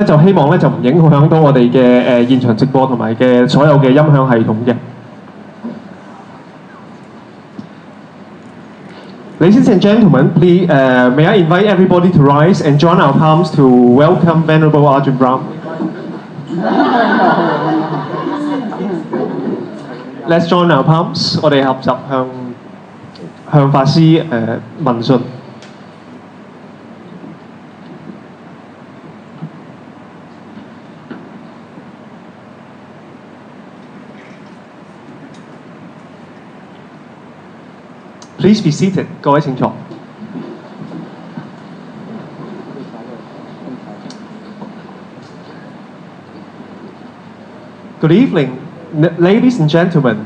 就希望咧就唔影響到我哋嘅現場直播同埋嘅所有嘅音響系統嘅。Ladies and gentlemen, please, may I invite everybody to rise and join our palms to welcome Venerable Ajahn Brahmavamso. Let's join our palms. 我哋合十向法師問訊。Please be seated. 各位請坐。Good evening, ladies and gentlemen.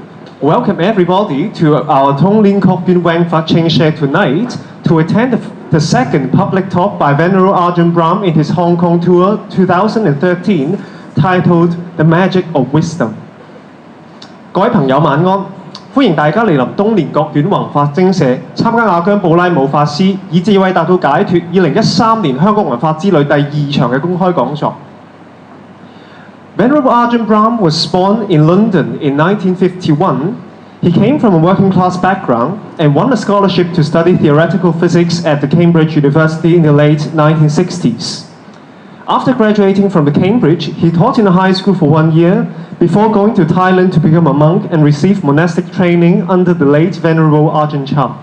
Welcome everybody to our Tong Lin Kok Bin Wang Fat Ching Share tonight to attend the second public talk by Venerable Ajahn Brahm in his Hong Kong tour 2013, titled The Magic of Wisdom. 各位朋友晚安。歡迎大家嚟臨東蓮國遠宏法精舍參加阿姜布拉姆法師以智慧達到解脫2013年香港文化之旅第2場嘅公開講座。Venerable Ajahn Brahm was born in London in 1951. He came from a working class background and won a scholarship to study theoretical physics at the Cambridge University in the late 1960s. After graduating from the Cambridge, he taught in a high school for 1 year before going to Thailand to become a monk and receive monastic training under the late Venerable Ajahn Chah.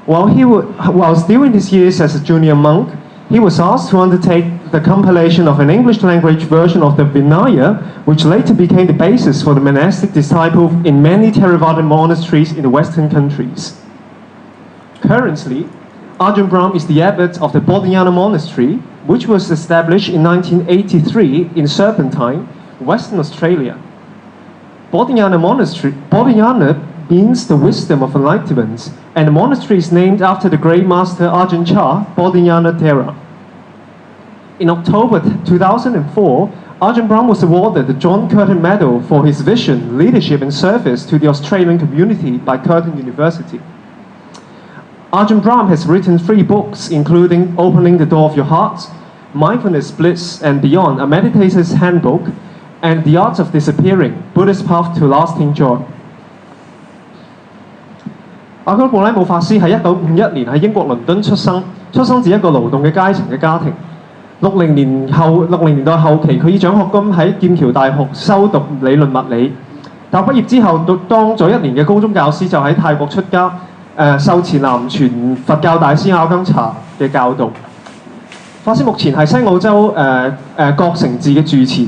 While still in his years as a junior monk, he was asked to undertake the compilation of an English language version of the Vinaya, which later became the basis for the monastic disciple in many Theravada monasteries in the Western countries. Currently, Ajahn Brahm is the abbot of the Bodhinyana Monastery, which was established in 1983 in Serpentine, Western Australia. Bodhinyana means the wisdom of enlightenment, and the monastery is named after the great master Ajahn Chah, Bodhinyana Thera. In October 2004, Ajahn Brahm was awarded the John Curtin Medal for his vision, leadership and service to the Australian community by Curtin University. Ajahn Brahm has written 3 books, including Opening the Door of Your Heart, Mindfulness, Bliss and Beyond, a Meditator's Handbook, and The Art of Disappearing, Buddha's Path to Lasting Joy. 阿姜布拉姆法師喺1951年喺英國倫敦出生自一個勞動嘅階層嘅家庭。60年代後期，佢以獎學金喺劍橋大學修讀理論物理。大學畢業之後，當咗1年嘅高中教師，就喺泰國出家，受持南傳佛教大師阿姜查嘅教導。法師目前係西澳洲覺成寺嘅住持。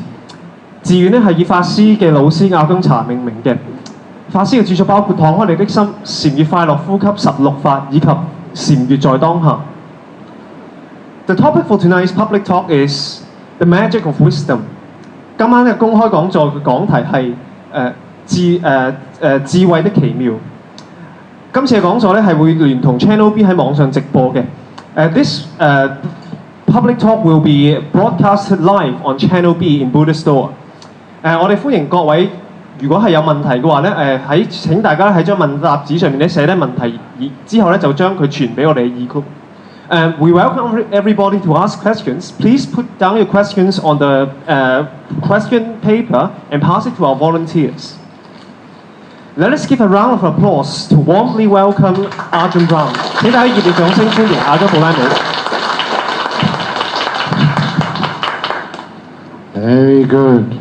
寺院咧係以法師嘅老師阿姜查命名嘅。法師嘅著作包括《敞開你的心》、《禪悅快樂呼吸16法》以及《禪悅在當下》。The topic for tonight's public talk is the magic of wisdom. 今晚嘅公開講座嘅講題係智慧的奇妙。今次嘅講座咧係會聯同 Channel B 喺網上直播嘅。This public talk will be broadcasted live on Channel B in Buddha Store. 我哋歡迎各位，如果係有問題嘅話咧，請大家喺張問答紙上面咧寫低問題，之後咧就將佢傳俾我哋嘅義工。We welcome everybody to ask questions. Please put down your questions on the question paper and pass it to our volunteers. Let us give a round of applause to warmly welcome Ajahn Brahm. 請大家熱烈掌聲歡迎阿姜布拉姆。Very good.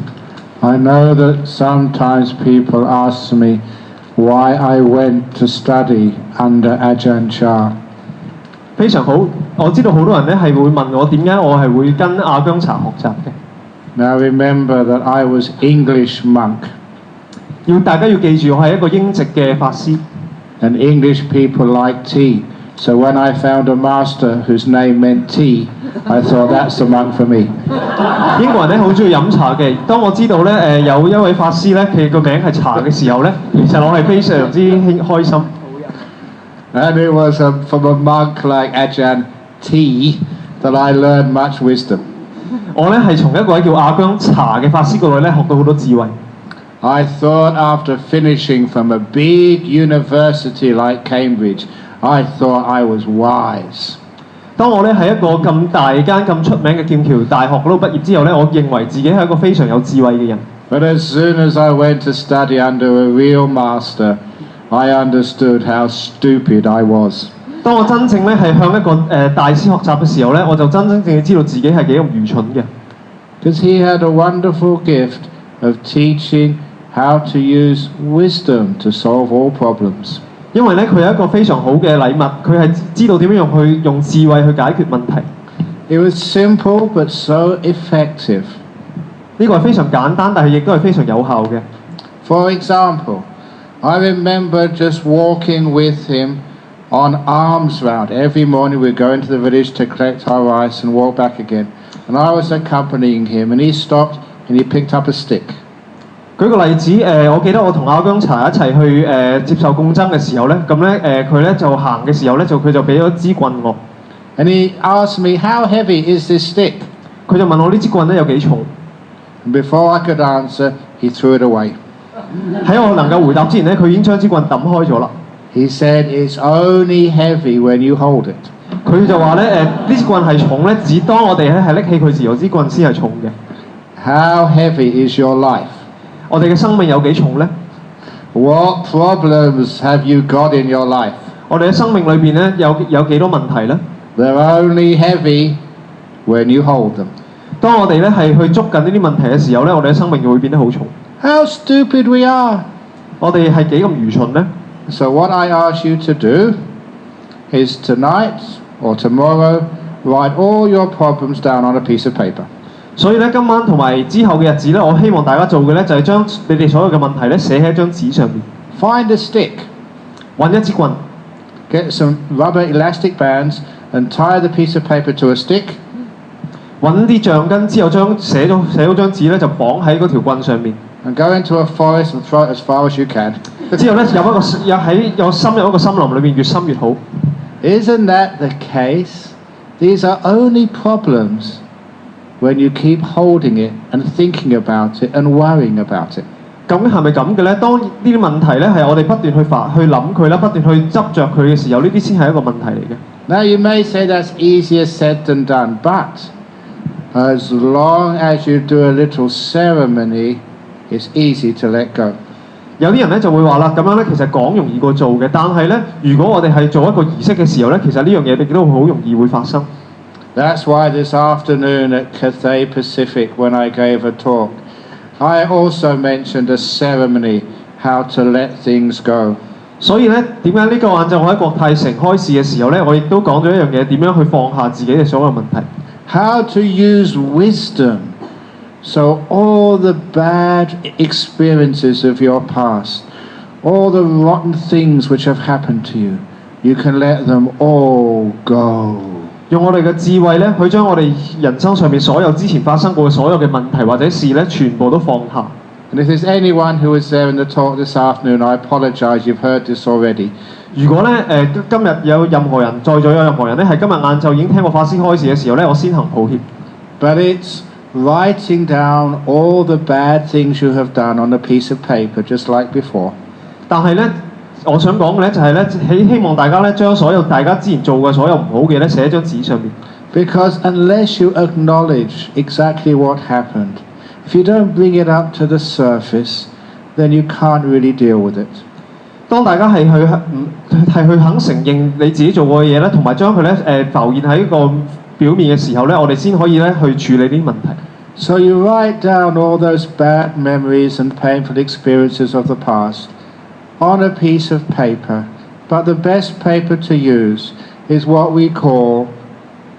I know that sometimes people ask me why I went to study under Ajahn Chah. 非常好，我知道好多人咧係會問我點解我係會跟阿姜查學習嘅。Now remember that I was English monk. 大家要記住，我係一個英籍嘅法師。And English people like tea. So when I found a master whose name meant tea, I thought that's the monk for me. 英國人咧好中意飲茶嘅。當我知道咧有一位法師咧佢個名係茶嘅時候咧，其實我係非常之開心。And it was from a monk like Ajahn T that I learned much wisdom. 我咧係從一位叫阿姜查嘅法師嗰度咧學到好多智慧。I thought after finishing from a big university like Cambridge, I thought I was wise. 當我咧喺一個咁大間咁出名嘅劍橋大學嗰度畢業之後咧，我認為自己係一個非常有智慧嘅人。But as soon as I went to study under a real master, I understood how stupid I was. 當我真正咧係向一個大師學習嘅時候咧，我就真正知道自己係幾咁愚蠢嘅。Because he had a wonderful gift of teaching how to use wisdom to solve all problems. 因為咧佢有一個非常好嘅禮物，佢係知道點樣用智慧去解決問題。It was simple but so effective. 呢個係非常簡單，但係亦都係非常有效嘅。For example, I remember just walking with him on arms round. Every morning we'd go into the village to collect our rice and walk back again. And I was accompanying him, and he stopped and he picked up a stick. 舉個例子，我記得我同阿姜茶一齊去接受供僧嘅時候咧，咁咧佢咧就行嘅時候咧，佢就俾咗支棍我。And he asked me, "How heavy is this stick?" 佢就問我呢支棍咧有幾重。And before I could answer, he threw it away. 喺我能夠回答之前咧，佢已經將支棍抌開咗啦。He said, "It's only heavy when you hold it." 佢就話咧呢支棍係重咧，只當我哋咧係拎起佢時候，支棍先係重嘅。How heavy is your life? 我哋嘅生命有幾重咧？ What problems have you got in your life? 我哋嘅生命裏邊咧有幾多問題咧？ They're only heavy when you hold them. 當我哋咧係去捉緊呢啲問題嘅時候咧，我哋嘅生命就會變得好重。How stupid we are! 我哋係幾咁愚蠢咧？ So what I ask you to do is tonight or tomorrow write all your problems down on a piece of paper. 所以咧，今晚同埋之後嘅日子咧，我希望大家做嘅咧就係將你哋所有嘅問題咧寫喺一張紙上面。Find a stick. 揾一支棍。Get some rubber elastic bands and tie the piece of paper to a stick. 揾啲橡筋之後，寫好張紙咧就綁喺嗰條棍上面。And go into a forest and throw it as far as you can. 之後咧深入一個森林裏面，越深越好。Isn't that the case? These are only problems when you keep holding it and thinking about it and worrying about it. 究竟係咪咁嘅咧？當呢啲問題咧係我哋不斷去諗佢啦，不斷去執着佢嘅時候，呢啲先係一個問題嚟嘅。Now you may say that's easier said than done, but as long as you do a little ceremony, it's easy to let go. 有啲人咧就會話啦，咁樣咧其實講容易過做嘅，但係咧如果我哋係做一個儀式嘅時候咧，其實呢樣嘢亦都好容易會發生。That's why this afternoon at Cathay Pacific, when I gave a talk, I also mentioned a ceremony, how to let things go. 所以咧，點解呢個晏晝我喺國泰城開示嘅時候咧，我亦都講咗一樣嘢，點樣去放下自己嘅所有問題。How to use wisdom, so all the bad experiences of your past, all the rotten things which have happened to you, you can let them all go. 用我哋嘅智慧咧，去將我哋人生上面所有之前發生過嘅所有嘅問題或者事咧，全部都放下。And if there's anyone who was there in the talk this afternoon, I apologize, you've heard this already. 如果咧今日有任何人在座有任何人咧係今日晏晝已經聽過法師開示嘅時候咧，我先行抱歉。But it's writing down all the bad things you have done on a piece of paper, just like before. 但係咧，我想講嘅咧就係咧，希望大家咧將所有大家之前做嘅所有唔好嘅咧寫喺張紙上面。Because unless you acknowledge exactly what happened, if you don't bring it up to the surface, then you can't really deal with it. 當大家係去肯承認你自己做過嘅嘢咧，同埋將佢咧浮現喺個表面嘅時候咧，我哋先可以咧去處理呢啲問題。So you write down all those bad memories and painful experiences of the past on a piece of paper, but the best paper to use is what we call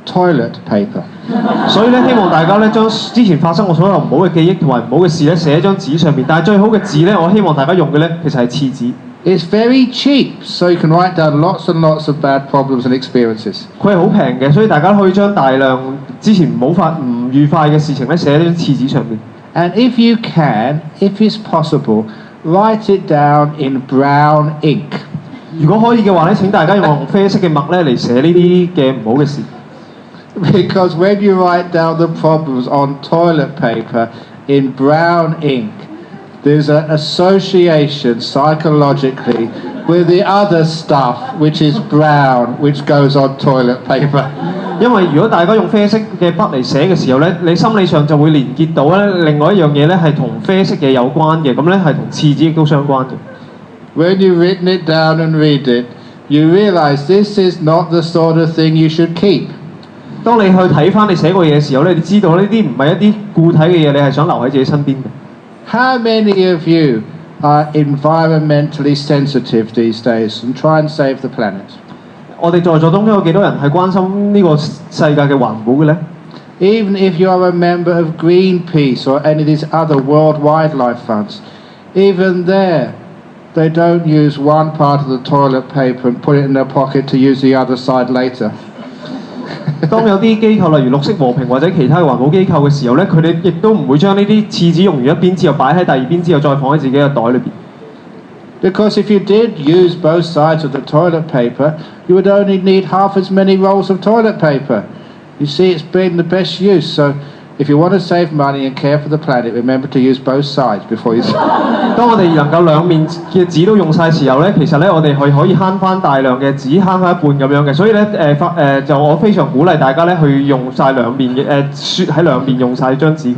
toilet paper. 所以咧，希望大家咧將之前發生過所有唔好嘅記憶同埋唔好嘅事咧寫喺張紙上面。但係最好嘅紙咧，我希望大家用嘅咧其實係廁紙。It's very cheap, so you can write down lots and lots of bad problems and experiences. 佢係好平嘅，所以大家可以將大量之前唔愉快嘅事情咧寫喺張廁紙上面。And if you can, if it's possible, write it down in brown ink. 如果可以嘅話咧，請大家用啡色嘅墨咧嚟寫呢啲嘅唔好嘅事。Because when you write down the problems on toilet paper in brown ink, there's an association psychologically with the other stuff which is brown, which goes on toilet paper. 因為如果大家用啡色嘅筆嚟寫嘅時候咧，你心理上就會連結到咧另外一樣嘢咧係同啡色嘅有關嘅，咁咧係同廁紙亦都相關嘅。When you've written it down and read it, you realise this is not the sort of thing you should keep. 當你去睇翻你寫過嘢嘅時候咧，你知道呢啲唔係一啲固體嘅嘢，你係想留喺自己身邊嘅。How many of you are environmentally sensitive these days and try and save the planet? 我哋在座當中有幾多人係關心呢個世界嘅環保嘅咧？ Even if you are a member of Greenpeace or any of these other world wildlife funds, even there, they don't use one part of the toilet paper and put it in their pocket to use the other side later. 當有啲機構例如綠色和平或者其他嘅環保機構嘅時候咧，佢哋亦都唔會將呢啲廁紙用完一邊之後擺喺第二邊之後再放喺自己嘅袋裏邊。Because if you did use both sides of the toilet paper, you would only need half as many rolls of toilet paper. You see, it's been the best use. So, if you want to save money and care for the planet, remember to use both sides before you. 當我哋能夠兩面嘅紙都用晒時候咧，其實咧我哋係可以慳翻大量嘅紙，慳翻一半咁樣嘅。所以咧就我非常鼓勵大家咧去用晒兩面嘅喺兩面用晒張紙佢。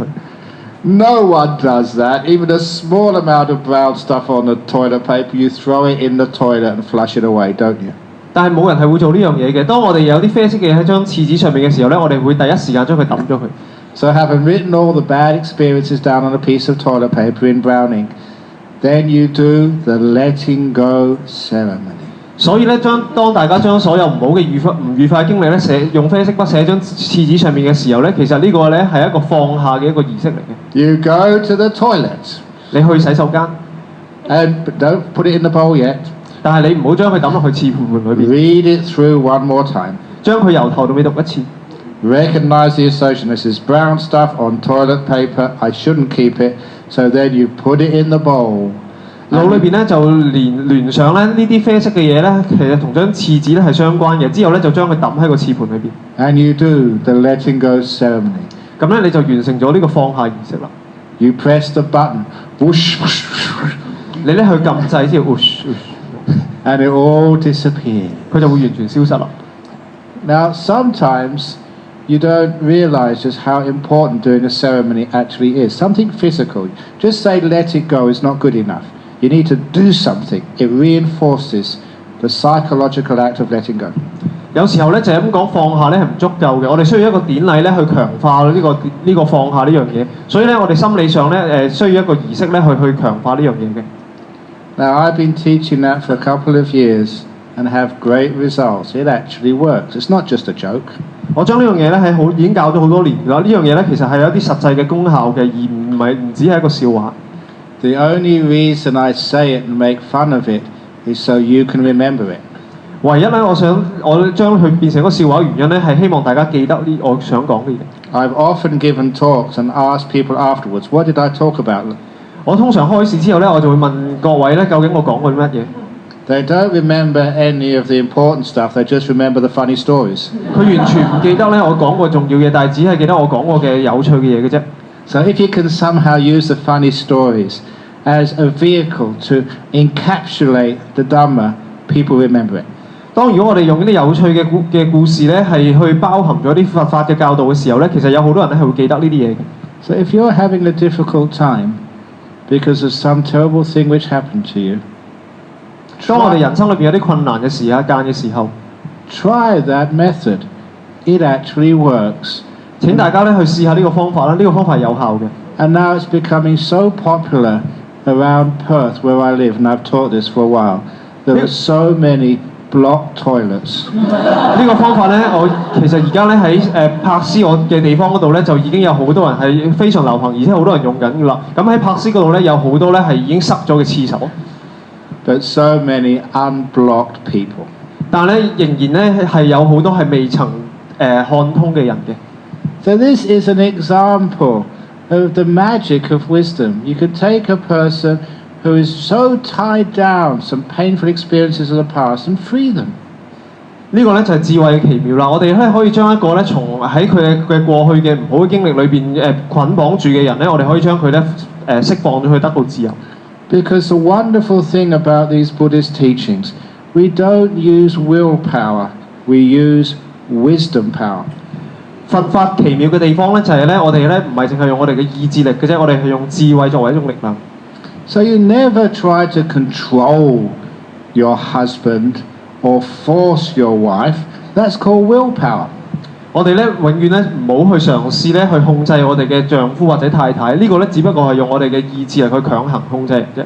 No one does that. Even a small amount of brown stuff on the toilet paper, you throw it in the toilet and flush it away, don't you? 但係冇人係會做呢樣嘢嘅。當我哋有啲啡色嘅嘢喺張廁紙上面嘅時候咧，我哋會第一時間將佢抌咗佢。So having written all the bad experiences down on a piece of toilet paper in brown ink, then you do the letting go ceremony. 所以咧，當大家將所有唔好嘅唔愉快經歷咧用啡色筆寫喺張廁紙上面嘅時候咧，其實呢個咧係一個放下嘅一個儀式嚟嘅。You go to the toilet. 你去洗手間 And don't put it in the bowl yet. 但係你唔好將佢抌落去廁盤裏邊。Read it through one more time. 將佢由頭到尾讀一次。Recognize the assertion. This is brown stuff on toilet paper. I shouldn't keep it. So then you put it in the bowl. 腦裏邊咧就聯上咧呢啲啡色嘅嘢咧，其實同張廁紙咧係相關嘅。之後咧就將佢抌喺個廁盤裏邊。And you do the letting go ceremony. 咁咧你就完成咗呢個放下儀式啦。You press the button. Whoosh, whoosh, whoosh. 你咧去撳掣之後 whoosh whoosh. And it all disappears. 佢就會完全消失啦。Now sometimes you don't realize just how important doing a ceremony actually is. Something physical. Just say let it go is not good enough. You need to do something. It reinforces the psychological act of letting go. 有時候咧就係咁講放下咧係唔足夠嘅，我哋需要一個典禮咧去強化呢個放下呢樣嘢。所以咧我哋心理上咧需要一個儀式咧去強化呢樣嘢嘅。Now I've been teaching that for a couple of years and have great results. It actually works. It's not just a joke. 我將呢樣嘢咧已經教咗好多年啦。呢樣嘢咧其實係有一啲實際嘅功效嘅，而唔止係一個笑話。The only reason I say it and make fun of it is so you can remember it. 唯一咧，我將佢變成一個笑話原因咧，係希望大家記得我想講嘅嘢。I've often given talks and asked people afterwards, what did I talk about? 我通常開始之後咧，我就會問各位咧，究竟我講過啲乜嘢？ They don't remember any of the important stuff. They just remember the funny stories. 佢完全唔記得咧我講過重要嘢，但係只係記得我講過嘅有趣嘅嘢嘅啫。So if you can somehow use the funny stories as a vehicle to encapsulate the Dhamma, people remember it. 當如果我哋用呢啲有趣嘅故事咧，係去包含咗啲佛法嘅教導嘅時候咧，其實有好多人咧係會記得呢啲嘢嘅。So if you're having a difficult time because of some terrible thing which happened to you, 當我哋人生裏邊有啲困難嘅時間嘅時候 try that method. It actually works. 請大家咧去試下呢個方法啦，呢個方法係有效嘅。And now it's becoming so popular around Perth where I live, and I've taught this for a while. There are so many blocked toilets. 呢個方法咧，我其實而家咧喺柏斯我嘅地方嗰度咧，就已經有好多人係非常流行，而且好多人用緊㗎啦。咁喺柏斯嗰度咧，有好多咧係已經塞咗嘅廁所。But so many unblocked people. 但係咧，仍然咧係有好多係未曾看通嘅人嘅。So this is an example of the magic of wisdom. You can take a person who is so tied down some painful experiences of the past and free them. 呢個咧就係智慧嘅奇妙啦！我哋咧可以將一個咧從喺佢嘅過去嘅唔好嘅經歷裏邊捆綁住嘅人咧，我哋可以將佢咧釋放咗佢得到自由。Because the wonderful thing about these Buddhist teachings, we don't use willpower, we use wisdom power. 佛法奇妙嘅地方咧，就係咧，我哋咧唔係淨係用我哋嘅意志力嘅啫，我哋係用智慧作為一種力量。So you never try to control your husband or force your wife. That's called willpower. 我哋咧永遠咧唔好去嘗試咧去控制我哋嘅丈夫或者太太，呢個咧只不過係用我哋嘅意志嚟去強行控制人啫。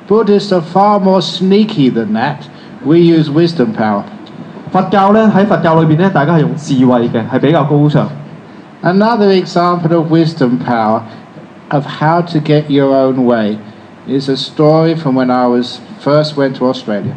Buddhists are far more sneaky than that. We use wisdom power. 佛教咧喺佛教裏邊咧，大家係用智慧嘅，係比較高尚。Another example of wisdom power, of how to get your own way, is a story from when I first went to Australia.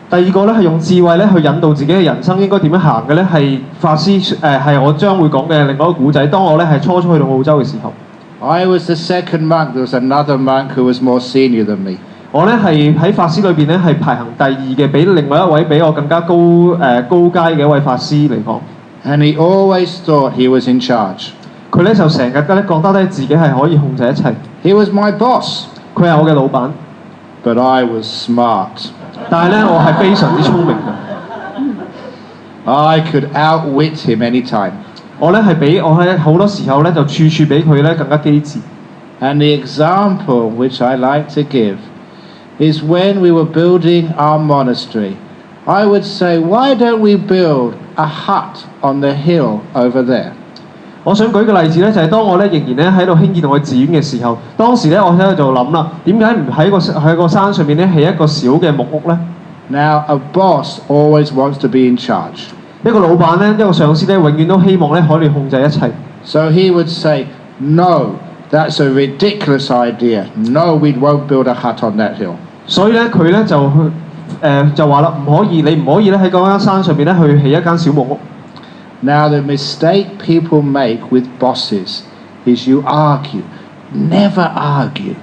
第二個咧係用智慧咧去引導自己嘅人生應該點樣行嘅咧，係法師係我將會講嘅另外一個古仔。當我咧係初初去到澳洲嘅時候， I was the second monk. There was another monk who was more senior than me. 我咧係喺法師裏邊咧係排行第二嘅，比另外一位比我更加高階嘅一位法師嚟講。And he always thought he was in charge. 佢咧就成日咧覺得咧自己係可以控制一切。He was my boss. 佢係我嘅老闆， But I was smart. 但係咧我係非常之聰明嘅。I could outwit him anytime. 我咧係比我喺好多時候咧就處處比佢咧更加機智。And the example which I like to give is when we were building our monastery. I would say, why don't we build a hut on the hill over there? 我想舉個例子咧，就係當我咧仍然咧喺度興建我嘅寺院嘅時候，當時咧我喺度就諗啦，點解唔喺個山上面咧起一個小嘅木屋咧？ Now, a boss always wants to be in charge. 一個老闆咧，一個上司咧，永遠都希望咧可以控制一切。So he would say, no, that's a ridiculous idea. No, we won't build a hut on that hill. 所以咧佢咧就話啦，唔可以，你唔可以咧喺嗰間山上邊咧去起一間小木屋。Now, the mistake people make with bosses is you argue. Never argue.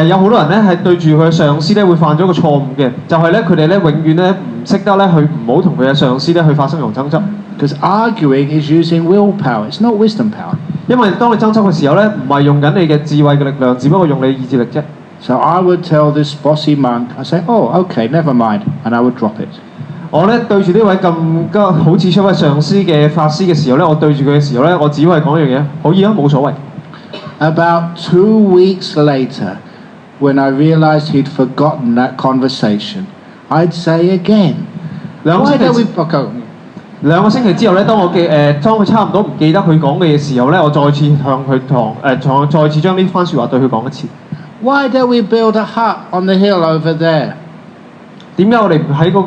有好多人咧係對住佢嘅上司咧會犯咗個錯誤嘅，就係咧佢哋咧永遠咧唔識得咧去唔好同佢嘅上司咧去發生任何爭執。Because arguing is using willpower. It's not wisdom power. 因為當你爭執嘅時候咧，唔係用緊你嘅智慧嘅力量，只不過用你意志力啫。So I would tell this bossy monk, I say, oh, okay, never mind, and I would drop it. 我咧對住呢位咁好似出位上司嘅法師嘅時候咧，我對住佢嘅時候咧，我只會講一樣嘢，可以啊，冇所謂。About 2 weeks later, when I realized he'd forgotten that conversation, I'd say again, why don't we... Okay. 兩個星期之後咧，當佢差唔多唔記得佢講嘅嘢時候咧，我再次向佢再次將呢番説話對佢講一次。Why don't we build a hut on the hill over there? 點解我哋唔喺嗰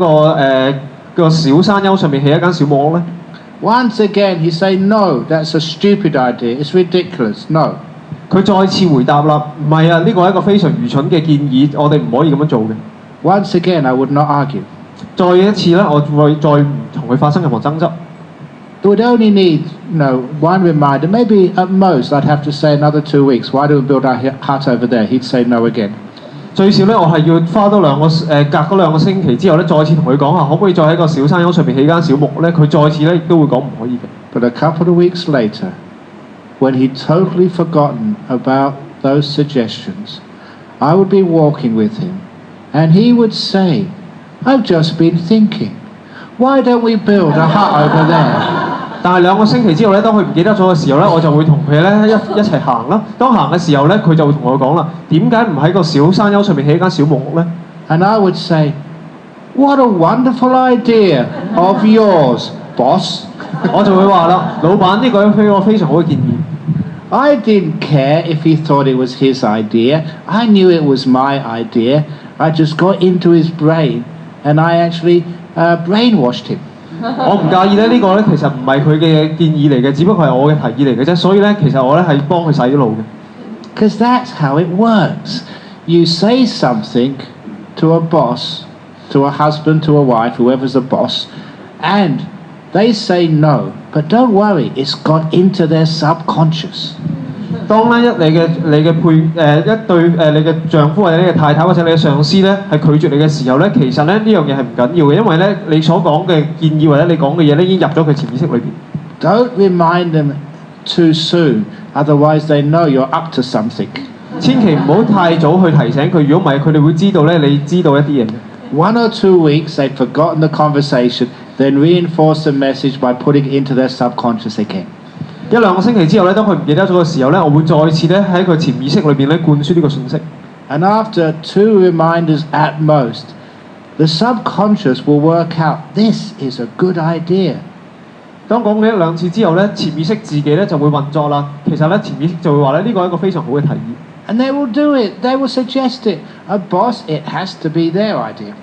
個小山丘上面起一間小木屋咧？ Once again, he say, no, that's a stupid idea. It's ridiculous. No. 佢再次回答啦，唔係啊，呢個係一個非常愚蠢嘅建議，我哋唔可以咁樣做嘅。Once again, I would not argue. 再一次咧，我會再唔同佢發生任何爭執。It would only need, one reminder. Maybe at most I'd have to say another 2 weeks. Why do we build our hut over there? He'd say no again. 最少咧，我係要花多隔嗰2個星期之後咧，再次同佢講下，可唔可以再喺個小山丘上面起間小木屋咧？佢再次咧亦都會講唔可以嘅。But a couple of weeks later, when he'd totally forgotten about those suggestions, I would be walking with him, and he would say, I've just been thinking, why don't we build a hut over there? 但係2個星期之後咧，當佢唔記得咗嘅時候咧，我就會同佢咧一齊行啦。當行嘅時候咧，佢就會同我講啦，點解唔喺個小山丘上面起一間小木屋咧？ And I would say, what a wonderful idea of yours, boss. 我就會話啦，老闆呢個係一個非常好嘅建議。I didn't care if he thought it was his idea. I knew it was my idea. I just got into his brain, and I actually brainwashed him. 我唔介意咧，呢個咧其實唔係佢嘅建議嚟嘅，只不過係我嘅提議嚟嘅啫。所以咧，其實我咧係幫佢洗咗腦嘅。Because that's how it works. You say something to a boss, to a husband, to a wife, whoever's the boss, and they say no. But don't worry, it's got into their subconscious. 當咧你嘅你嘅丈夫或者你嘅太太或者你嘅上司咧係拒絕你嘅時候咧，其實咧呢樣嘢係唔緊要嘅，因為咧你所講嘅建議或者你講嘅嘢咧已經入咗佢潛意識裏邊。Don't remind them too soon, otherwise they know you're up to something. 千祈唔好太早去提醒佢，如果唔係佢哋會知道咧，你知道一啲嘢嘅。1 or 2 weeks, they'd forgotten the conversation, then reinforce the message by putting it into their subconscious again. 1、2個星期之後咧，當佢唔記得咗嘅時候咧，我會再次咧喺佢潛意識裏邊咧灌輸呢個信息。And after 2 reminders at most, the subconscious will work out this is a good idea. 當講咗1、2次之後咧，潛意識自己咧就會運作啦。其實咧，潛意識就會話咧，呢個係一個非常好嘅提議。And they will do it. They will suggest it. A boss, it has to be their idea.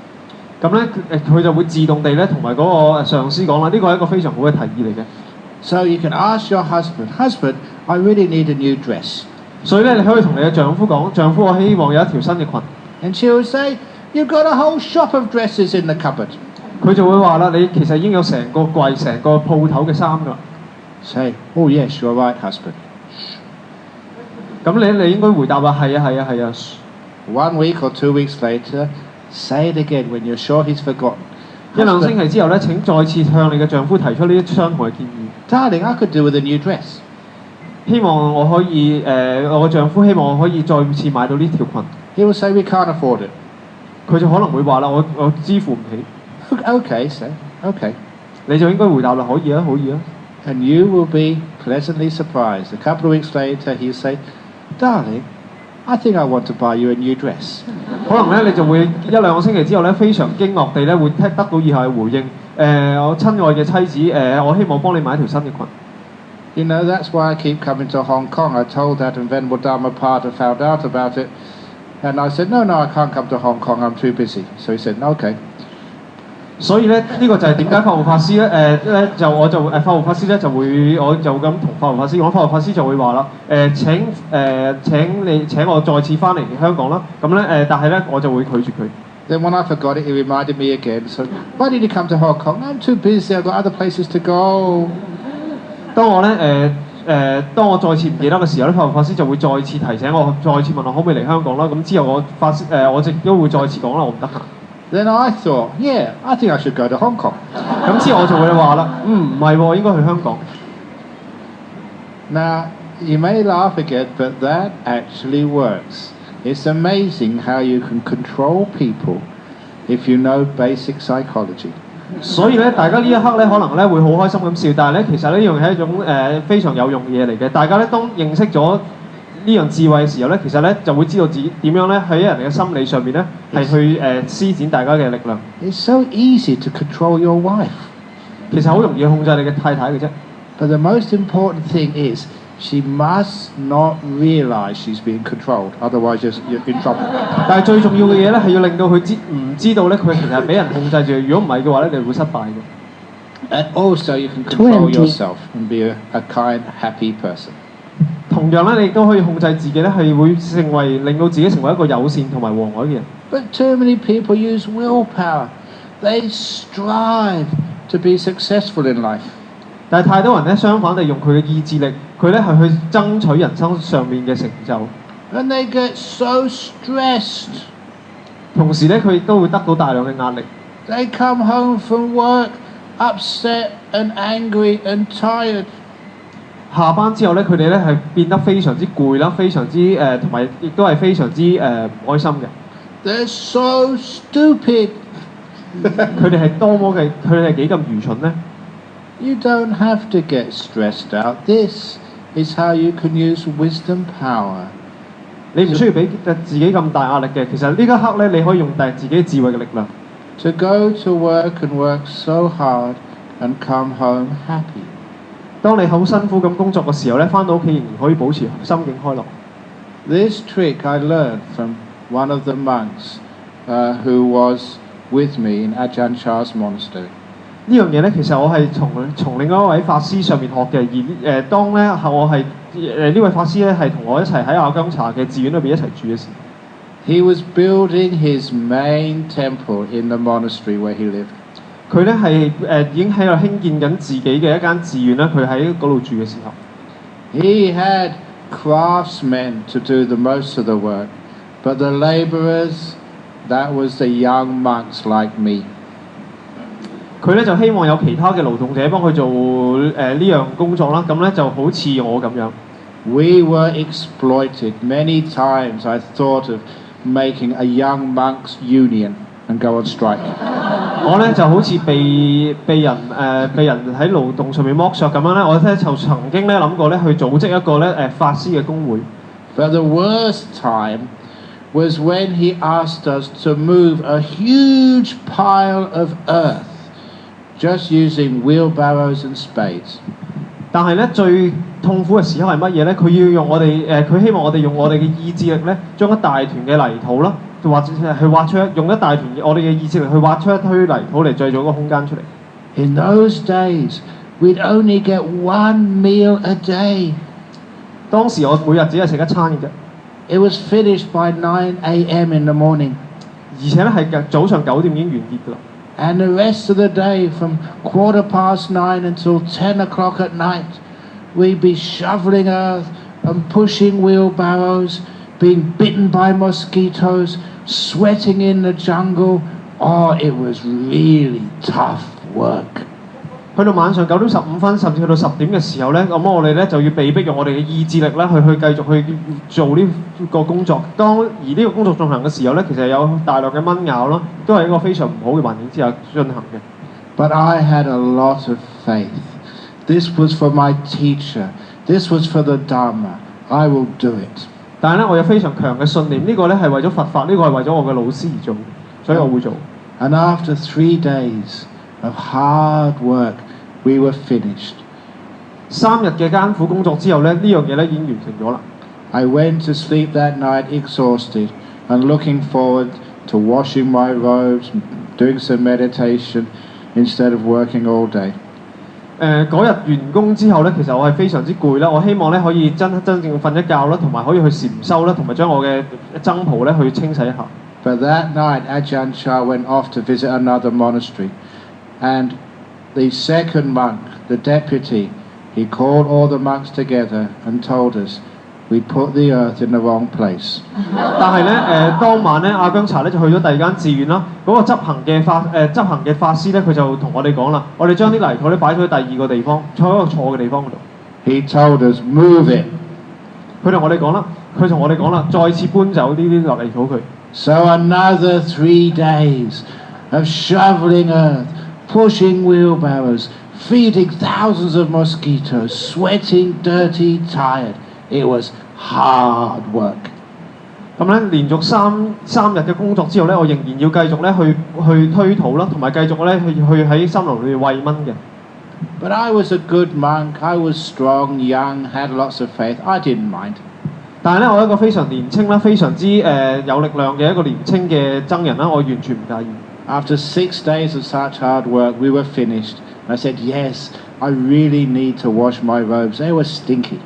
咁咧，佢就會自動地咧同埋嗰個上司講啦，呢個係一個非常好嘅提議嚟嘅。So you can ask your husband, I really need a new dress. 所以咧，你可以同你嘅丈夫講，丈夫，我希望有一條新嘅裙。And she will say, you've got a whole shop of dresses in the cupboard. 佢就會話啦，你其實已經有成個櫃、成個鋪頭嘅衫㗎啦。Say, oh yes, you're right, husband. 咁你應該回答啦，係啊係啊係啊。1 week or 2 weeks later, say it again when you're sure he's forgotten. 1、2星期之後咧，請再次向你嘅丈夫提出呢啲相同嘅建議。Darling, I could do with a new dress. 希望我可以我嘅丈夫希望我可以再次買到呢條裙。He will say, we can't afford it. 佢就可能會話啦，我支付唔起。Okay, say, okay. 你就應該回答啦，可以啊，可以啊。And you will be pleasantly surprised. A couple of weeks later, he'll say, Darling, I think I want to buy you a new dress. 可能咧，你就會1、2個星期之後咧，非常驚愕地咧，會得到以下嘅回應。我親愛嘅妻子，我希望幫你買一條新嘅裙。You know, that's why I keep coming to Hong Kong. I told that and Venerable Dhammapada found out about it. And I said, no, I can't come to Hong Kong. I'm too busy. So he said, okay. 所以咧，呢個就係點解法務法師咧法務法師咧就會我就咁同法務法師講，法務法師就會話啦，請我再次翻嚟香港啦。咁咧但係咧我就會拒絕佢。Then when I forgot it, he reminded me again. So, why did you come to Hong Kong? I'm too busy. I've got other places to go. 當我再次唔記得嘅時候咧，法務法師就會再次提醒我，再次問我可唔可以嚟香港啦。咁之後我亦都會再次講啦，我唔得閒。Then I thought, yeah, I think I should go to Hong Kong. 咁之後我就會話啦，唔係喎，應該去香港。Now, you may laugh again, but that actually works. It's amazing how you can control people if you know basic psychology. 所以咧，大家呢一刻咧，可能咧會好開心咁笑，但係咧，其實呢樣係一種非常有用嘅嘢嚟嘅。大家咧當認識咗呢樣智慧嘅時候咧，其實咧就會知道自己點樣咧喺人哋嘅心理上面咧係去施展大家嘅力量。It's so easy to control your wife. 其實好容易控制你嘅太太嘅啫。But the most important thing is she must not realize she's being controlled. Otherwise, you're in trouble. 但係最重要嘅嘢咧係要令到佢唔知道咧，佢其實係俾人控制住。如果唔係嘅話咧，你會失敗嘅。And also, you can control yourself and be a kind, happy person. 同樣咧，你亦都可以控制自己咧，係會令到自己成為一個友善同埋和藹嘅人。But too many people use willpower. They strive to be successful in life. 但係太多人咧，相反地用佢嘅意志力，佢咧係去爭取人生上面嘅成就。And they get so stressed. 同時咧，佢亦都會得到大量嘅壓力。They come home from work upset and angry and tired. 下班之後咧，佢哋咧係變得非常之攰啦，非常之同埋亦都係非常之唔開心嘅。They're so stupid. 佢哋係幾咁愚蠢咧？ You don't have to get stressed out. This is how you can use wisdom power. 你唔需要俾自己咁大壓力嘅。其實呢一刻咧，你可以用自己智慧嘅力量。To go to work and work so hard and come home happy. 當你好辛苦咁工作嘅時候咧，翻到屋企仍然可以保持心境開朗。This trick I learned from one of the monks who was with me in Ajahn Monastery. 呢樣嘢咧，其實我係從另外一位法師上面學嘅，而當咧我係呢位法師咧係同我一齊喺阿姜茶嘅寺院裏邊一齊住嘅時候。He was building his main temple in the monastery where he lived. 佢咧係已經喺度興建緊自己嘅一間寺院啦。佢喺嗰度住嘅時候。He had craftsmen to do the most of the work, but the labourers, that was the young monks like me. 佢咧就希望有其他嘅勞動者幫佢做呢樣工作啦。咁咧就好似我咁樣。We were exploited. Many times I thought of making a young monks' union and go on strike. 我咧就好似被人喺勞動上面剝削咁樣咧，我咧就曾經咧諗過咧去組織一個咧法師嘅工會。But the worst time was when he asked us to move a huge pile of earth just using wheelbarrows and spades. 但係咧最痛苦嘅時刻係乜嘢咧？佢要用我哋佢希望我哋用我哋嘅意志力咧，將一大團嘅泥土啦，或者去挖出用一大團我哋嘅意志力去挖出一堆泥土嚟製造一個空間出嚟。In those days, we'd only get one meal a day. 當時我每日只係食一餐嘅啫。It was finished by 9 a.m. in the morning. 而且咧係早上9點已經完結㗎啦。And the rest of the day, from 9:15 until 10 o'clock at night, we'd be shoveling earth and pushing wheelbarrows, being bitten by mosquitoes, sweating in the jungle. Oh, it was really tough work. 去到晚上9點15分，甚至去到10點嘅時候咧，咁我哋咧就要被逼用我哋嘅意志力咧去繼續去做呢個工作。而呢個工作進行嘅時候咧，其實有大量嘅蚊咬啦，都係一個非常唔好嘅環境之下進行嘅。But I had a lot of faith. This was for my teacher. This was for the Dharma. I will do it. 但係咧，我有非常強嘅信念，呢個咧係為咗佛法，呢個係為咗我嘅老師而做，所以我會做。And after 3 days of hard work, we were finished. 3日嘅艱苦工作之後咧，呢樣嘢咧已經完成咗啦。I went to sleep that night exhausted and looking forward to washing my robes, doing some meditation instead of working all day. 嗰日完工之後咧，其實我係非常之攰啦。我希望咧可以真正瞓一覺啦，同埋可以去禪修啦，同埋將我嘅僧袍咧去清洗一下。But that night, Ajahn went off to visit another monastery, and the second monk, the deputy, he called all the monks together and told us we put the earth in the wrong place. 但係咧當晚咧，阿姜查咧就去咗第二間寺院啦。嗰個執行嘅法師咧，佢就同我哋講啦，我哋將啲泥土咧擺咗去第二個地方，坐喺一個錯嘅地方嗰度。He told us, move it. 佢同我哋講啦，再次搬走呢啲泥土佢。So another 3 days of shoveling earth, pushing wheelbarrows, feeding thousands of mosquitoes, sweating, dirty, tired. It was hard work. 咁咧，連續三日嘅工作之後咧，我仍然要繼續咧去推土啦，同埋繼續咧去喺森林裏面餵蚊嘅。But I was a good monk. I was strong, young, had lots of faith. I didn't mind. 但係咧，我係一個非常年青啦，非常之有力量嘅一個年青嘅僧人啦，我完全唔介意。After 6 days of such hard work, we were finished. I said, yes, I really need to wash my robes. They were stinky.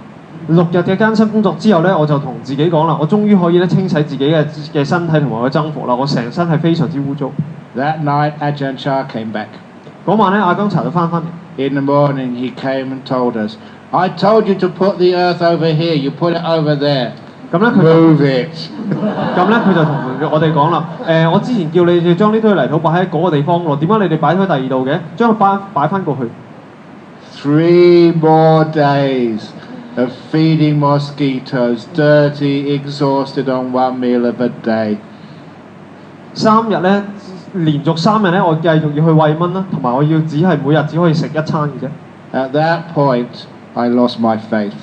6日嘅艱辛工作之後咧，我就同自己講啦，我終於可以咧清洗自己嘅身體同埋個僧服啦，我成身係非常之污糟。That night, Ajahn came back. 嗰晚咧，阿姜查就翻嚟。In the morning, he came and told us, I told you to put the earth over here. You put it over there. 咁咧佢 Move it. 咁咧佢就同我哋講啦，我之前叫你哋將呢堆泥土擺喺嗰個地方喎，點解你哋擺咗喺第二度嘅？將佢擺翻過去。3 more days of feeding mosquitoes, dirty, exhausted on 1 meal of a day. 連續3日咧，我繼續要去餵蚊啦，同埋我要只可以食一餐嘅啫。At that point, I lost my faith.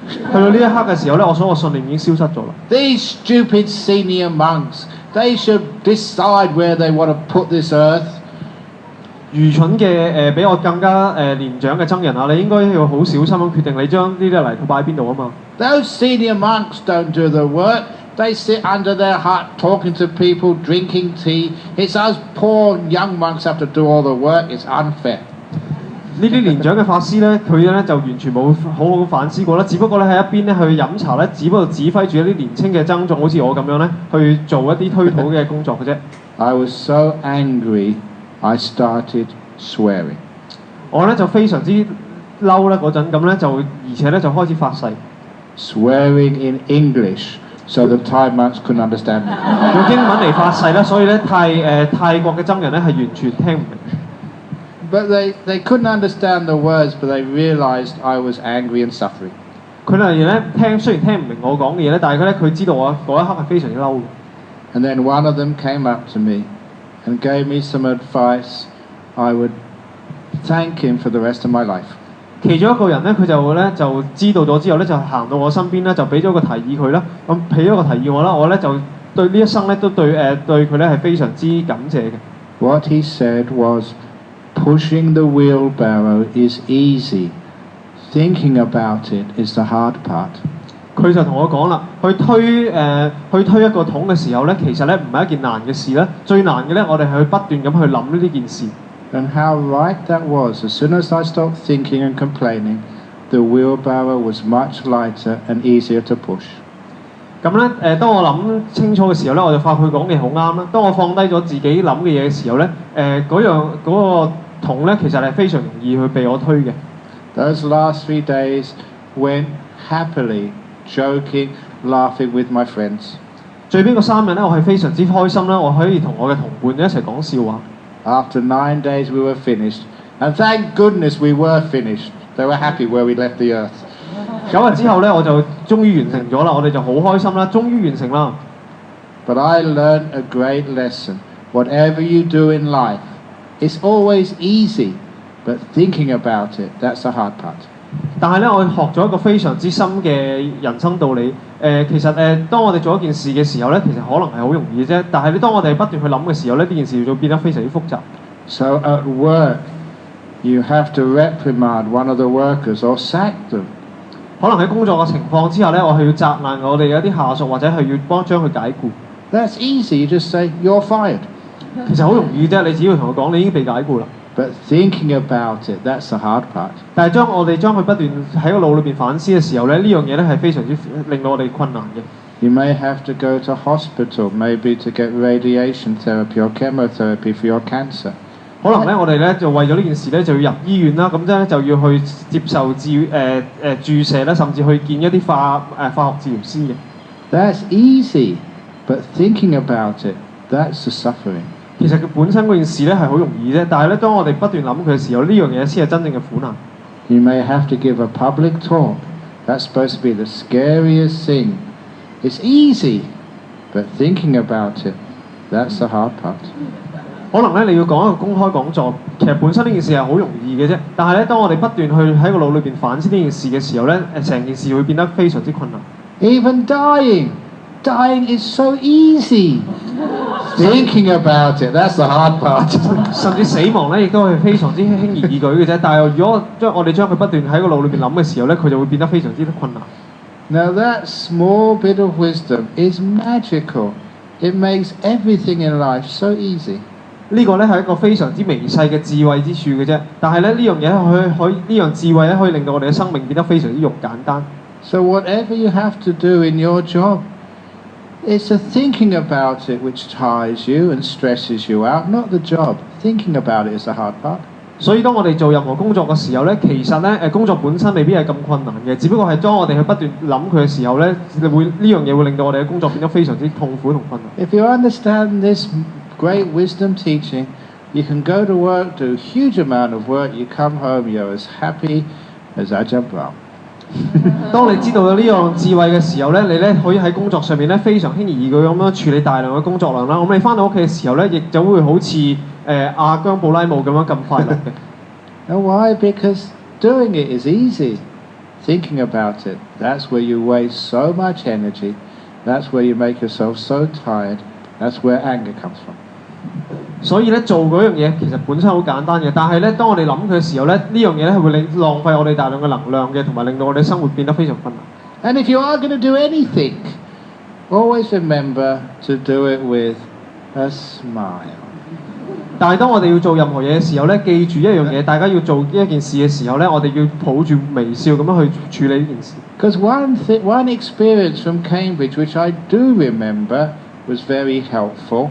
去到呢一刻嘅時候咧，我所有信念已經消失咗啦。These stupid senior monks, they should decide where they want to put this earth. 愚蠢嘅比我更加年長嘅僧人啊，你應該要好小心咁決定你將呢啲泥土擺喺邊度啊嘛。Those senior monks don't do the work. They sit under their hut talking to people, drinking tea. It's us poor young monks have to do all the work. It's unfair. 呢啲年長嘅法師咧，佢咧就完全冇好好反思過啦，只不過咧喺一邊咧去飲茶咧，只不過指揮住一啲年青嘅僧眾，好似我咁樣咧，去做一啲推土嘅工作嘅啫。I was so angry, I started swearing. 我咧就非常之嬲啦嗰陣，咁咧而且咧就開始發誓。Swearing in English, so the Thai monks couldn't understand me. 用英文嚟發誓啦，所以咧泰國嘅僧人咧係完全聽唔明。But they couldn't understand the words, but they realized I was angry and suffering. 佢哋咧雖然聽唔明我講嘅嘢咧，但係佢知道我嗰一刻係非常之嬲嘅。And then one of them came up to me and gave me some advice. I would thank him for the rest of my life. 其中一個人咧，佢就知道咗之後咧，就行到我身邊咧，就俾咗個提議佢啦。咁俾咗個提議我啦，我咧就對呢一生咧都對佢咧係非常之感謝嘅。What he said was, pushing the wheelbarrow is easy. Thinking about it is the hard part. 佢就同我講啦，去推一個桶嘅時候咧，其實咧唔係一件難嘅事咧，最難嘅咧，我哋係去不斷咁去諗呢件事。And how right that was. As soon as I stopped thinking and complaining, the wheelbarrow was much lighter and easier to push. 咁咧當我諗清楚嘅時候咧，我就發覺佢講嘅好啱啦。當我放低咗自己諗嘅嘢嘅時候咧，嗰個桶咧其實係非常容易去被我推嘅。Those last 3 days went happily, joking, laughing with my friends. 最邊嗰3日咧，我係非常之開心啦，我可以同我嘅同伴一齊講笑話。After 9 days we were finished, and thank goodness we were finished. They were happy where we left the earth. 9日之後咧，我就終於完成咗啦，我哋就好開心啦，終於完成啦。But I learned a great lesson. Whatever you do in life, it's always easy, but thinking about it, that's the hard part. 但係咧，我學咗一個非常之深嘅人生道理。其實當我哋做一件事嘅時候咧，其實可能係好容易嘅啫。但係當我哋不斷去諗嘅時候咧，呢件事就變得非常之複雜。So at work, you have to reprimand one of the workers or sack them. 可能喺工作嘅情況之下咧，我係要責難我哋嘅一啲下屬，或者係要將佢解僱。That's easy. You just say you're fired. 其實好容易啫，你只要同佢講你已經被解僱啦。But thinking about it, that's the hard part. 但係我哋將佢不斷喺個腦裏邊反思嘅時候咧，呢樣嘢咧係非常之令到我哋困難嘅。You may have to go to hospital, maybe to get radiation therapy or chemotherapy for your cancer. 可能咧，我哋咧就為咗呢件事咧就要入醫院啦，咁即係就要去接受注射啦，甚至去見一啲化學治療師嘅。That's easy, but thinking about it, that's the suffering. 其實佢本身嗰件事咧係好容易啫，但係咧當我哋不斷諗佢嘅時候，呢樣嘢先係真正嘅苦難。You may have to give a public talk. That's supposed to be the scariest thing. It's easy, but thinking about it, that's the hard part. 可能咧你要講一個公開講座，其實本身呢件事係好容易嘅啫，但係咧當我哋不斷去喺個腦裏邊反思呢件事嘅時候咧，成件事會變得非常之困難。Even dying is so easy. Thinking about it, that's the hard part. 甚至死亡咧，亦都係非常之輕而易舉嘅啫。但係如果我哋將佢不斷喺個腦裏邊諗嘅時候咧，佢就會變得非常之困難。Now that small bit of wisdom is magical. It makes everything in life so easy. 呢個咧係一個非常之微細嘅智慧之處嘅啫。但係咧呢樣嘢可以呢樣智慧咧可以令到我哋嘅生命變得非常之簡單。So whatever you have to do in your job, it's the thinking about it which tires you and stresses you out, not the job. Thinking about it is the hard part. 所以當我哋做任何工作嘅時候咧，其實咧工作本身未必係咁困難嘅，只不過係當我哋去不斷諗佢嘅時候咧，呢樣嘢會令到我哋嘅工作變得非常之痛苦同困難。If you understand this great wisdom teaching, you can go to work, do a huge amount of work, you come home, you're as happy as Ajahn Brahmavamso. 當你知道咗呢樣智慧嘅時候咧，你咧可以喺工作上面咧非常輕而易舉咁樣處理大量嘅工作量啦。咁你翻到屋企嘅時候咧，亦就會好似阿姜布拉姆咁樣咁快樂嘅。And why? Because doing it is easy. Thinking about it, that's where you waste so much energy. That's where you make yourself so tired. That's where anger comes from. 所以咧做嗰樣嘢其實本身好簡單嘅，但係咧當我哋諗佢嘅時候咧，呢樣嘢咧係會浪費我哋大量嘅能量嘅，同埋令到我哋生活變得非常困難。And if you are going to do anything, always remember to do it with a smile. 但係當我哋要做任何嘢嘅時候咧，記住一樣嘢，大家要做一件事嘅時候咧，我哋要抱住微笑咁樣去處理呢件事。Because one experience from Cambridge, which I do remember, was very helpful,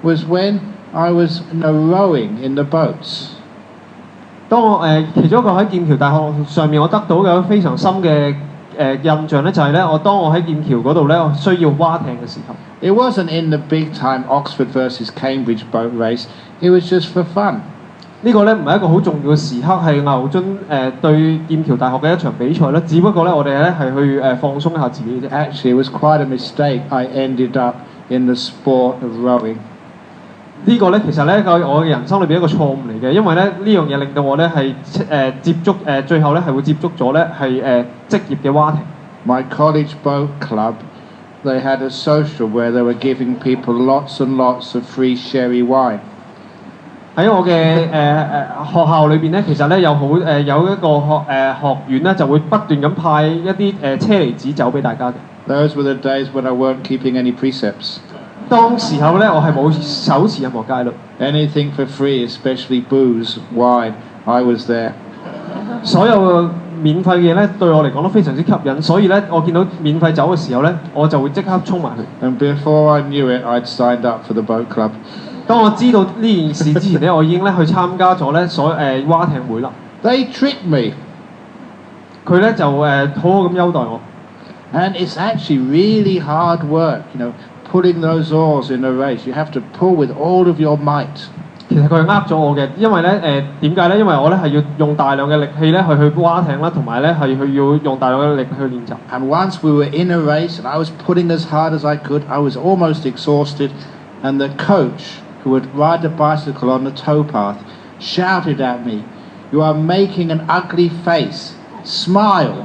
was when I was rowing in the boats. 當我其中一個喺劍橋大學上面，我得到嘅非常深嘅印象咧，就係咧，當我喺劍橋嗰度咧，我需要划艇嘅時候。It wasn't in the big time Oxford versus Cambridge boat race. It was just for fun. 呢個咧唔係一個好重要嘅時刻，係牛津對劍橋大學嘅一場比賽啦。只不過咧，我哋咧係去放鬆一下自己啫。Actually, it was quite a mistake. I ended up in the sport of rowing. 呢個咧其實咧我嘅人生裏邊一個錯誤嚟嘅，因為咧呢樣嘢令到我咧係接觸最後咧係會接觸咗咧係職業嘅蛙艇。My college boat club, they had a social where they were giving people lots and lots of free sherry wine. 喺我嘅學校裏邊咧，其實咧有一個學院咧就會不斷咁派一啲車厘子酒俾大家嘅。Those were the days when I weren't keeping any precepts. 當時候咧，我係冇手持任何戒律。Anything for free, especially booze, wine, I was there. 所有免費嘅嘢咧，對我嚟講都非常之吸引，所以咧，我見到免費酒嘅時候咧，我就會即刻衝埋去。And before I knew it, I'd signed up for the boat club. 當我知道呢件事之前咧，我已經咧去參加咗咧蛙艇會啦。They tricked me. 佢咧就好好咁優待我。And it's actually really hard work, pulling those oars in a race. You have to pull with all of your might. 其實佢係咗我嘅，因為咧點解咧？因為我咧係要用大量嘅力氣咧去蛙艇啦，同埋咧係要用大量嘅力去練習。And once we were in a race, and I was pulling as hard as I could. I was almost exhausted, and the coach, who would ride the bicycle on the towpath, shouted at me, "You are making an ugly face. Smile."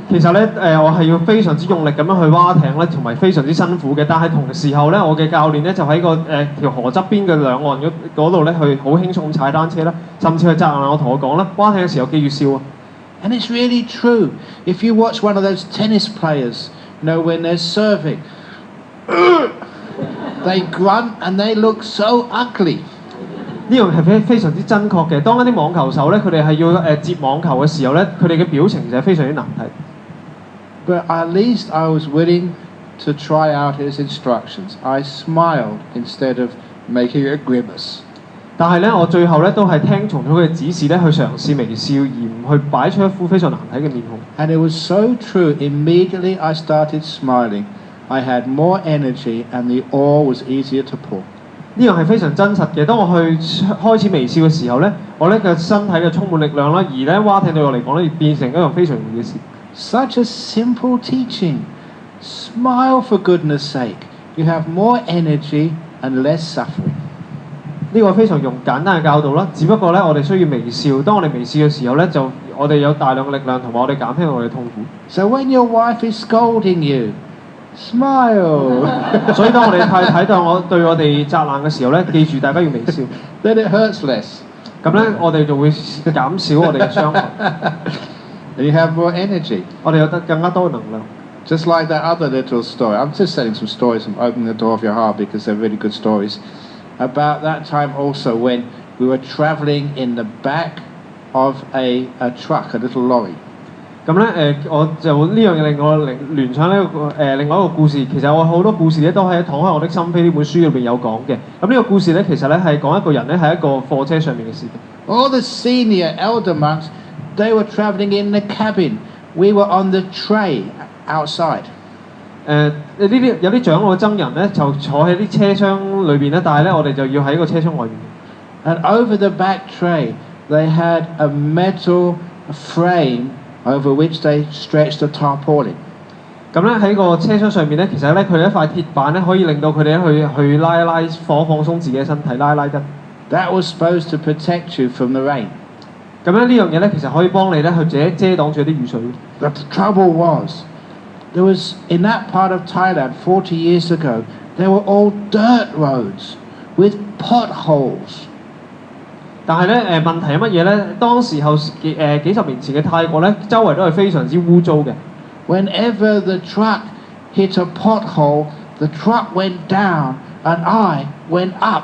其實咧我係要非常之用力咁樣去蛙艇咧，同埋非常之辛苦嘅。但係同時候咧，我嘅教練咧就喺個條河側邊嘅兩岸嗰度咧，去好輕鬆咁踩單車啦，甚至去責難我同我講啦，蛙艇嘅時候記住笑啊！ And it's really true. If you watch one of those tennis players, when they're serving, they grunt and they look so ugly. 呢樣係非常之真確嘅。當一啲網球手咧，佢哋係要接網球嘅時候咧，佢哋嘅表情就係非常之難睇。But at least I was willing to try out his instructions. I smiled instead of making a grimace. 但係咧，我最後咧都係聽從咗佢嘅指示咧，去嘗試微笑，而唔去擺出一副非常難睇嘅面孔。And it was so true. Immediately I started smiling. I had more energy, and the oar was easier to pull. 呢樣係非常真實嘅。當我去開始微笑嘅時候咧，我咧嘅身體就充滿力量啦，而咧蛙艇對我嚟講咧，變成一樣非常容易嘅事。Such a simple teaching. Smile for goodness sake. You have more energy and less suffering. 呢個非常簡單嘅教導啦。只不過咧，我哋需要微笑。當我哋微笑嘅時候咧，就我哋有大量嘅力量，同埋我哋減輕我哋嘅痛苦。So when your wife is scolding you, smile. 所以當我哋太太對我哋責難嘅時候咧，記住大家要微笑。Then it hurts less. 咁咧，我哋就會減少我哋嘅傷害。And you have more energy. 我哋有得更加多嘅能量。Just like that other little story. I'm just telling some stories from Opening the Door of Your Heart because they're really good stories. About that time also when we were travelling in the back of a truck, a little lorry. 咁咧我就呢樣嘢令我聯想呢另外一個故事。其實我好多故事咧都喺《敞開我的心扉》呢本書裏邊有講嘅。咁呢個故事咧其實咧係講一個人咧喺一個貨車上面嘅事嘅。All the senior elder monks, they were travelling in the cabin. We were on the tray outside. 呢啲有啲長老嘅僧人咧就坐喺啲車廂裏邊咧，但係咧我哋就要喺個車廂外面。And over the back tray, they had a metal frame over which they stretched the tarpaulin. 咁咧喺個車廂上面咧，其實咧佢哋一塊鐵板咧可以令到佢哋去拉放鬆自己嘅身體，拉筋。That was supposed to protect you from the rain. 咁咧呢樣嘢咧其實可以幫你咧去遮擋住啲雨水。But the trouble was, there was in that part of Thailand 40 years ago, they were all dirt roads with potholes. 但係咧問題係乜嘢咧？當時候幾十年前嘅泰國咧，周圍都係非常之污糟嘅。Whenever the truck hit a pothole, the truck went down and I went up.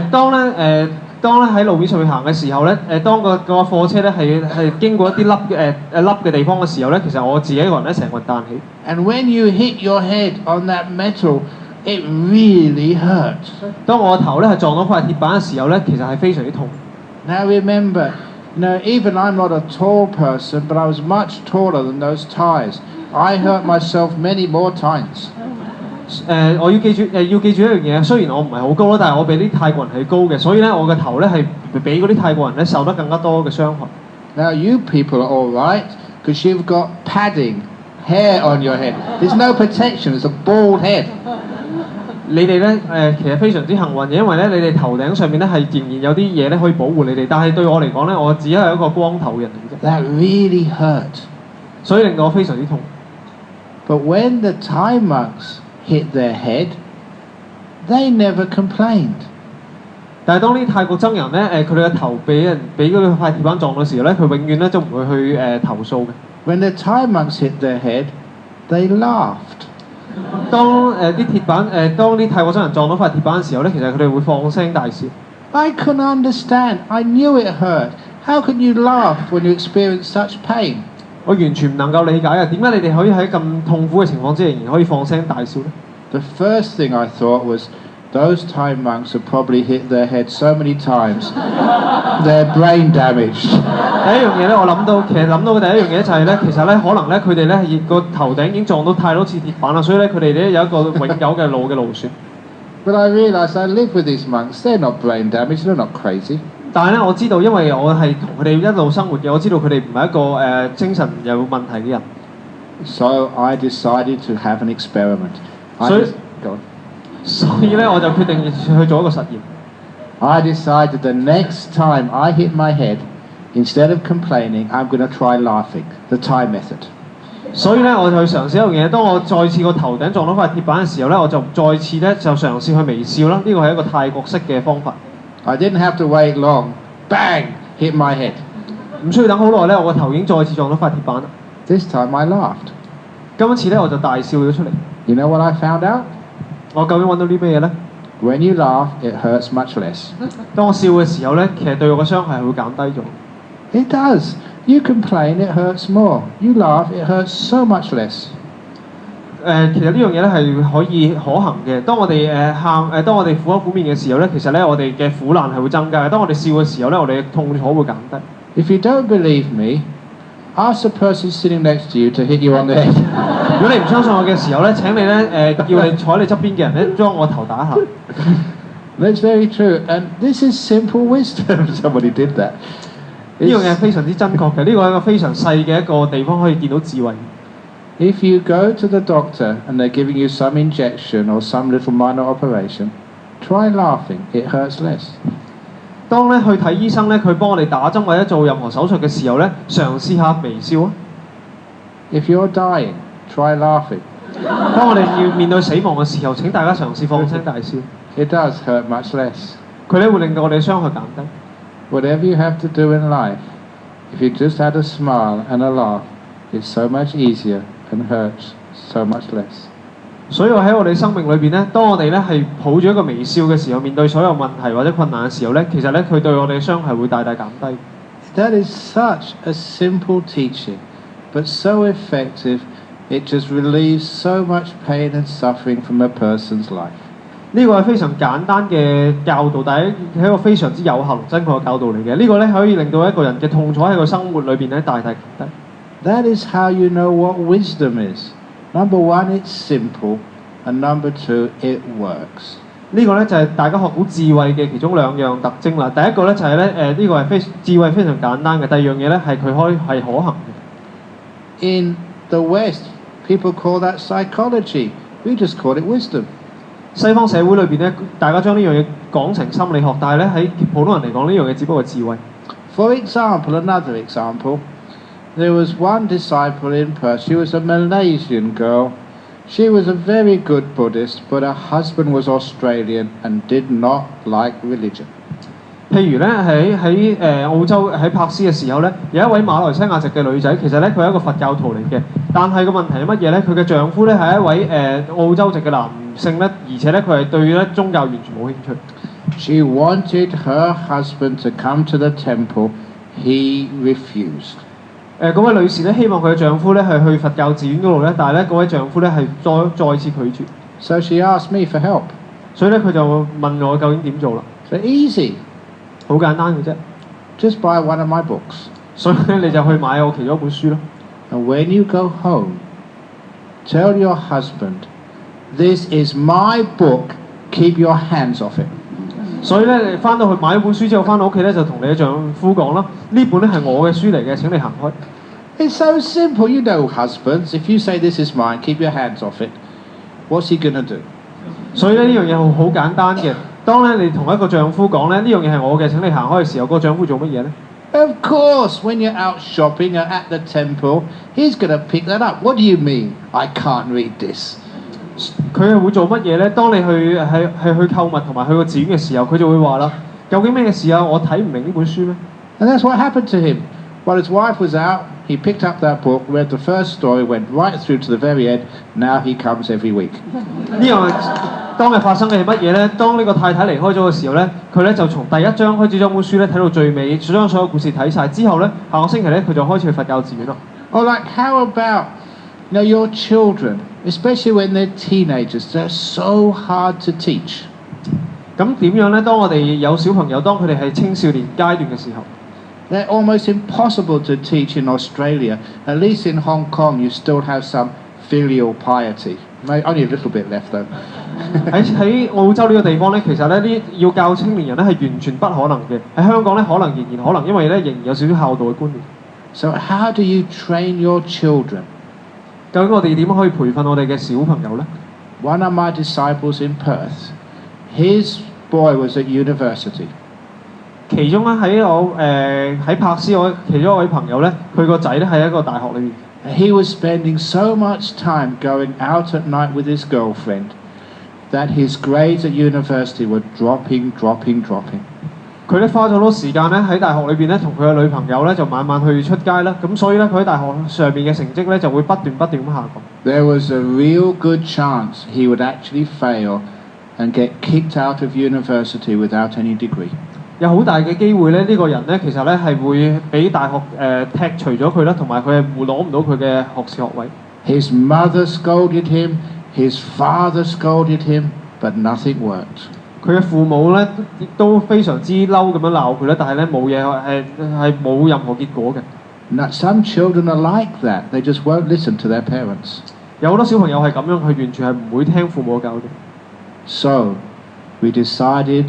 當咧喺路面上面行嘅時候咧，當個貨車咧係經過一啲凹嘅地方嘅時候咧，其實我自己一個人咧成個人彈起。And when you hit your head on that metal, it really hurt. 當我個頭咧係撞到塊鐵板嘅時候咧，其實係非常之痛。Now remember, even I'm not a tall person, but I was much taller than those Thais. I hurt myself many more times. 我要記住要記住一樣嘢，雖然我唔係好高啦，但係我比啲泰國人係高嘅，所以咧我嘅頭咧係比嗰啲泰國人咧受得更加多嘅傷害。Now you people are all right because you've got padding, hair on your head. There's no protection. It's a bald head. 你哋咧其實非常之幸運嘅，因為咧你哋頭頂上面咧係仍然有啲嘢咧可以保護你哋，但係對我嚟講咧，我只係一個光頭嘅人嚟啫。That really hurt. 所以令到我非常之痛。But when the Thai monks hit their head, they never complained. 但係當啲泰國僧人咧佢哋嘅頭俾嗰塊鐵板撞嘅時候咧，佢永遠咧都唔會去投訴嘅。When the Thai monks hit their head, they laughed. 當啲泰國僧人撞到塊鐵板嘅時候咧，其實佢哋會放聲大笑。I couldn't understand. I knew it hurt. How can you laugh when you experience such pain? 我完全唔能夠理解啊！點解你哋可以喺咁痛苦嘅情況之下，仍然可以放聲大笑咧 The first thing I thought was, those Thai monks have probably hit their head so many times, they're brain damaged. 第一樣嘢咧，我諗到嘅第一樣嘢就係咧，其實咧可能咧佢哋咧個頭頂已經撞到太多次鐵板啦，所以咧佢哋咧有一個永久嘅腦嘅勞損。But I realised I live with these monks. They're not brain damaged. They're not crazy. 但係咧，我知道，因為我係同佢哋一路生活嘅，我知道佢哋唔係一個精神有問題嘅人。So I decided to have an experiment. 所以咧，我就決定去做一個實驗。I decided the next time I hit my head, instead of complaining, I'm going to try laughing, the Thai method. 所以咧，我就去嘗試一樣嘢。當我再次個頭頂撞到塊鐵板嘅時候咧，我就再次咧就嘗試去微笑啦。呢個係一個泰國式嘅方法。I didn't have to wait long. Bang! Hit my head. 唔需要等好耐咧，我個頭已經再次撞到塊鐵板啦。This time I laughed. 今次咧我就大笑咗出嚟。You know what I found out? 我究竟揾到啲咩嘢咧？ When you laugh, it hurts much less. 當我笑嘅時候咧，其實對我嘅傷害係會減低咗。It does. You complain, it hurts more. You laugh, it hurts so much less. 其實呢樣嘢咧係可以可行嘅。當我哋當我哋苦口苦面嘅時候咧，其實咧我哋嘅苦難係會增加嘅。當我哋笑嘅時候咧，我哋嘅痛楚會減低。If you don't believe me, ask the person sitting next to you to hit you on the head. 如果你唔相信我嘅時候咧，請你咧叫你坐喺你側邊嘅人咧，將我頭打下。That's very true. And this is simple wisdom. Somebody did that. 呢樣嘢非常之真確嘅，呢個係一個非常細嘅一個地方可以見到智慧。If you go to the doctor and they're giving you some injection or some little minor operation, try laughing. It hurts less. 當咧去睇醫生咧，佢幫我哋打針或者做任何手術嘅時候咧，嘗試下微笑啊。If you're dying, try laughing. 當我哋要面對死亡嘅時候，請大家嘗試放聲大笑。It does hurt much less. 佢咧會令到我哋嘅傷害減低。Whatever you have to do in life, if you just had a smile and a laugh, it's so much easier and hurts so much less. 所以我喺我哋生命裏邊咧，當我哋咧係抱住一個微笑嘅時候，面對所有問題或者困難嘅時候咧，其實咧佢對我哋嘅傷害會大大減低。That is such a simple teaching, but so effective. It just relieves so much pain and suffering from a person's life. 呢個係非常簡單嘅教導，但係係一個非常之有效同真確嘅教導嚟嘅。呢個咧可以令到一個人嘅痛楚喺個生活裏邊咧大大減低。That is how you know what wisdom is. Number one, it's simple, and number two, it works. 呢個咧就係大家學到智慧嘅其中兩樣特徵啦。第一個咧就係咧呢個係智慧非常簡單嘅。第二樣嘢咧係佢係可行嘅。In the West, people call that psychology. We just call it wisdom. 西方社會裏邊咧，大家將呢樣嘢講成心理學，但係咧喺普通人嚟講，呢樣嘢只不過係智慧。For example, another example, there was one disciple in Perth. She was a Malaysian girl. She was a very good Buddhist, but her husband was Australian and did not like religion. 譬如咧喺澳洲喺珀斯嘅時候咧，有一位馬來西亞籍嘅女仔，其實咧佢係一個佛教徒嚟嘅，但係個問題係乜嘢咧？佢嘅丈夫咧係一位澳洲籍嘅男性咧，而且咧佢係對咧宗教完全冇興趣。She wanted her husband to come to the temple. He refused. 嗰位女士咧希望佢嘅丈夫咧係去佛教寺院嗰度咧，但係咧嗰位丈夫咧係再次拒絕。So she asked me for help. 所以咧佢就問我究竟點做啦。So easy. 好簡單嘅啫。Just buy one of my books. 所以咧你就去買我其中一本書咯。And when you go home, tell your husband This is my book. Keep your hands off it. 所以咧，你翻到去買一本書之後，翻到屋企咧就同你嘅丈夫講啦，呢本咧係我嘅書嚟嘅，請你行開。It's so simple. You know, husbands, if you say this is mine, keep your hands off it. What's he gonna do? 所以咧呢樣嘢好簡單嘅。當咧你同一個丈夫講咧呢樣嘢係我嘅，請你行開嘅時候，個丈夫做乜嘢咧？ Of course, when you're out shopping or at the temple, he's gonna pick that up. What do you mean? I can't read this. 佢係會做乜嘢咧？當你去購物同埋去個寺院嘅時候，佢就會話啦：究竟咩事啊？我睇唔明呢本書咩？ And that's what happened to him. While his wife was out, he picked up that book, read the first story, went right through to the very end. Now he comes every week. 呢樣當日發生嘅係乜嘢咧？當呢個太太離開咗嘅時候咧，佢咧就從第一章開始將本書咧睇到最尾，將所有故事睇晒之後咧，下個星期咧佢就開始去佛教寺院啦。Or like how about your children, especially when they're teenagers, they're so hard to teach. 咁點樣咧？當我哋有小朋友，當佢哋係青少年階段嘅時候。They're almost impossible to teach in Australia. At least in Hong Kong, you still have some filial piety. Only a little bit left though. 喺澳洲呢個地方咧，其實咧要教青年人咧係完全不可能嘅。喺香港咧可能仍然可能，因為咧仍然有少少孝道嘅觀念。So how do you train your children? 究竟我哋點樣可以培訓我哋嘅小朋友咧 One of my disciples in Perth, his boy was at university. 其中咧喺柏斯，我其中一位朋友咧，佢個仔咧喺一個大學裏面。He was spending so much time going out at night with his girlfriend that his grades at university were dropping. 佢咧花咗好多時間咧喺大學裏邊咧，同佢嘅女朋友咧就晚晚去出街啦。咁所以咧佢喺大學上面嘅成績咧就會不斷咁下降。There was a real good chance he would actually fail and get kicked out of university without any degree. 有好大嘅機會咧，呢個人咧其實咧係會俾大學踢除咗佢啦，同埋佢係攞唔到佢嘅學士學位。His mother scolded him, his father scolded him, but nothing worked. 佢嘅父母咧都非常之嬲咁樣鬧佢咧，但係咧冇嘢係冇任何結果嘅。Now, some children are like that. They just won't listen to their parents. 有好多小朋友係咁樣，佢完全係唔會聽父母嘅教導。So, we decided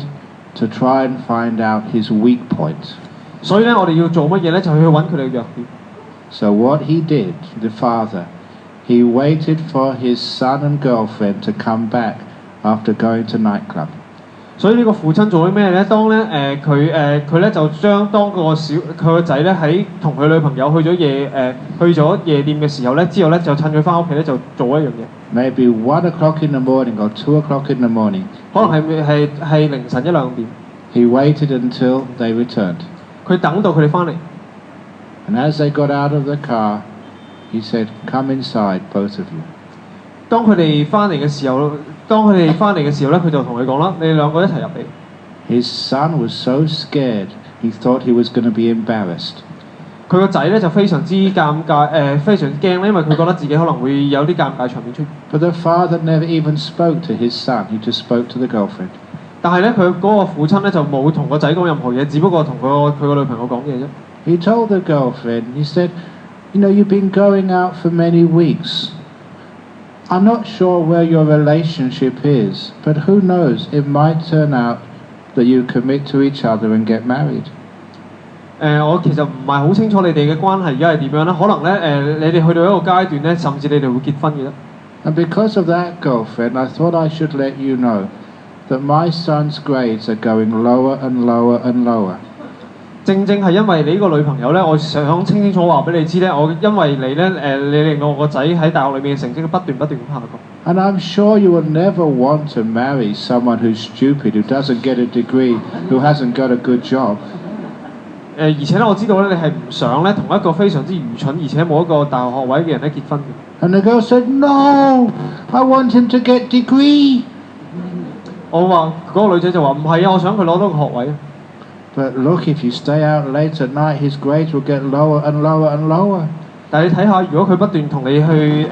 to try and find out his weak point. 所以咧，我哋要做乜嘢咧？就去揾佢哋嘅弱點。So what he did, the father, he waited for his son and girlfriend to come back after going to nightclub. 所以呢個父親做啲咩咧？當咧佢咧就將當佢個仔咧喺同佢女朋友去咗夜店嘅時候咧，之後咧就趁佢翻屋企咧就做一樣嘢。Maybe 1 o'clock in the morning or 2 o'clock in the morning. 可能係凌晨1、2點。He waited until they returned. 佢等到佢哋翻嚟。And as they got out of the car, he said, "Come inside, both of you." 當佢哋翻嚟嘅時候咧，佢就同佢講啦：你哋兩個一齊入嚟。His son was so scared, he thought he was going to be embarrassed. 佢個仔咧就非常之尷尬，非常驚咧，因為佢覺得自己可能會有啲尷尬場面出現。But the father never even spoke to his son. He just spoke to the girlfriend. 但係咧，佢嗰個父親咧就冇同個仔講任何嘢，只不過同佢個女朋友講嘢啫。He told the girlfriend, he said, "You've been going out for many weeks. I'm not sure where your relationship is, but who knows, it might turn out that you commit to each other and get married." 我其實唔係好清楚你哋嘅關係而家係點樣啦，可能咧你哋去到一個階段咧，甚至你哋會結婚嘅啦。And because of that, girlfriend, I thought I should let you know that my son's grades are going lower and lower and lower. 正係因為你呢個女朋友咧，我想清楚話俾你知咧，因為你咧你令到我個仔喺大學裏面嘅成績不斷咁下降。And I'm sure you will never want to marry someone who's stupid, who doesn't get a degree, who hasn't got a good job. 而且咧，我知道咧，你係唔想咧同一個非常之愚蠢而且冇一個大學學位嘅人咧結婚嘅。And the girl said, "No, I want him to get degree." 我話嗰個女仔就話唔係啊，我想佢攞到個學位。But look, if you stay out late at night, his grades will get lower and lower and lower. 但係你睇下，如果佢不斷同你去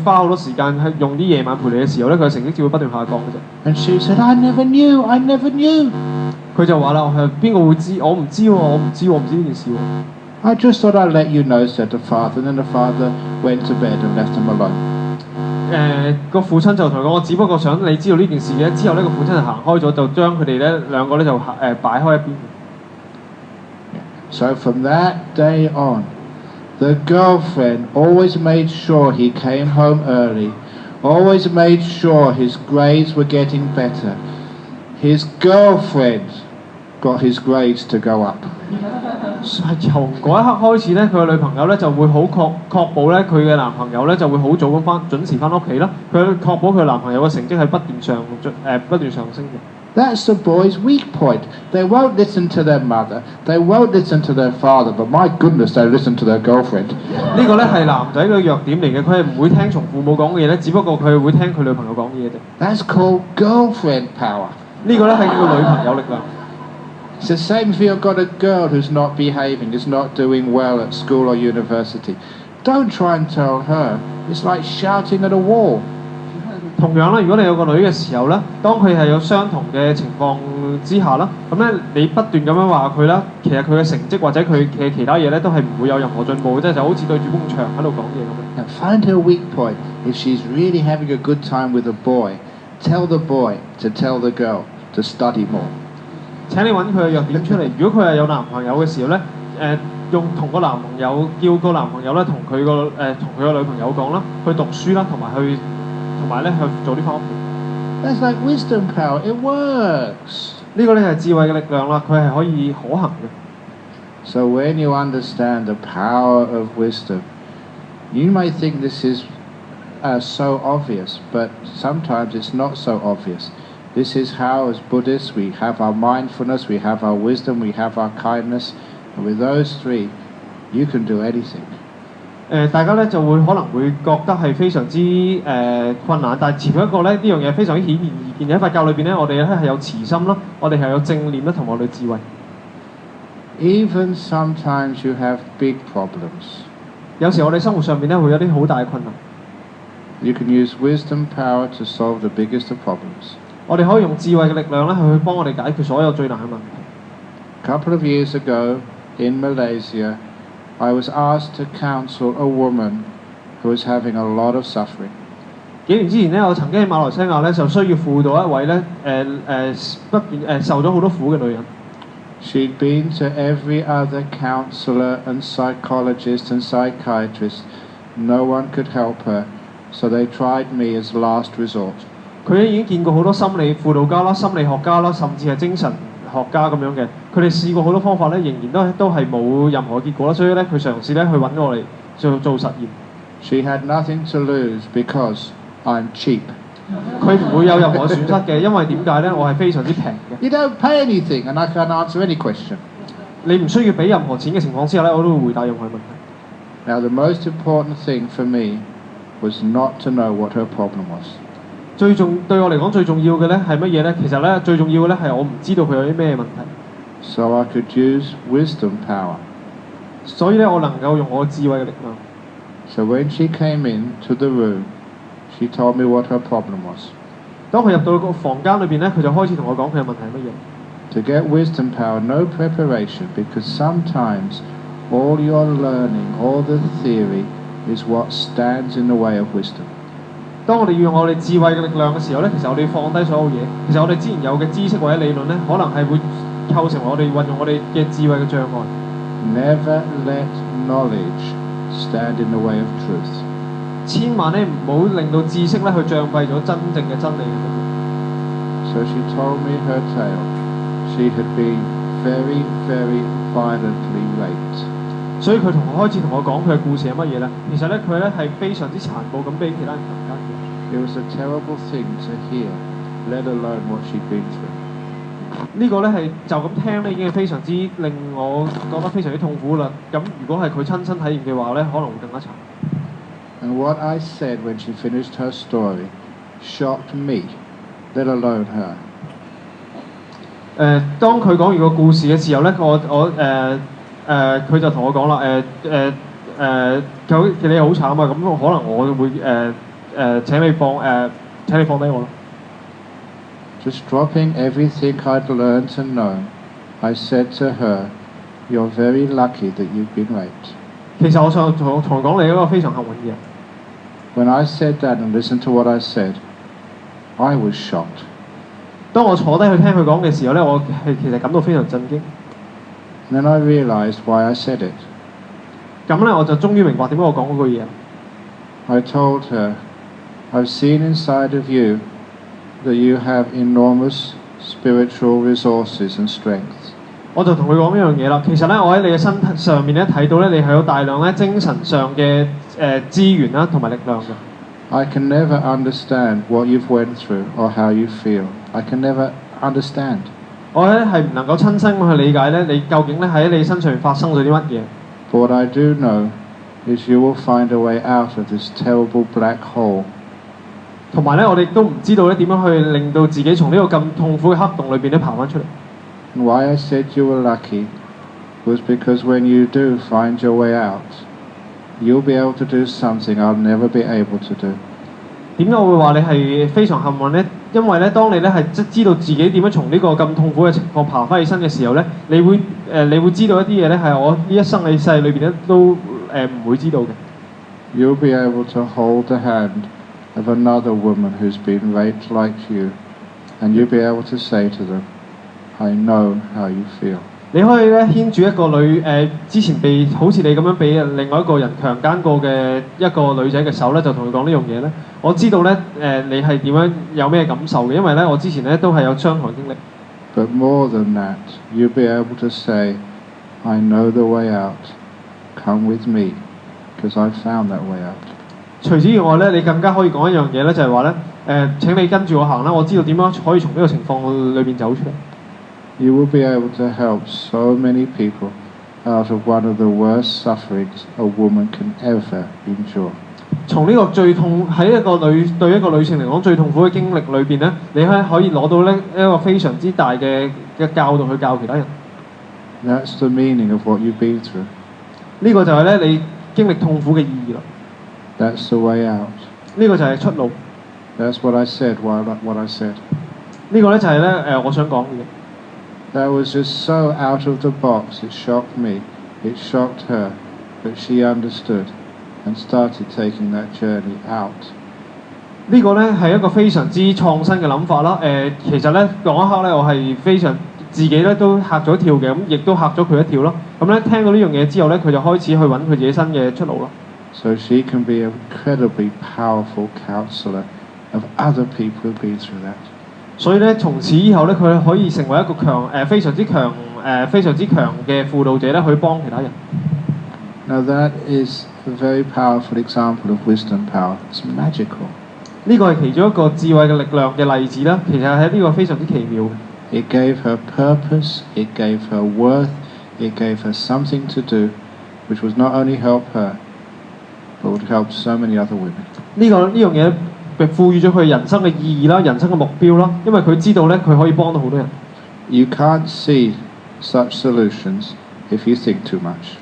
花好多時間去用啲夜晚陪你嘅時候咧，佢嘅成績只會不斷下降嘅啫。And she said, "I never knew." 佢就話啦：邊個會知？我唔知喎，我唔知呢件事喎。I just thought I'd let you know," said the father, and then the father went to bed and left them alone. 個父親就同佢講：我只不過想你知道呢件事嘅。之後呢個父親就行開咗，就將佢哋咧兩個咧就擺開一邊。So from that day on, the girlfriend always made sure he came home early, always made sure his grades were getting better. His girlfriend got his grades to go up. 由嗰一刻開始咧，佢嘅女朋友咧就會好確保咧佢嘅男朋友咧就會好早咁準時翻屋企啦。佢確保佢男朋友嘅成績係不斷上升嘅。That's the boy's weak point. They won't listen to their mother. They won't listen to their father. But my goodness, they listen to their girlfriend. 呢個咧係男仔嘅弱點嚟嘅，佢係唔會聽從父母講嘅嘢咧，只不過佢會聽佢女朋友講嘅嘢啫。That's called girlfriend power. 呢個咧係叫女朋友力量。It's the same if you've got a girl who's not behaving, is not doing well at school or university. Don't try and tell her. It's like shouting at a wall. 同樣啦，如果你有個女嘅時候咧，當佢係有相同嘅情況之下啦，咁咧你不斷咁樣話佢啦，其實佢嘅成績或者佢嘅其他嘢咧都係唔會有任何進步嘅，即係就好似對住埲牆喺度講嘢咁樣。Now find her weak point. If she's really having a good time with a boy, tell the boy to tell the girl to study more. 請你揾佢嘅弱點出嚟。如果佢係有男朋友嘅時候咧，用同個男朋友叫個男朋友咧同佢個女朋友講啦，去讀書啦，同埋咧去早啲翻屋企。That's like wisdom power. It works. 呢個咧係智慧嘅力量啦，佢係可以可行嘅。So when you understand the power of wisdom, you may think this is so obvious, but sometimes it's not so obvious. This is how, as Buddhists, we have our mindfulness, we have our wisdom, we have our kindness, and with those three, you can do anything. 大家咧就可能會覺得係非常之困難，但係前一個咧呢樣嘢非常之顯而易見。喺佛教裏邊咧，我哋咧係有慈心啦，我哋係有正念啦，同埋我哋智慧。Even sometimes you have big problems. 有時我哋生活上面咧會有啲好大嘅困難。You can use wisdom power to solve the biggest of problems. 我哋可以用智慧嘅力量咧去幫我哋解決所有最難嘅問題。A couple of years ago in Malaysia, I was asked to counsel a woman who was having a lot of suffering. 幾年之前咧，我曾經喺馬來西亞咧就需要輔導一位咧受咗好多苦嘅女人。She'd been to every other counselor and psychologist and psychiatrist. No one could help her, so they tried me as last resort. 佢已經見過好多心理輔導家啦、心理學家啦，甚至係精神學家咁樣嘅。佢哋試過好多方法咧，仍然都係冇任何結果啦。所以咧，佢嘗試咧去揾我嚟做實驗。She had nothing to lose because I'm cheap. 佢唔會有任何損失嘅，因為點解咧？我係非常之平嘅。You don't pay anything, and I can answer any question. 你唔需要俾任何錢嘅情況之下咧，我都會回答任何問題。Now, the most important thing for me was not to know what her problem was. 對我嚟講最重要嘅咧係乜嘢咧？其實咧最重要嘅咧係我唔知道佢有啲咩問題。So I could use wisdom power. 所以咧，我能夠用我智慧嘅力量。So when she came into the room, she told me what her problem was. 當佢入到個房間裏邊咧，佢就開始同我講佢嘅問題係乜嘢。To get wisdom power, no preparation, because sometimes all your learning, all the theory, is what stands in the way of wisdom. 當我哋要用我哋智慧嘅力量嘅時候咧，其實我哋要放低所有嘢。其實我哋之前有嘅知識或者理論咧，可能係會構成我哋運用我哋嘅智慧嘅障礙。Never let knowledge stand in the way of truth. 千萬咧唔好令到知識咧去障蔽咗真正嘅真理嘅。So she told me her tale. She had been very, very violently raped. 所以佢開始同我講佢嘅故事係乜嘢咧？其實咧佢咧係非常之殘暴咁俾其他人強姦嘅。It was a terrible thing to hear, let alone what she'd been through. 呢個咧係就咁聽咧已經係非常之令我覺得非常之痛苦啦。咁如果係佢親身體驗嘅話咧，可能會更加慘。And what I said when she finished her story shocked me, let alone her. 當佢講完個故事嘅時候咧，佢就同我講啦，你好慘啊，咁可能我會請你放低我咯。Just dropping everything I'd learned and known, I said to her, "You're very lucky that you've been raped." 其實我想同佢講你一個非常幸運嘅人。When I said that and listened to what I said, I was shocked. 當我坐低去聽佢講嘅時候咧，我係其實感到非常震驚。And then I realized why I said it. 咁咧，我就終於明白點解我講嗰句嘢。I told her, I've seen inside of you that you have enormous spiritual resources and strength. 我就同佢講呢樣嘢啦。其實咧，我喺你嘅身上面咧睇到咧，你係有大量咧精神上嘅資源啦，同埋力量嘅。I can never understand what you've went through or how you feel. I can never understand. 我咧係唔能夠親身去理解咧，你究竟咧喺你身上發生咗啲乜嘢。But what I do know is you will find a way out of this terrible black hole. 同埋咧，我哋都唔知道咧點樣去令到自己從呢個咁痛苦嘅黑洞裏邊咧爬翻出嚟。And why I said you were lucky was because when you do find your way out, you'll be able to do something I'll never be able to do. 點解我會話你係非常幸運咧？因為咧，當你咧係即知道自己點樣從呢個咁痛苦嘅情況爬翻起身嘅時候咧，你會知道一啲嘢咧係我呢一生嘅世裏邊咧都唔會知道嘅。You'll be able to hold the hand of another woman who's been raped like you, and you'll be able to say to them, I know how you feel. 你可以咧牽住一個之前被好似你咁樣俾另外一個人強姦過嘅一個女仔嘅手咧，就同佢講呢樣嘢咧。我知道咧你係點樣有咩感受嘅，因為咧我之前咧都係有相同經歷。But more than that, you'll be able to say, I know the way out. Come with me, because I found that way out. 除此以外咧，你更加可以講一樣嘢咧，就係話咧請你跟住我行啦，我知道點樣可以從呢個情況裏邊走出嚟。You will be able to help so many people out of one of the worst sufferings a woman can ever endure. 從呢個最痛喺對一個女性嚟講最痛苦嘅經歷裏邊咧，你可以攞到咧一個非常之大嘅教導去教其他人。That's the meaning of what you've been through. 呢個就係咧你經歷痛苦嘅意義啦。That's the way out. 呢個就係出路。That's what I said. What I said. 呢個咧就係咧我想講嘅嘢。That was just so out of the box. It shocked me. It shocked her, but she understood and started taking that journey out. 呢個咧係一個非常之創新嘅諗法啦。其實咧嗰一刻咧，我係非常自己咧都嚇咗一跳嘅，咁亦都嚇咗佢一跳咯。咁咧聽到呢樣嘢之後咧，佢就開始去揾佢自己新嘅出路咯。So she can be an incredibly powerful counselor of other people who've been through that. 所以咧，從此以後咧，佢可以成為一個非常之強嘅輔導者咧，去幫其他人。Now that is a very powerful example of wisdom power. It's magical. 呢個係其中一個智慧嘅力量嘅例子啦。其實係呢個非常之奇妙嘅。It gave her purpose. It gave her worth. It gave her something to do, which was not only help her, but would help so many other women. 呢樣嘢賦予咗佢人生嘅意義啦，人生嘅目標啦，因為佢知道咧，佢可以幫到好多人。You can't see such solutions if you think too much.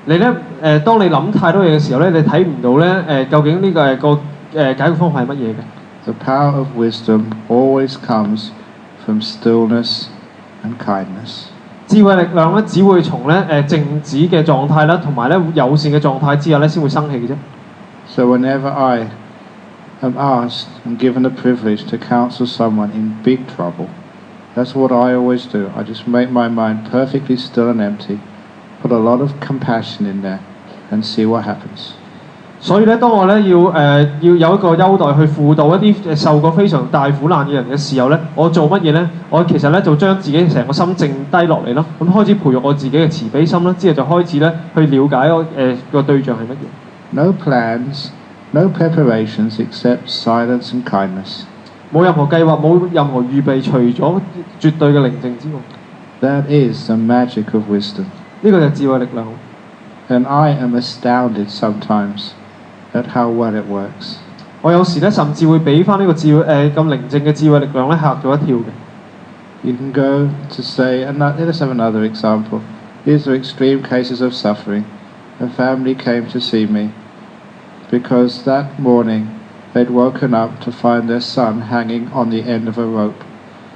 你咧當你諗太多嘢嘅時候咧，你睇唔到咧究竟呢個係個解決方法係乜嘢嘅。The power of wisdom always comes from stillness and kindness. 智慧力量咧只會從咧靜止嘅狀態啦，同埋咧友善嘅狀態之下咧先會生起嘅啫。So whenever I am asked and given the privilege to counsel someone in big trouble, that's what I always do. I just make my mind perfectly still and empty, put a lot of compassion in there, and see what happens. 所以咧，當我咧要有一個優待去輔導一啲受過非常大苦難嘅人嘅時候咧，我做乜嘢咧？我其實咧就將自己成個心靜低落嚟咯，咁開始培育我自己嘅慈悲心啦，之後就開始咧去了解我個對象係乜嘢。No plans, no preparations except silence and kindness. 冇任何計劃，冇任何預備，除咗絕對嘅寧靜之外。That is the magic of wisdom. 呢個就係智慧力量。And I am astounded sometimes at how well it works. 我有時咧甚至會俾翻呢個智慧咁寧靜嘅智慧力量咧嚇咗一跳嘅。You can go to say, let's have another example. These are extreme cases of suffering. A family came to see me because that morning they'd woken up to find their son hanging on the end of a rope.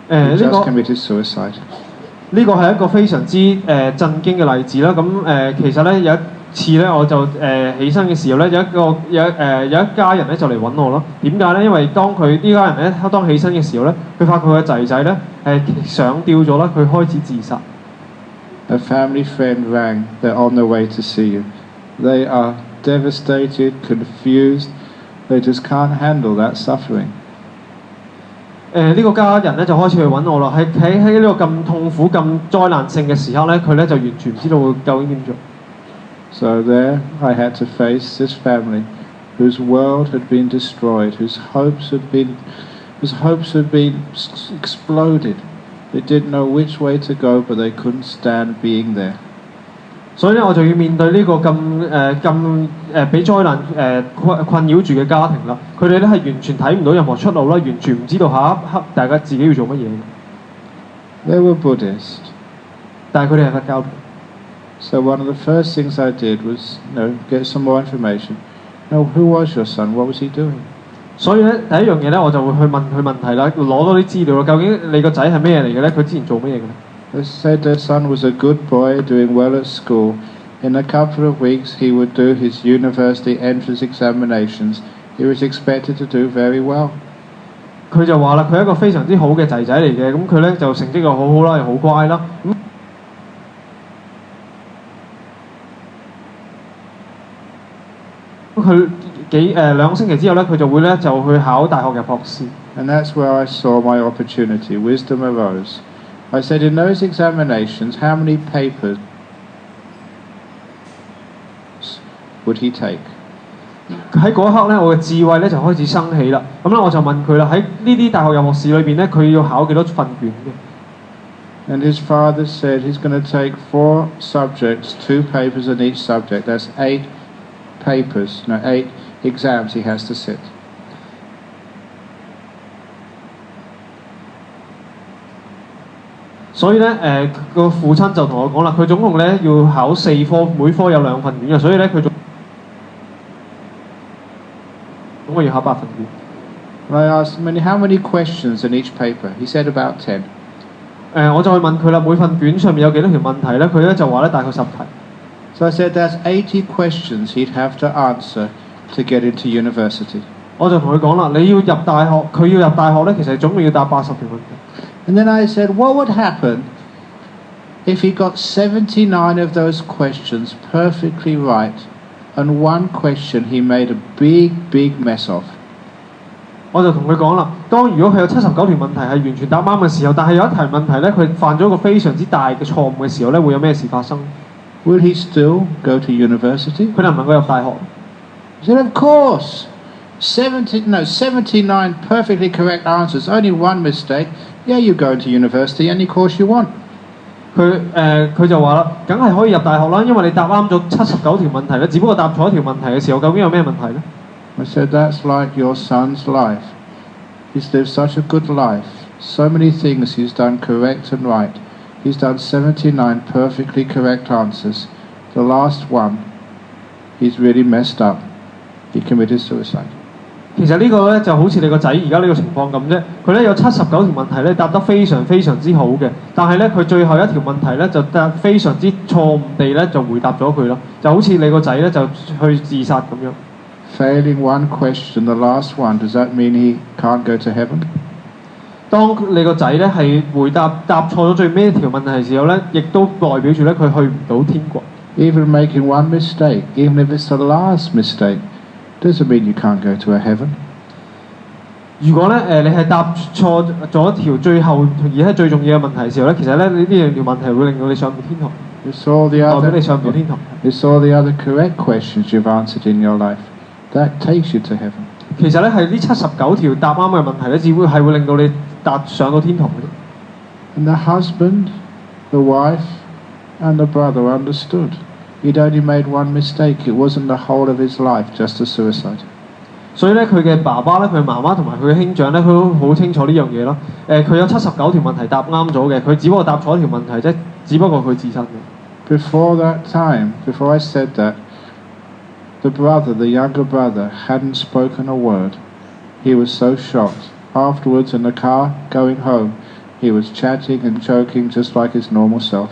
He just committed suicide. 呢個係一個非常之震驚嘅例子啦。咁其實咧次咧，我就起身嘅時候咧，有一家人咧就嚟揾我咯。點解咧？因為當佢呢家人咧當起身嘅時候咧，佢發覺佢嘅仔仔咧上吊咗啦，佢開始自殺。A family friend rang. They're on their way to see you. They are devastated, confused. They just can't handle that suffering. 呢個家人咧就開始去揾我啦。喺呢個咁痛苦、咁災難性嘅時刻咧，佢咧就完全唔知道究竟點做。So there I had to face this family whose world had been destroyed, whose hopes had been exploded. They didn't know which way to go, but they couldn't stand being there. 所以咧，我就要面對呢個咁俾災難困擾住嘅家庭啦。佢哋咧係完全睇唔到任何出路啦，完全唔知道下一刻大家自己要做乜嘢。They were Buddhist. 但係佢哋係佛教徒。So one of the first things I did was, get some more information. Who was your son? What was he doing? 所以咧，第一樣嘢咧，我就會去問佢問題啦，攞多啲資料啦。究竟你個仔係咩嚟嘅咧？佢之前做咩嘅咧？ They said their son was a good boy, doing well at school. In a couple of weeks, he would do his university entrance examinations. He was expected to do very well. 佢就話啦，佢係一個非常之好嘅仔仔嚟嘅，咁佢咧就成績又好好啦，又好乖啦。佢2個星期之後咧，佢就會咧就去考大學嘅博士。And that's where I saw my opportunity. Wisdom arose. I said, in those examinations, how many papers would he take? 喺嗰一刻咧，我嘅智慧咧就開始生起啦。咁咧我就問佢啦，喺呢啲大學入學試裏邊咧，佢要考幾多份卷嘅？ And his father said he's going to take 4 subjects, 2 papers in each subject. That's 8 papers, 8 exams he has to sit. 所以咧，個父親就同我講啦，佢總共咧要考4科，每科有2份卷嘅，所以咧佢總共要考8份卷。And I asked him, how many questions in each paper? He said about 10. 我就去問佢啦，每份卷上面有幾多條問題咧？佢咧就話咧大概10題。So I said that's 80 questions he'd have to answer to get into university. 我就同佢講啦，你要入大學，佢要入大學咧，其實總共要答80條問題。And then I said, what would happen if he got 79 of those questions perfectly right, and one question he made a big, big mess of? 我就同佢講啦，如果佢有79條問題係完全答啱嘅時候，但係有一題問題咧，佢犯咗一個非常之大嘅錯誤嘅時候咧，會有咩事發生 Will he still go to university? 佢能唔能夠入大學 He said, of course. 79 perfectly correct answers, only one mistake. Yeah, you go into university any course you want. 佢就話啦，梗係可以入大學啦，因為你答啱咗79條問題咧，只不過答錯一條問題嘅時候，究竟有咩問題咧？ I said, that's like your son's life. He's lived such a good life. So many things he's done correct and right. He's done 79 perfectly correct answers. The last one, he's really messed up. He committed suicide. 其實呢個咧就好似你個仔而家呢個情況咁啫，佢咧有79條問題咧答得非常非常之好嘅，但係咧佢最後一條問題咧就答非常之錯誤地咧就回答咗佢咯，就好似你個仔咧就去自殺咁樣。Failing one question, the last one, does that mean he can't go to heaven? 當你個仔咧係答錯咗最尾一條問題嘅時候咧，亦都代表住咧佢去唔到天國。Even making one mistake, even if it's the last mistake, doesn't mean you can't go to a heaven. 如果咧你係答錯咗一條最後而係最重要嘅問題嘅時候咧，其實咧呢兩條問題會令到你上唔到天堂。You saw the other. 代表你上唔到天堂。You saw the other correct questions you've answered in your life. That takes you to heaven. 其實咧係呢79條答啱嘅問題咧，只會係會令到你上到天堂嘅啫。And the husband, the wife, and the brother understood. He'd only made one mistake. It wasn't the whole of his life, just a suicide. 所以咧，佢嘅爸爸咧、佢媽媽同埋佢嘅兄長咧，佢都好清楚呢樣嘢咯。佢有79條問題答啱咗嘅，佢只不過答錯一條問題啫，只不過佢自殺嘅。Before that time, before I said that, the younger brother, hadn't spoken a word. He was so shocked. Afterwards, in the car going home, he was chatting and joking just like his normal self.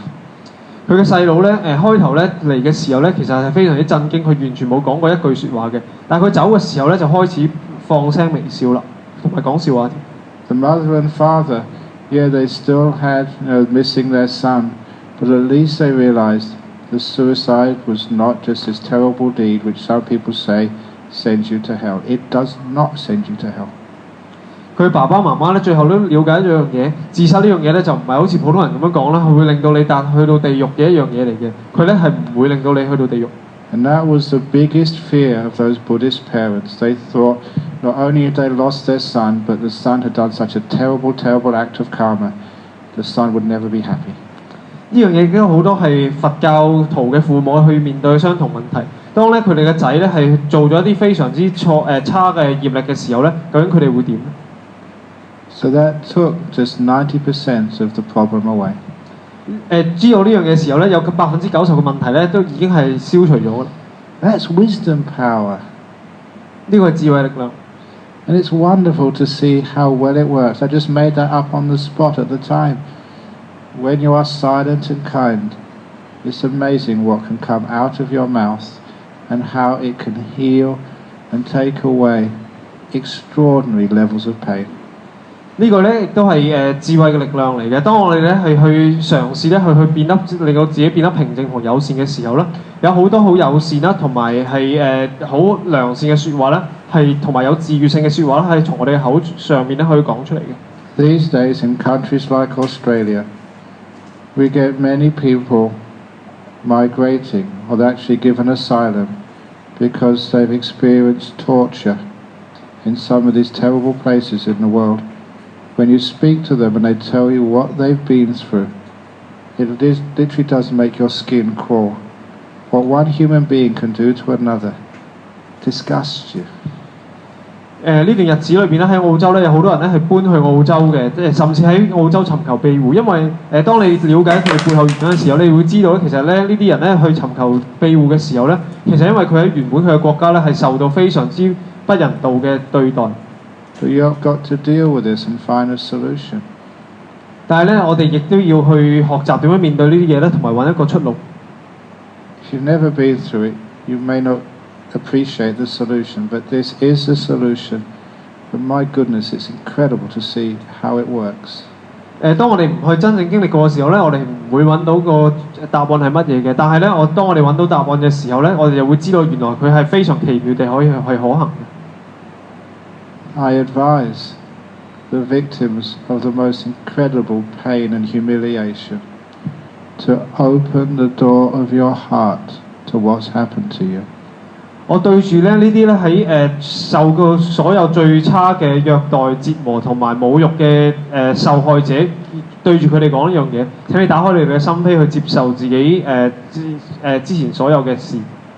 佢嘅細佬咧開頭咧嚟嘅時候咧，其實係非常之震驚，佢完全冇講過一句説話嘅。但係佢走嘅時候咧，就開始放聲微笑啦，同埋講笑話。The mother and father, yeah, they still had, missing their son, but at least they realized the suicide was not just this terrible deed which some people say sends you to hell. It does not send you to hell. 佢爸爸媽媽咧最後都了解一樣嘢，自殺呢樣嘢咧就唔係好似普通人咁樣講啦，係會令到你去到地獄嘅一樣嘢嚟嘅。佢咧係唔會令到你去到地獄。And that was the biggest fear of those Buddhist parents. They thought not only had they lost their son, but the son had done such a terrible, terrible act of karma, the son would never be happy. 呢樣嘢亦都好多係佛教徒嘅父母去面對相同問題。當咧佢哋嘅仔咧係做咗一啲非常之差嘅業力嘅時候咧，究竟佢哋會點咧？ So that took just 90% of the problem away. 知道呢樣嘢嘅時候咧，有90%嘅問題咧都已經係消除咗啦。That's wisdom power. 呢個係智慧力量。And it's wonderful to see how well it works. I just made that up on the spot at the time. When you are silent and kind, it's amazing what can come out of your mouth and how it can heal and take away extraordinary levels of pain. 呢個咧亦都係智慧嘅力量嚟嘅。當我哋咧係去嘗試咧去變得令到自己變得平靜同友善嘅時候咧，有好多好友善啦，同埋係好良善嘅説話咧，係同埋有治愈性嘅説話咧，係從我哋嘅口上面咧可以講出嚟嘅。These days in countries like Australia, we get many people migrating or actually given asylum because they've experienced torture in some of these terrible places in the world. When you speak to them and they tell you what they've been through, it literally does make your skin crawl. What one human being can do to another disgusts you. 呢段日子裏邊咧，喺澳洲咧有好多人咧係搬去澳洲嘅，即係甚至喺澳洲尋求庇護。因為當你了解佢哋背後原因嘅時候，你會知道咧，其實咧呢啲人咧去尋求庇護嘅時候咧，其實因為佢喺原本佢嘅國家咧係受到非常之不人道嘅對待。But you've got to deal with this and find a solution. 但係咧，我哋亦都要去學習點樣面對呢啲嘢咧，同埋揾一個出路。If you've never been through it, you may not appreciate the solution, but this is the solution. But my goodness, it's incredible to see how it works. 當我哋唔去真正經歷過嘅時候咧，我哋唔會揾到個答案係乜嘢嘅。但係咧，當我哋揾到答案嘅時候咧，我哋就會知道原來佢係非常奇妙地可以係可行嘅。I advise the victims of the most incredible pain and humiliation to open the door of your heart to what's happened to you. 我對住咧呢啲咧喺受過所有最差嘅虐待、折磨同埋侮辱嘅受害者，對住佢哋講一樣嘢，請你打開你哋嘅心扉去接受自己之前所有嘅事。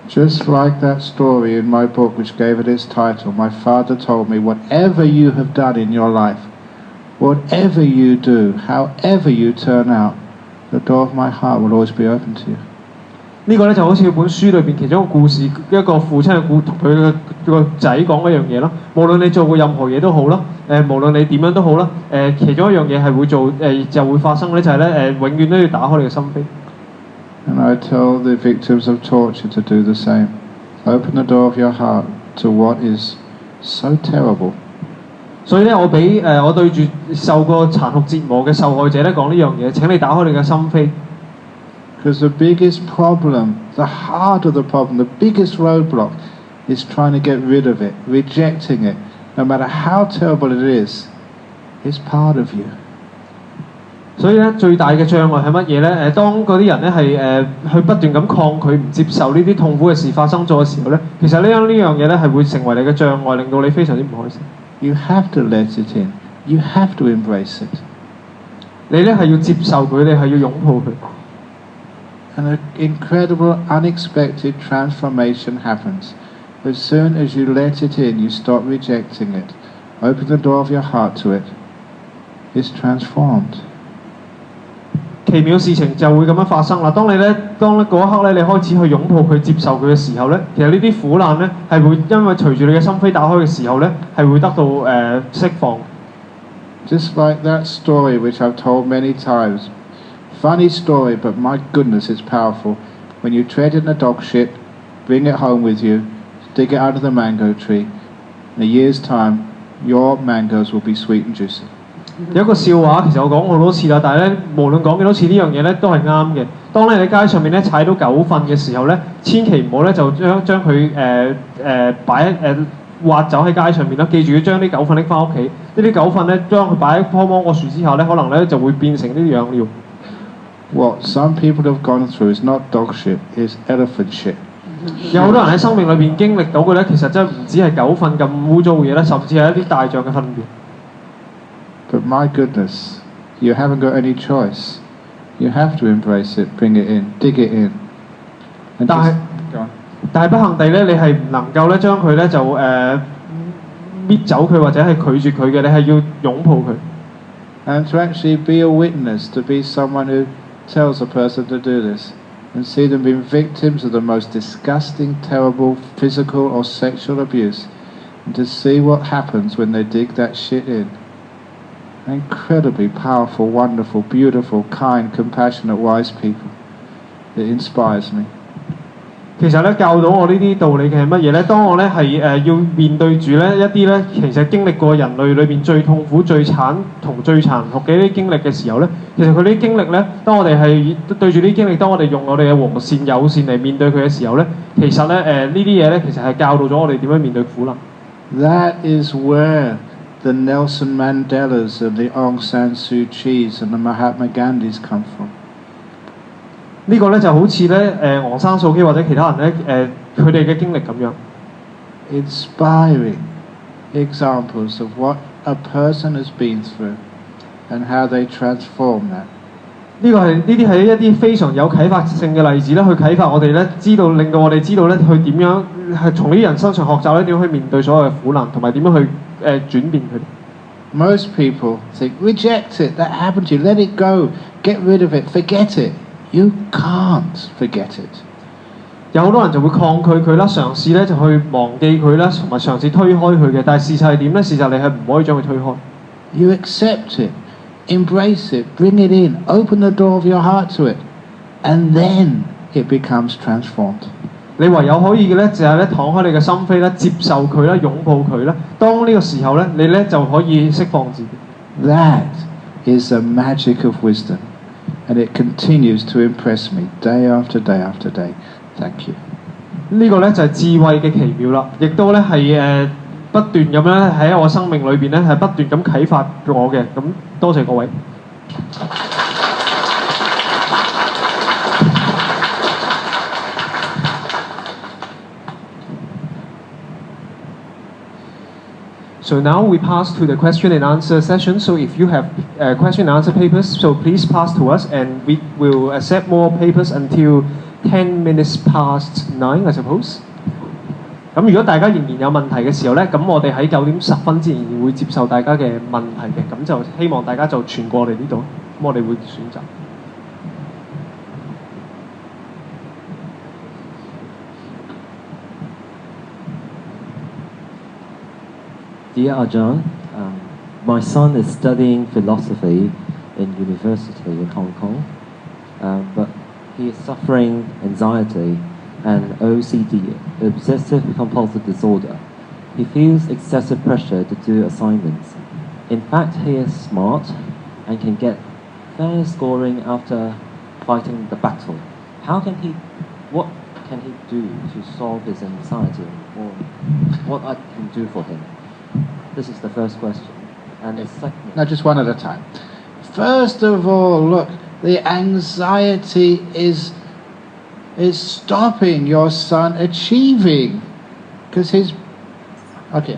Just like that story in my book which gave it its title, my father told me, whatever you have done in your life, whatever you do, however you turn out, the door of my heart will always be open to you. 呢個咧就好似本書裏邊其中一個故事，一個父親嘅同佢個仔講一樣嘢咯。無論你做過任何嘢都好啦，無論你點樣都好啦，其中一樣嘢係會做就會發生咧，就係咧永遠都要打開你嘅心扉。And I tell the victims of torture to do the same. Open the door of your heart to what is so terrible. 所以咧，我對住受過殘酷折磨嘅受害者咧講呢樣嘢，請你打開你嘅心扉。Because the biggest problem, the heart of the problem, the biggest roadblock is trying to get rid of it, rejecting it. No matter how terrible it is, it's part of you. 所以咧，最大嘅障礙係乜嘢咧？當嗰啲人咧係去不斷咁抗拒、唔接受呢啲痛苦嘅事發生咗嘅時候咧，其實呢樣嘢咧係會成為你嘅障礙，令到你非常之唔開心。You have to let it in. You have to embrace it. 你咧係要接受佢，你係要擁抱佢。And an incredible, unexpected transformation happens. As soon as you let it in, you stop rejecting it. Open the door of your heart to it. It's transformed. 奇妙事情就會咁樣發生啦。當嗰一刻咧，你開始去擁抱佢、接受佢嘅時候咧，其實呢啲苦難咧係會因為隨住你嘅心扉打開嘅時候咧，係會得到釋放。Just like that story which I've told many times, funny story, but my goodness, it's powerful. When you tread in the dog shit, bring it home with you, dig it out of the mango tree. In a year's time, your mangoes will be sweet and juicy. 有一個笑話，其實我講好多次啦，但係咧，無論講幾多次呢樣嘢咧，都係啱嘅。當你喺街上面咧踩到狗糞嘅時候咧，千祈唔好咧就將佢擺挖走喺街上面啦。記住要將啲狗糞拎翻屋企。呢啲狗糞咧，將佢擺喺棵芒果樹之下咧，可能咧就會變成呢啲養料。What some people have gone through is not dog shit, it's elephant shit. 有好多人喺生命裏邊經歷到嘅咧，其實真係唔止係狗糞咁污糟嘅嘢咧，甚至係一啲大象嘅糞便。But my goodness, you haven't got any choice. You have to embrace it, bring it in, dig it in. 但係不幸地咧，你係唔能夠咧將佢咧就搣走佢或者係拒絕佢嘅，你係要擁抱佢。And to actually be a witness, to be someone who tells a person to do this, and see them being victims of the most disgusting, terrible physical or sexual abuse, and to see what happens when they dig that shit in. Incredibly powerful, wonderful, beautiful, kind, compassionate, wise people. It inspires me. 其實咧教到我呢啲道理嘅係乜嘢咧？當我咧係要面對住咧一啲咧其實經歷過人類裏邊最痛苦、最慘同最殘酷嘅一啲經歷嘅時候咧，其實佢啲經歷咧，當我哋係對住呢啲經歷，當我哋用我哋嘅和善友善嚟面對佢嘅時候咧，其實咧呢啲嘢咧其實係教導咗我哋點樣面對苦難。That is where the Nelson Mandelas and the Aung San Suu Kyis and the Mahatma Gandhis come from. 呢個咧就好似咧昂山素姬或者其他人咧佢哋嘅經歷咁樣。Inspiring examples of what a person has been through and how they transform that. 呢啲係一啲非常有啟發性嘅例子啦，去啟發我哋咧，令到我哋知道咧，去點樣係從呢啲人身上學習咧，點樣去面對所有嘅苦難，同埋點樣去轉變佢哋。Most people think reject it, that happened to you, let it go, get rid of it, forget it. You can't forget it. 有好多人就會抗拒佢啦，嘗試咧就去忘記佢啦，同埋嘗試推開佢嘅。但係事實係點咧？事實你係唔可以將佢推開。You accept it, embrace it, bring it in, open the door of your heart to it, and then it becomes transformed. 你唯有可以嘅咧，就係咧敞開你嘅心扉啦，接受佢啦，擁抱佢啦。當呢個時候咧，你咧就可以釋放自己。That is the magic of wisdom. And it continues to impress me day after day after day. Thank you. 呢個咧就係智慧嘅奇妙啦，亦都咧係不斷咁樣喺我生命裏邊咧係不斷咁啟發我嘅。咁多謝各位。So now we pass to the question and answer session. So if you have question and answer papers, so please pass to us, and we will accept more papers until 10 minutes past 9, I suppose. 咁如果大家仍然有問題嘅時候咧，咁我哋喺9:10之前會接受大家嘅問題嘅，咁就希望大家就傳過嚟呢度，咁我哋會選擇。Dear Ajahn, my son is studying philosophy in university in Hong Kong, but he is suffering anxiety and OCD, obsessive compulsive disorder. He feels excessive pressure to do assignments. In fact, he is smart and can get fair scoring after fighting the battle. What can he do to solve his anxiety, or what I can do for him? This is the first question. And the second... No, just one at a time. First of all, look, the anxiety is stopping your son achieving. Because his... Okay.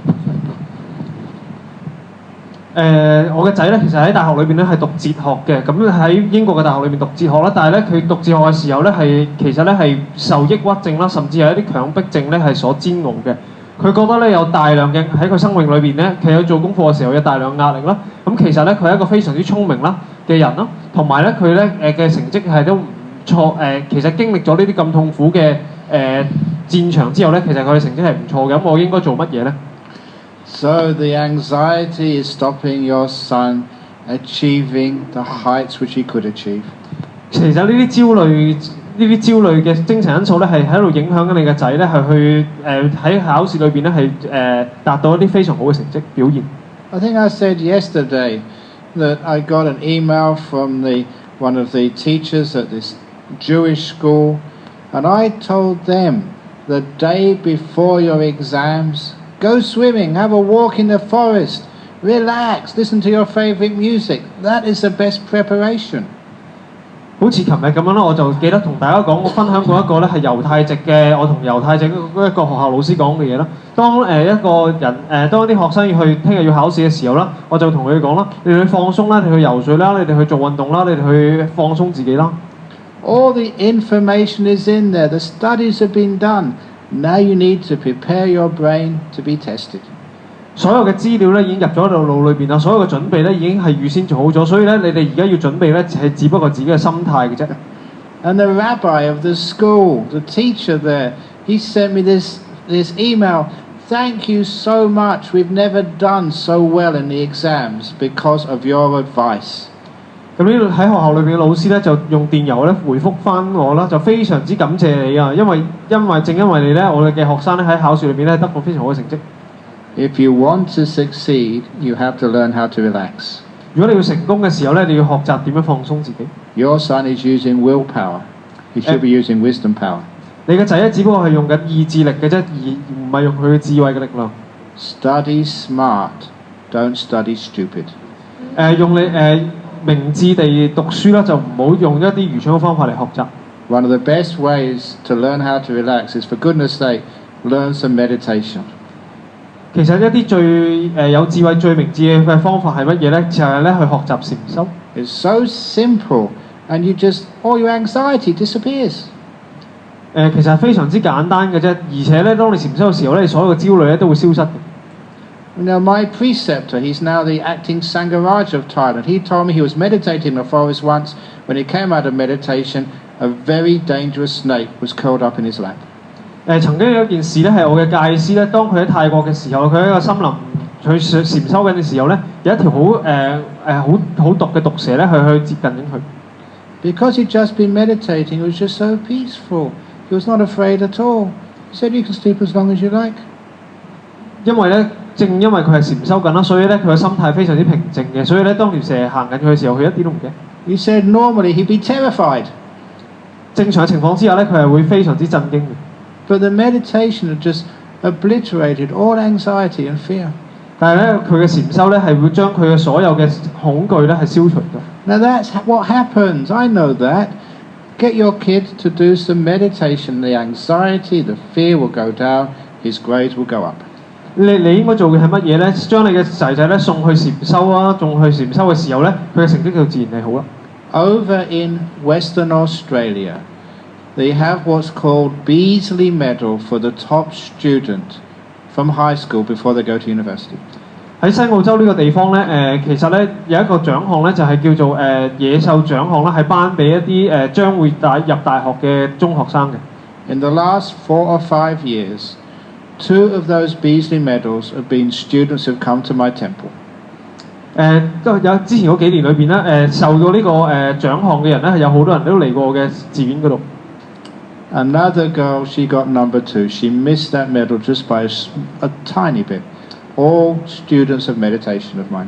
我嘅仔咧，其實喺大學裏邊咧係讀哲學嘅，咁喺英國嘅大學裏邊讀哲學啦。但係咧，佢讀哲學嘅時候咧，其實咧係受抑鬱症啦，甚至係一啲強迫症咧係所煎熬嘅。佢覺得咧有大量嘅喺佢生命裏邊咧，其實做功課嘅時候有大量壓力啦。咁其實咧佢係一個非常之聰明啦嘅人啦，同埋咧佢咧嘅成績係都唔錯。其實經歷咗呢啲咁痛苦嘅戰場之後咧，其實佢嘅成績係唔錯嘅。咁我應該做乜嘢咧？ So the anxiety is stopping your son achieving the heights which he could achieve. 其實呢啲焦慮嘅精神因素咧，係喺度影響緊你嘅仔咧，係去喺考試裏邊咧係達到一啲非常好嘅成績表現。I think I said yesterday that I got an email from one of the teachers at this Jewish school, and I told them the day before your exams, go swimming, have a walk in the forest, relax, listen to your favourite music. That is the best preparation. 好似琴日咁樣啦，我就記得同大家講，我分享過一個咧係猶太籍嘅，我同猶太籍一個學校老師講嘅嘢啦。當一個人當啲學生要去聽日要考試嘅時候啦，我就同佢哋講啦，你哋去放鬆啦，你哋去游水啦，你哋去做運動啦，你哋去放鬆自己啦。All the information is in there. The studies have been done. Now you need to prepare your brain to be tested. 所有嘅資料咧已經入咗到腦裏邊啦，所有嘅準備咧已經係預先做好咗，所以咧你哋而家要準備咧係只不過自己嘅心態嘅啫。And the rabbi of the school, the teacher there, he sent me this email. Thank you so much. We've never done so well in the exams because of your advice. 咁呢喺學校裏邊嘅老師咧就用電郵咧回覆翻我啦，就非常之感謝你啊，因為正因為你咧，我哋嘅學生咧喺考試裏邊咧得到非常好嘅成績。If you want to succeed, you have to learn how to relax. 如果你要成功嘅時候咧，你要學習點樣放鬆自己。Your son is using willpower. He should be using wisdom power. 你嘅仔咧只不過係用緊意志力嘅啫，而唔係用佢嘅智慧嘅力量。Study smart, don't study stupid. 用你明智地讀書啦，就唔好用一啲愚蠢嘅方法嚟學習。One of the best ways to learn how to relax is, for goodness sake, learn some meditation. 其實一啲最有智慧、最明智嘅方法係乜嘢咧？就係咧去學習禪修。It's so simple, and all your anxiety disappears. 其實係非常之簡單嘅啫，而且咧，當你禪修嘅時候咧，所有嘅焦慮咧都會消失嘅。Now, my preceptor, he's now the acting Sangharaj of Thailand. He told me he was meditating in the forest once. When he came out of meditation, a very dangerous snake was curled up in his lap. 曾經有一件事咧，係我嘅戒師咧，當佢喺泰國嘅時候，佢喺個森林佢禪修緊嘅時候咧，有一條好毒嘅毒蛇咧，去接近緊佢。Because he'd just been meditating, it was just so peaceful. He was not afraid at all. He said, "You can sleep as long as you like." 正因為佢係禪修緊啦，所以咧佢嘅心態非常之平靜嘅，所以咧當條蛇行緊佢嘅時候，佢一啲都唔驚。He said normally he'd be terrified. 正常嘅情況之下咧，佢係會非常之震驚嘅。But the meditation had just obliterated all anxiety and fear. 但係咧，佢嘅禪修咧係會將佢嘅所有嘅恐懼咧係消除咗。Now that's what happens. I know that. Get your kid to do some meditation. The anxiety, the fear will go down. His grades will go up. 你應該做嘅係乜嘢咧？將你嘅仔仔咧送去禪修啊，仲去禪修嘅時候咧，佢嘅成績就自然係好啦。Over in Western Australia, they have what's called Beasley Medal for the top student from high school before they go to university. 喺西澳洲呢個地方咧，其實咧有一個獎項咧，就係叫做野獸獎項啦，係頒俾一啲將會入大學嘅中學生嘅。In the last 4 or 5 years, 2 of those Beasley medals have been students who've come to my temple. 都有之前嗰幾年裏邊咧，受到呢個獎項嘅人咧，係有好多人都嚟過我嘅寺院嗰度。Another girl, she got number 2. She missed that medal just by a tiny bit. All students of meditation of mine.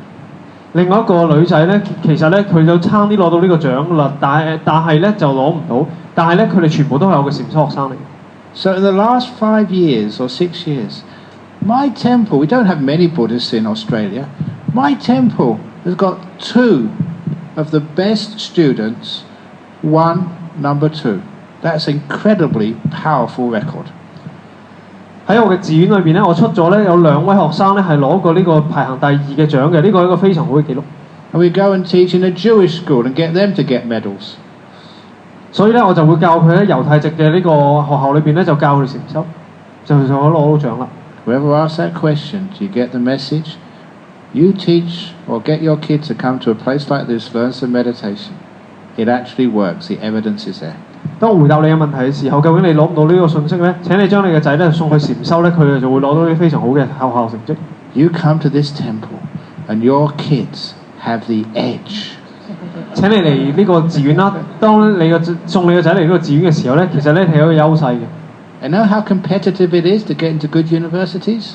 另外一個女仔咧，其實咧佢就差啲攞到呢個獎啦，但係咧就攞唔到，但係咧佢哋全部都係我嘅禪修學生嚟。So in the last 5 years or 6 years, my temple, we don't have many Buddhists in Australia, my temple has got 2 of the best students, 1 number 2. That's an incredibly powerful record. 喺我嘅寺院裏邊咧，我出咗咧有2位學生咧係攞過呢個排行第2嘅獎嘅，呢個係一個非常好嘅記錄。And we go and teach in a Jewish school and get them to get medals. 所以咧，我就會教佢喺猶太籍嘅呢個學校裏邊咧，就教佢哋禪修，就可攞到獎啦。Whoever asks that question, do you get the message? You teach or get your kids to come to a place like this, learn some meditation. It actually works. The evidence is there. 當我回答你嘅問題嘅時候，究竟你攞唔到呢個信息咧？請你將你嘅仔咧送去禪修咧，佢哋就會攞到啲非常好嘅學校成績。You come to this temple, and your kids have the edge. 請你嚟呢個寺院啦。當你送你個仔嚟呢個寺院嘅時候咧，其實咧係有一個優勢嘅。And know how competitive it is to get into good universities?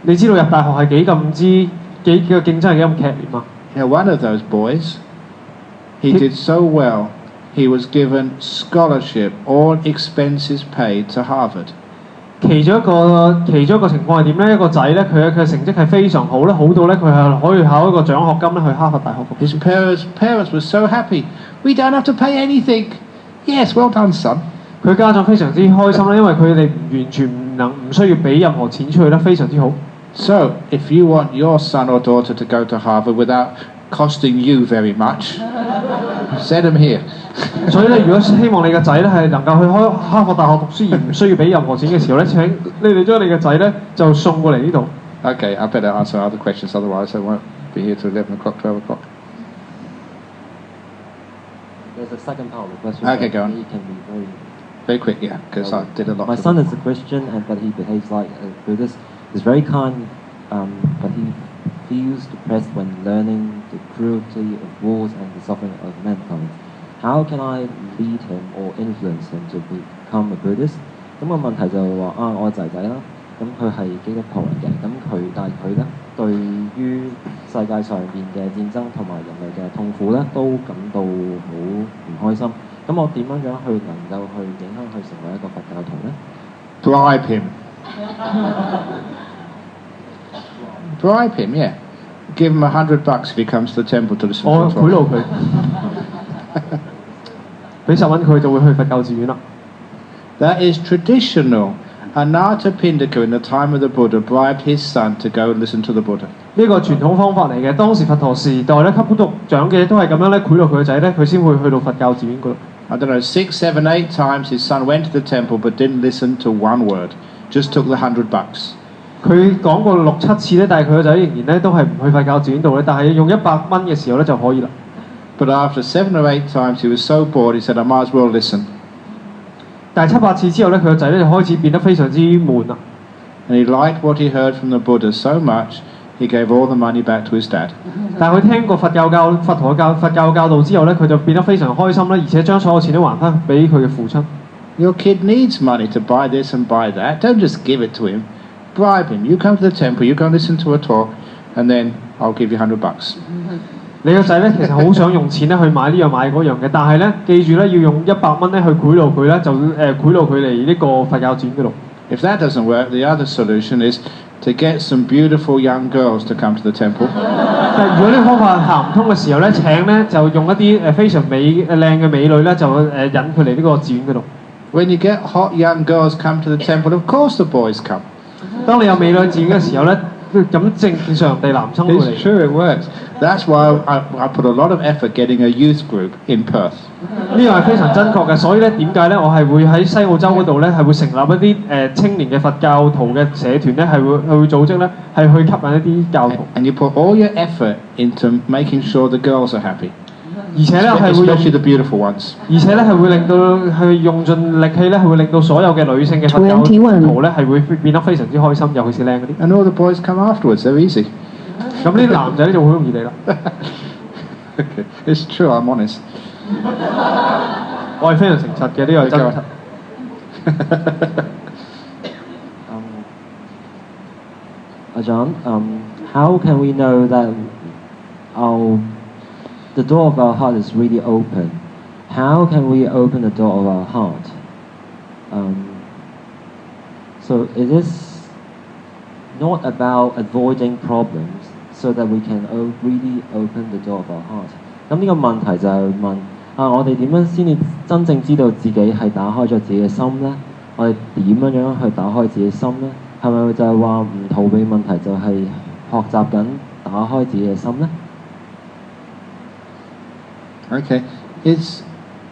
你知道入大學係幾個競爭係幾咁劇烈嘛？ One of those boys, he did so well, he was given scholarship, all expenses paid to Harvard. 其中一個情況係點咧？一個仔咧，佢嘅成績係非常好咧，好到咧佢係可以考一個獎學金咧去哈佛大學讀。His parents were so happy. We don't have to pay anything. Yes, well done, son. 佢家長非常之開心啦，因為佢哋完全唔需要俾任何錢出去啦，非常之好。So, if you want your son or daughter to go to Harvard without costing you very much, send them here. 所以咧，如果希望你嘅仔咧係能夠去開哈佛大學讀書而唔需要俾任何錢嘅時候咧，請你哋將你嘅仔咧就送過嚟呢度。Okay, I better answer other questions, otherwise I won't be here till 11 o'clock, 12 o'clock. There's a second part of the question. Okay, go on. It can be Very quick, yeah, because I did a lot. My son is a Christian, but he behaves like a Buddhist. He's very kind, but he feels depressed when learning the cruelty of wars and the suffering of mankind. How can I lead him or influence him to become a Buddhist? 咁個問題就係話我仔仔啦，咁佢係基督徒嚟嘅，但係佢咧對於世界上邊嘅戰爭同埋人類嘅痛苦咧，都感到好唔開心。咁我點樣去能夠去影響佢成為一個佛教徒咧 ？Bribe him. Bribe him, yeah. Give him $100 if he comes to the temple to listen to the talk. 我賄賂佢，俾10蚊佢就會去佛教寺院啦。That is traditional. Anathapindika in the time of the Buddha bribed his son to go and listen to the Buddha. 呢個傳統方法嚟嘅，當時佛陀時代咧，給普督長嘅都係咁樣咧，賄賂佢個仔咧，佢先會去到佛教寺院嗰度。I don't know, 6, 7, 8 times his son went to the temple but didn't listen to one word. Just took the $100. 佢講過6、7次咧，但係佢個仔仍然咧都係唔去佛教寺院度咧，但係用100蚊嘅時候咧就可以啦。But after 7 or 8 times he was so bored he said, I might as well listen. 但係7、8次之後咧，佢個仔咧就開始變得非常之悶啦。And he liked what he heard from the Buddha so much, he gave all the money back to his dad. 但係佢聽過佛教教導之後咧，佢就變得非常開心啦，而且將所有錢都還翻俾佢嘅父親。Your kid needs money to buy this and buy that. Don't just give it to him. Bribe him. You come to the temple, you go listen to a talk, and then I'll give you $100. 你個仔咧其實好想用錢咧去買呢樣買嗰樣嘅，但係咧記住咧要用100蚊咧去賄賂佢咧，就賄賂佢嚟呢個佛教寺院嗰度。If that doesn't work, the other solution is to get some beautiful young girls to come to the temple. 但如果呢個方法行唔通嘅時候咧，請咧就用一啲非常靚嘅美女咧，就引佢嚟呢個寺院嗰度。When you get hot young girls come to the temple, of course the boys come. 當你有美女寺院嘅時候咧，咁正常地男生會嚟。It's true, it works. That's why I put a lot of effort getting a youth group in Perth. 呢個係非常真確嘅，所以咧點解咧我係會喺西澳洲嗰度咧係會成立一啲青年嘅佛教徒嘅社團咧係會組織咧係去吸引一啲教徒。And you put all your effort into making sure the girls are happy. 而且咧係會用 especially the beautiful ones. 而且咧係會令到係用盡力氣咧係會令到所有嘅女性嘅佛教徒咧係會變得非常之開心，尤其是靚嗰啲。And all the boys come afterwards. They're easy. 咁呢啲男仔咧就好容易嚟啦。Okay. It's true. I'm honest. 我係非常誠實嘅，呢個係真實。Ajahn, how can we know that the door of our heart is really open? How can we open the door of our heart? So it is not about avoiding problems, so that we can really open the door of our heart. 咁呢個問題就係問我哋點樣先至真正知道自己係打開咗自己嘅心呢？我哋點樣去打開自己嘅心呢？係咪就係話唔逃避問題，就係學習緊打開自己嘅心呢？ Okay.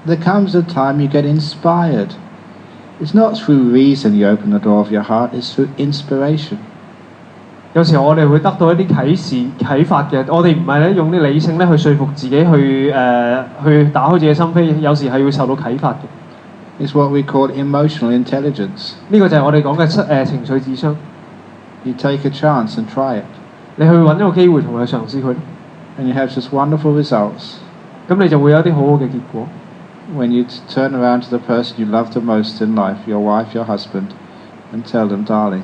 There comes a time you get inspired. It's not through reason you open the door of your heart, it's through inspiration. 有時候我哋會得到一啲啟發嘅，我哋唔係咧用啲理性咧去說服自己去打開自己心扉，有時係會受到啟發嘅。It's what we call emotional intelligence. 呢個就係我哋講嘅情緒智商。You take a chance and try it. 你去揾一個機會同佢嘗試佢。And you have such wonderful results. 咁你就會有啲好好嘅結果。When you turn around to the person you love the most in life, your wife, your husband, and tell them, darling,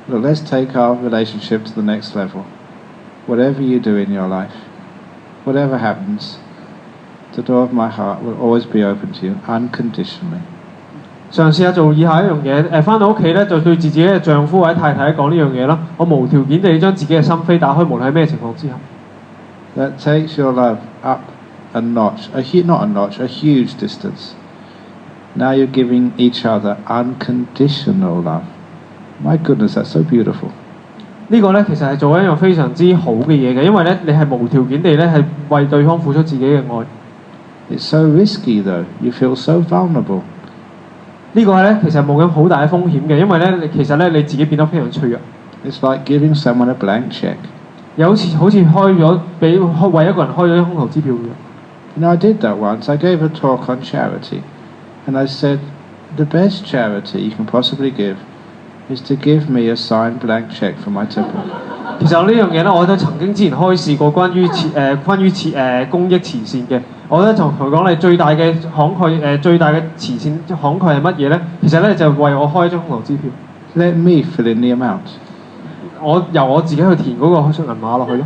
look, let's take our relationship to the next level. Whatever you do in your life, whatever happens, the door of my heart will always be open to you, unconditionally. 嘗試下做以下一樣嘢，翻到屋企咧就對自己嘅丈夫或者太太講呢樣嘢啦。我無條件地將自己嘅心扉打開，無論喺咩情況之下。That takes your love up a notch, not a notch, a huge distance. Now you're giving each other unconditional love. My goodness, that's so beautiful. 呢個咧其實係做一樣非常之好嘅嘢嘅，因為咧你係無條件地咧係為對方付出自己嘅愛。It's so risky though. You feel so vulnerable. 呢個咧其實冇咁好大嘅風險嘅，因為咧其實咧你自己變得非常脆弱。It's like giving someone a blank check. 又好似開咗為一個人開咗空頭支票嘅。You know, I did that once. I gave a talk on charity, and I said, the best charity you can possibly give is to give me a signed blank check for my temple. 其實呢樣嘢咧，我都曾經之前開示過關於公益慈善嘅。我咧就同佢講，你最大嘅慷慨最大嘅慈善慷慨係乜嘢咧？其實咧就為我開一張空頭支票。Let me fill in the amount. 由我自己去填嗰個銀碼落去咯。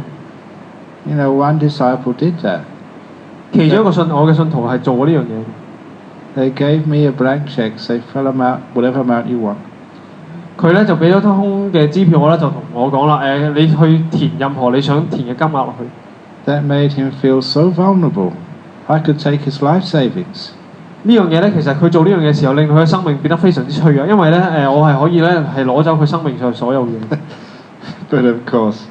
You know, one disciple did that. 其中一個我嘅信徒係做過呢樣嘢。They gave me a blank check, say fill amount, whatever amount you want. 佢咧就俾咗空嘅支票，我咧就同我講啦，你去填任何你想填嘅金額落去。That made him feel so vulnerable. I could take his life savings. 呢樣嘢咧，其實佢做呢樣嘢嘅時候，令佢嘅生命變得非常之脆弱，因為咧我係可以咧係攞走佢生命上所有嘢。But of course,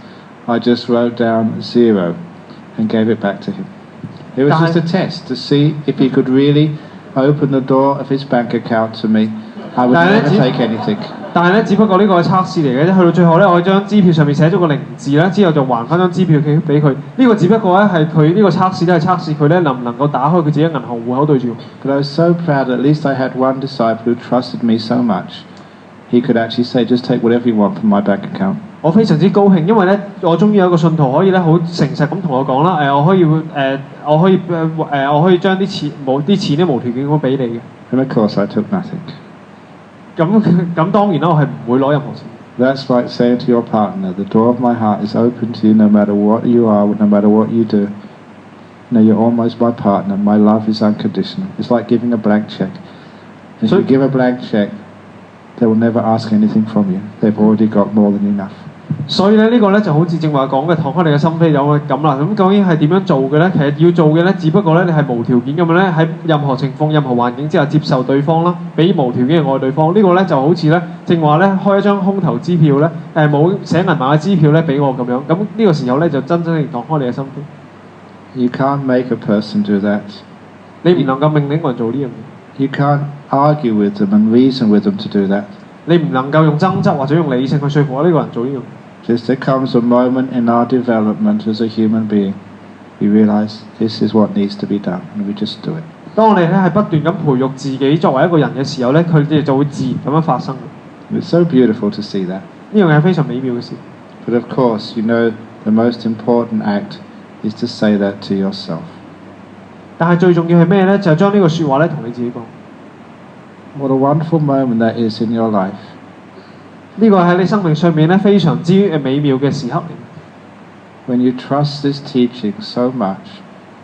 I just wrote down 0 and gave it back to him. It was just a test to see if he could really open the door of his bank account to me. I would never take anything. 但係咧，只不過呢個係測試嚟嘅啫。去到最後咧，我張支票上面寫咗個0字啦，之後就還翻張支票俾佢。呢個只不過咧係佢呢個測試咧係測試佢咧能唔能夠打開佢自己銀行戶口對住。But I was so proud. At least I had one disciple who trusted me so much. He could actually say, "Just take whatever you want from my bank account." 我非常之高興，因為咧我終於有一個信徒可以咧好誠實咁同我講啦，我可以將啲錢咧無條件咁俾你嘅。And of course, I took nothing. 咁當然啦，我係唔會攞任何錢。That's like saying to your partner, "The door of my heart is open to you, no matter what you are, no matter what you do. Now you're almost my partner. My love is unconditional." It's like giving a blank check. If you give a blank check, they will never ask anything from you. They've already got more than enough. 所以咧呢個咧就好似正話講嘅，敞開你嘅心扉有咁啦。咁究竟係點樣做嘅咧？其實要做嘅咧，只不過咧你係無條件咁樣咧喺任何情況、任何環境之下接受對方啦，俾無條件嘅愛對方。呢個咧就好似咧正話咧開一張空頭支票咧，冇寫銀碼嘅支票咧俾我咁樣。咁呢個時候咧就真正敞開你嘅心扉。You can't make a person do that. 你唔能夠命令個人做呢樣嘢。You can't argue with them and reason with them to do that. 你唔能夠用爭執或者用理性去說服呢個人做呢樣嘢。Just there comes a moment in our development as a human being, we realize this is what needs to be done, and we just do it. 當我哋咧係不斷咁培育自己作為一個人嘅時候咧，佢哋就會自然咁樣發生。It's so beautiful to see that. 呢樣嘢係非常美妙嘅事。But of course, you know, the most important act is to say that to yourself. 但係最重要係咩咧？就係將呢個説話咧同你自己講。What a wonderful moment that is in your life. 呢個喺你生命上面咧非常之美妙嘅時刻嚟。When you trust this teaching so much,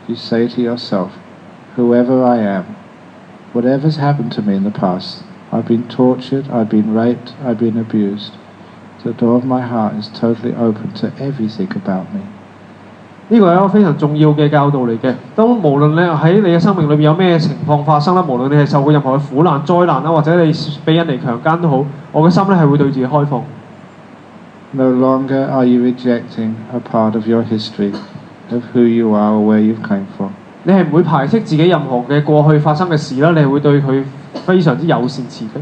you say to yourself, "Whoever I am, whatever's happened to me in the past, I've been tortured, I've been raped, I've been abused. The door of my heart is totally open to everything about me." 呢個係一個非常重要嘅教導嚟嘅。當無論你喺你嘅生命裏邊有咩情況發生啦，無論你係受過任何嘅苦難、災難啦，或者你俾人哋強姦都好，我嘅心咧係會對自己開放。No longer are you rejecting a part of your history, of who you are or where you've come from. 你係唔會排斥自己任何嘅過去發生嘅事啦，你係會對佢非常之友善慈悲。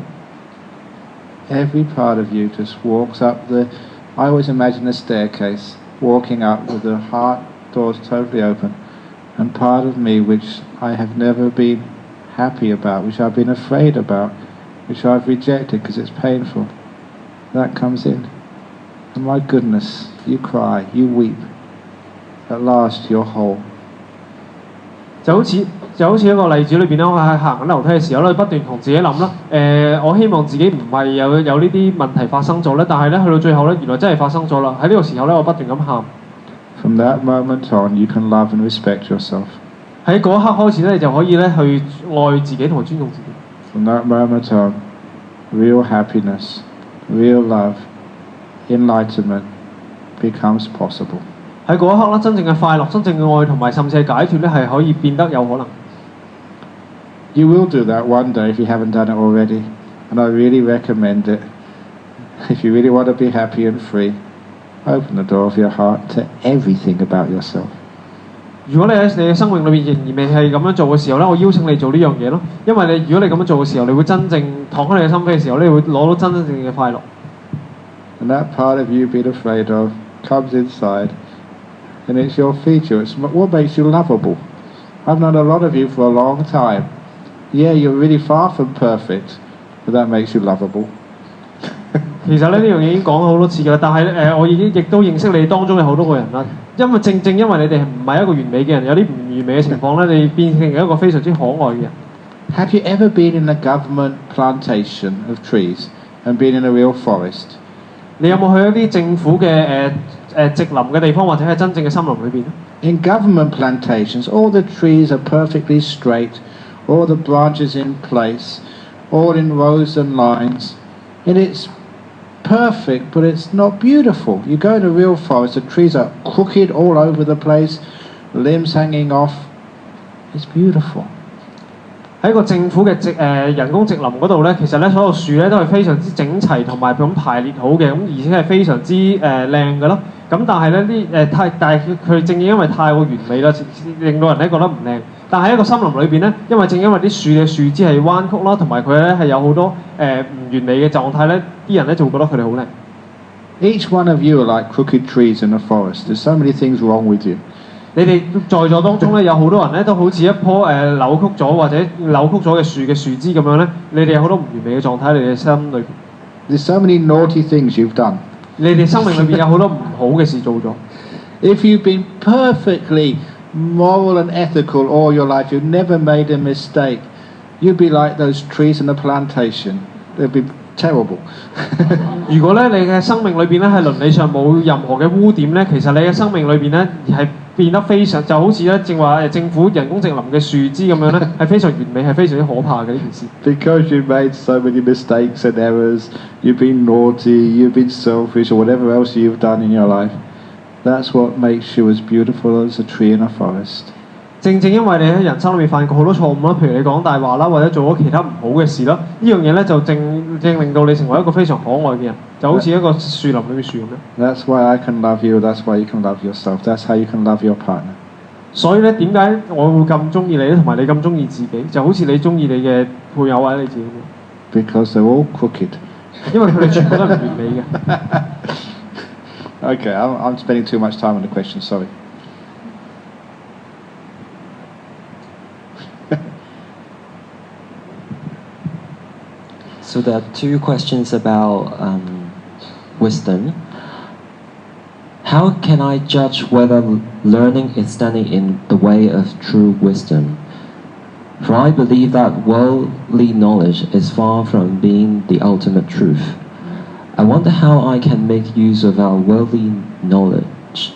Every part of you just walks up I always imagine a staircase, walking up with the heart doors totally open, and part of me which I have never been happy about, which I've been afraid about, which I've rejected because it's painful, that comes in. And my goodness, you cry, you weep. At last you're whole. 就好似一個例子裏邊咧，我喺行緊樓梯嘅時候咧，不斷同自己諗啦，我希望自己唔係有呢啲問題發生咗咧，但係咧去到最後咧，原來真係發生咗啦。喺呢個時候咧，我不斷咁喊。From that moment on, you can love and respect yourself. 喺嗰一刻開始咧，你就可以咧去愛自己同埋尊重自己。From that moment on, real happiness, real love, enlightenment becomes possible. 喺嗰一刻啦，真正嘅快樂、真正嘅愛同埋甚至係解脫咧，係可以變得有可能。You will do that one day if you haven't done it already, and I really recommend it. If you really want to be happy and free, open the door of your heart to everything about yourself. 如果你喺你嘅生命裏面仍然未係咁樣做嘅時候咧，我邀請你做呢樣嘢咯，因為如果你咁樣做嘅時候，你會真正敞開你嘅心扉嘅時候，你會攞到真正嘅快樂。And that part of you being afraid of comes inside, and it's your feature. It's what makes you lovable. I've known a lot of you for a long time. Yeah, you're really far from perfect, but that makes you lovable. 其實咧呢樣嘢已經講咗好多次㗎啦，但係我亦都認識你當中有好多個人啦，因為正因為你哋唔係一個完美嘅人，有啲唔完美嘅情況咧，你變成一個非常之可愛嘅人。Have you ever been in a government plantation of trees and been in a real forest? 你有冇去一啲政府嘅植林嘅地方，或者係真正嘅森林裏邊咧 ？In government plantations, all the trees are perfectly straight, all the branches in place, all in rows and lines, and it's perfect, but it's not beautiful. You go in a real forest, the trees are crooked all over the place, limbs hanging off. It's beautiful. 喺個政府嘅人工植林嗰度咧，其實咧所有樹咧都係非常之整齊同埋咁排列好嘅，咁而且係非常之靚嘅咯。咁但係咧但係佢正因為太過完美啦，令到人咧覺得唔靚。但係喺一個森林裏邊咧，因為啲樹嘅樹枝係彎曲啦，同埋佢咧係有好多唔完美嘅狀態咧，啲人咧就會覺得佢哋好靚。Each one of you are like crooked trees in a forest. There's so many things wrong with you. 你哋在座當中咧，有好多人咧都好似一棵扭曲咗或者扭曲咗嘅樹枝咁樣咧，你哋有好多唔完美嘅狀態，你哋心裏邊。There's so many naughty things you've done. 你哋生命裏邊有好多唔好嘅事做咗。If you've been perfectly moral and ethical all your life, you've never made a mistake, you'd be like those trees in a plantation. They'd be terrible. 如果咧你嘅生命裏邊咧係倫理上冇任何嘅污點咧，其實你嘅生命裏邊咧係變得非常就好似咧正話政府人工植林嘅樹枝咁樣咧，係非常完美，係非常之可怕嘅呢件事。Because you've made so many mistakes and errors, you've been naughty, you've been selfish, or whatever else you've done in your life. That's what makes you as beautiful as a tree in a forest. 正因為你喺人生裏面犯過好多錯誤啦，譬如你講大話啦，或者做咗其他唔好嘅事啦，呢樣嘢咧就正令到你成為一個非常可愛嘅人，就好似一個樹林裏面樹咁樣。That's why I can love you. That's why you can love yourself. That's how you can love your partner. 所以咧，點解我會咁中意你咧，同埋你咁中意自己，就好似你中意你嘅配偶或者你自己咁樣。Because they're all crooked. 因為佢哋全部都係唔完美嘅。Okay, I'm spending too much time on the question. Sorry. So there are two questions about wisdom. How can I judge whether learning is standing in the way of true wisdom? For I believe that worldly knowledge is far from being the ultimate truth. I wonder how I can make use of our worldly knowledge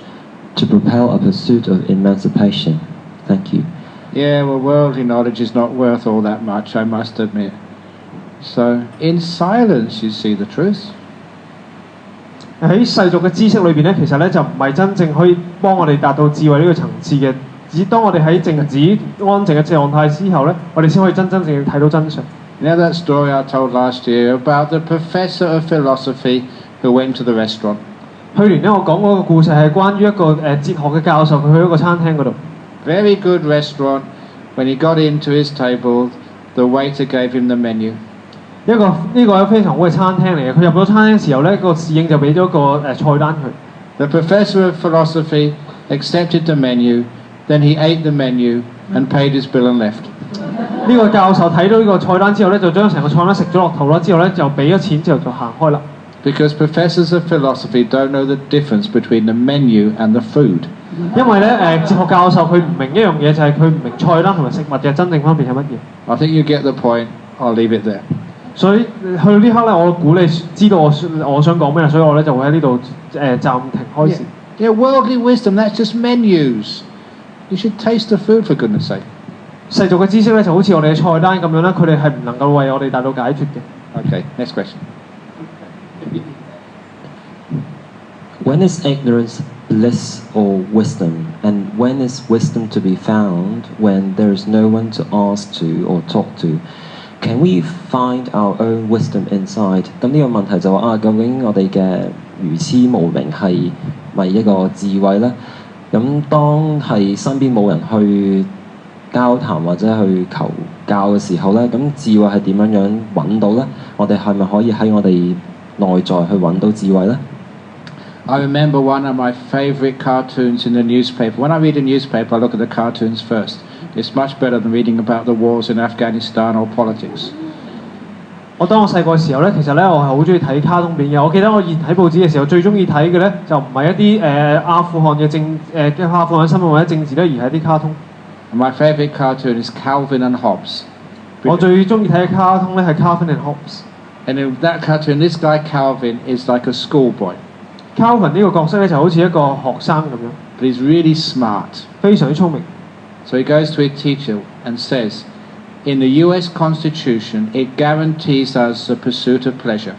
to propel a pursuit of emancipation. Thank you. Yeah, well, worldly knowledge is not worth all that much, I must admit. So, in silence you see the truth. 喺世俗嘅知識裏邊咧，其實咧就唔係真正可以幫我哋達到智慧呢個層次嘅。只當我哋喺靜止安靜嘅狀態之後咧，我哋先可以真正睇到真相。You know that story I told last year about the professor of philosophy who went to the restaurant? 去年咧我講嗰個故事係關於一個哲學嘅教授，佢去一個餐廳嗰度。Very good restaurant. When he got into his table, the waiter gave him the menu. 呢個非常好嘅餐廳嚟嘅，佢入咗餐廳嘅時候咧，個侍應就俾咗個菜單佢。The professor of philosophy accepted the menu, then he ate the menu and paid his bill and left. 呢個教授睇到呢個菜單之後咧，就將成個菜單食咗落肚啦，之後咧就俾咗錢之後就行開啦。Because professors of philosophy don't know the difference between the menu and the food. 因為咧哲學教授佢唔明一樣嘢，就係佢唔明菜單同埋食物嘅真正分別係乜嘢。I think you get the point. I'll leave it there. 所以去到呢刻咧，我估你知道我想講咩啦，所以我咧就會喺呢度暫停開始。Yeah, worldly wisdom, that's just menus. You should taste the food for goodness sake. 世俗嘅知識咧就好似我哋嘅菜單咁樣啦，佢哋係唔能夠為我哋帶到解決嘅。Okay, next question. When is ignorance bliss or wisdom? And when is wisdom to be found when there is no one to ask to or talk to? Can we find our own wisdom inside? 咁呢個問題就話究竟我哋嘅愚痴無明係咪一個智慧呢？咁當係身邊冇人去交談或者去求教嘅時候呢，咁智慧係點樣揾到呢？我哋係咪可以喺我哋內在去揾到智慧呢？ I remember one of my favourite cartoons in the newspaper. When I read a newspaper, I look at the cartoons first. It's much better than reading about the wars in Afghanistan or politics. 當我細個嘅時候咧，其實咧我係好中意睇卡通片嘅。我記得我以前睇報紙嘅時候，最中意睇嘅咧就唔係一啲阿富汗嘅阿富汗新聞或者政治咧，而係啲卡通。My favourite cartoon is Calvin and Hobbes. 我最中意睇嘅卡通咧係 Calvin and Hobbes。And in that cartoon, this guy Calvin is like a schoolboy. Calvin 呢個角色咧就好似一個學生咁樣。But he's really smart. 非常之聰明。So he goes to his teacher and says, in the US Constitution, it guarantees us the pursuit of pleasure.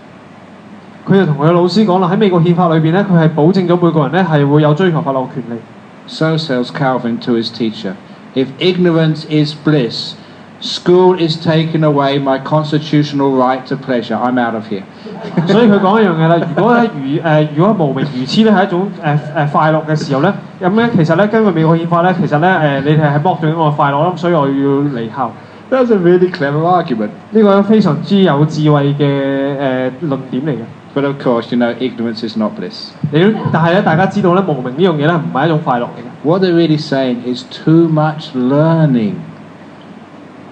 佢就同佢嘅老師講啦，喺美國憲法裏邊咧，佢係保證咗每個人咧係會有追求快樂嘅權利。So says Calvin to his teacher, if ignorance is bliss, school is taking away my constitutional right to pleasure. I'm out of here. 所以佢講一樣嘢啦，如果無明愚痴咧係一種快樂嘅時候咧，咁咧其實咧根據美國憲法咧，其實咧你哋係剝奪我嘅快樂啦，所以我要離校。That's a really clever argument. 呢個非常之有智慧嘅論點嚟嘅。But of course, you know, ignorance is not bliss. 但係咧，大家知道咧，無明呢樣嘢咧唔係一種快樂嚟嘅。What they're really saying is too much learning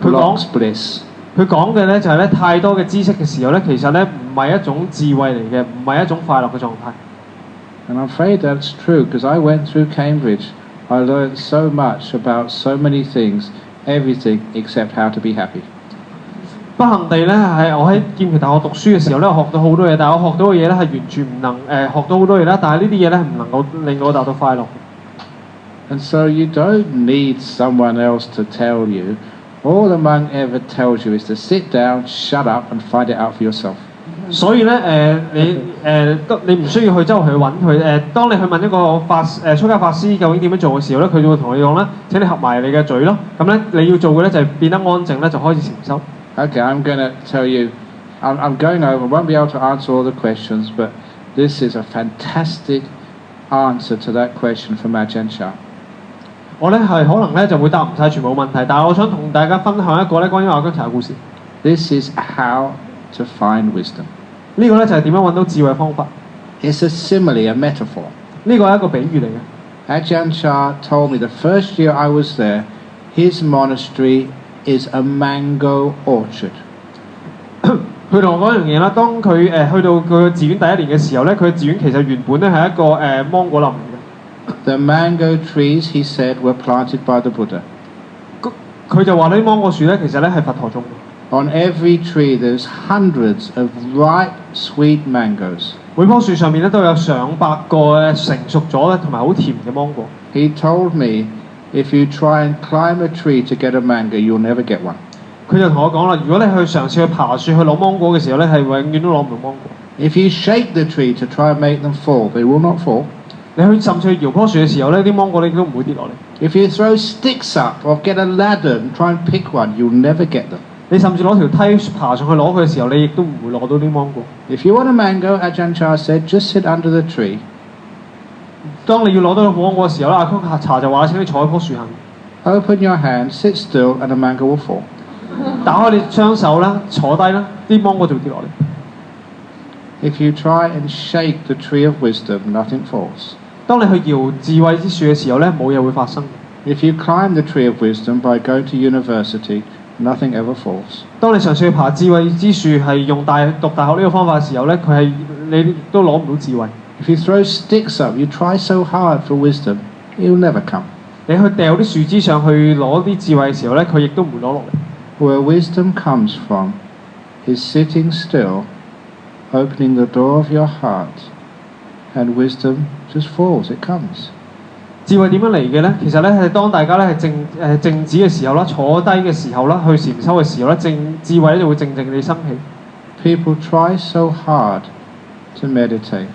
blocks bliss. 佢講嘅咧就係咧太多嘅知識嘅時候咧，其實咧唔係一種智慧嚟嘅，唔係一種快樂嘅狀態。And I'm afraid that's true because I went through Cambridge. I learned so much about so many things, everything except how to be happy. 不幸地咧，係我喺劍橋大學讀書嘅時候咧，我學到好多嘢，但係我學到嘅嘢咧係完全唔能學到好多嘢啦，但係呢啲嘢咧係唔能夠令我達到快樂。And so you don't need someone else to tell you. All the monk ever tells you is to sit down, shut up, and find it out for yourself. 所以咧你唔需要去周圍去揾佢當你去問一個出家法師究竟點樣做嘅時候咧，佢就會同你講咧：請你合埋你嘅嘴咯。咁咧你要做嘅咧就係變得安靜咧，就開始禪修。Okay, I'm going to tell you. I'm going over. I won't be able to answer all the questions, but this is a fantastic answer to that question from Ajahn Chah. 我咧係可能咧就會答唔晒全部問題，但係我想同大家分享一個咧關於阿姜查嘅故事。This is how to find wisdom. 呢個咧就係點樣揾到智慧方法。It's a simile, a metaphor. 呢個係一個比喻嚟嘅。Ajahn Chah told me the first year I was there, his monastery is a mango orchard. 佢同我講一樣嘢啦，當佢去到佢嘅寺院第一年嘅時候咧，佢嘅寺院其實原本咧係一個芒果林嚟嘅。The mango trees, he said, were planted by the Buddha. 佢就話呢啲芒果樹咧，其實咧係佛陀種嘅。On every tree, there's hundreds of ripe, sweet mangoes. 每棵樹上面咧都有上百個成熟咗咧同埋好甜嘅芒果。He told me, if you try and climb a tree to get a mango, you'll never get one. 佢就同我講啦，如果你去嘗試去爬樹去攞芒果嘅時候咧，係永遠都攞唔到芒果。If you shake the tree to try and make them fall, they will not fall. 你去甚至去搖棵樹嘅時候咧，啲芒果你都唔會跌落嚟。If you throw sticks up or get a ladder and try and pick one, you'll never get them. 你甚至攞條梯爬上去攞佢嘅時候，你亦都唔會攞到啲芒果。If you want a mango, Ajahn Chah said, just sit under the tree. 當你要攞到芒果嘅時候咧，阿姜查就話：請你坐喺棵樹下面。Open your hand, sit still, and the mango will fall. 打開你雙手啦，坐低啦，啲芒果就會跌落嚟。If you try and shake the tree of wisdom, nothing falls. 當你去搖智慧之樹嘅時候咧，冇嘢會發生。If you climb the tree of wisdom by going to university, nothing ever falls. 當你嘗試去爬智慧之樹係用讀大學呢個方法嘅時候咧，你都攞唔到智慧。If you throw sticks up, you try so hard for wisdom, he'll never come. 你去掉啲樹枝上去攞啲智慧嘅時候咧，佢亦都唔會攞落嚟。Where wisdom comes from is sitting still, opening the door of your heart, and wisdom just falls, it comes. 智慧點樣嚟嘅咧？其實咧係當大家咧係靜止嘅時候啦，坐低嘅時候啦，去禪修嘅時候咧，智慧咧就會靜靜地生起。People try so hard to meditate,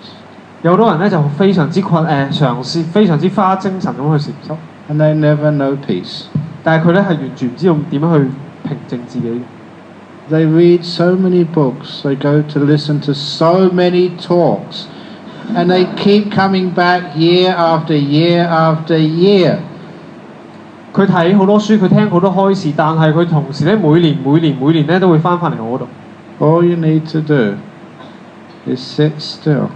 有好多人咧就非常之嘗試，非常之花精神咁去禪修， and they never know peace. 但係佢咧係完全唔知道點樣去平靜自己。They read so many books, they go to listen to so many talks, and they keep coming back year after year after year. 佢睇好多書，佢聽好多開示，但係佢同時咧每年咧都會翻返嚟我度。All you need to do is sit still,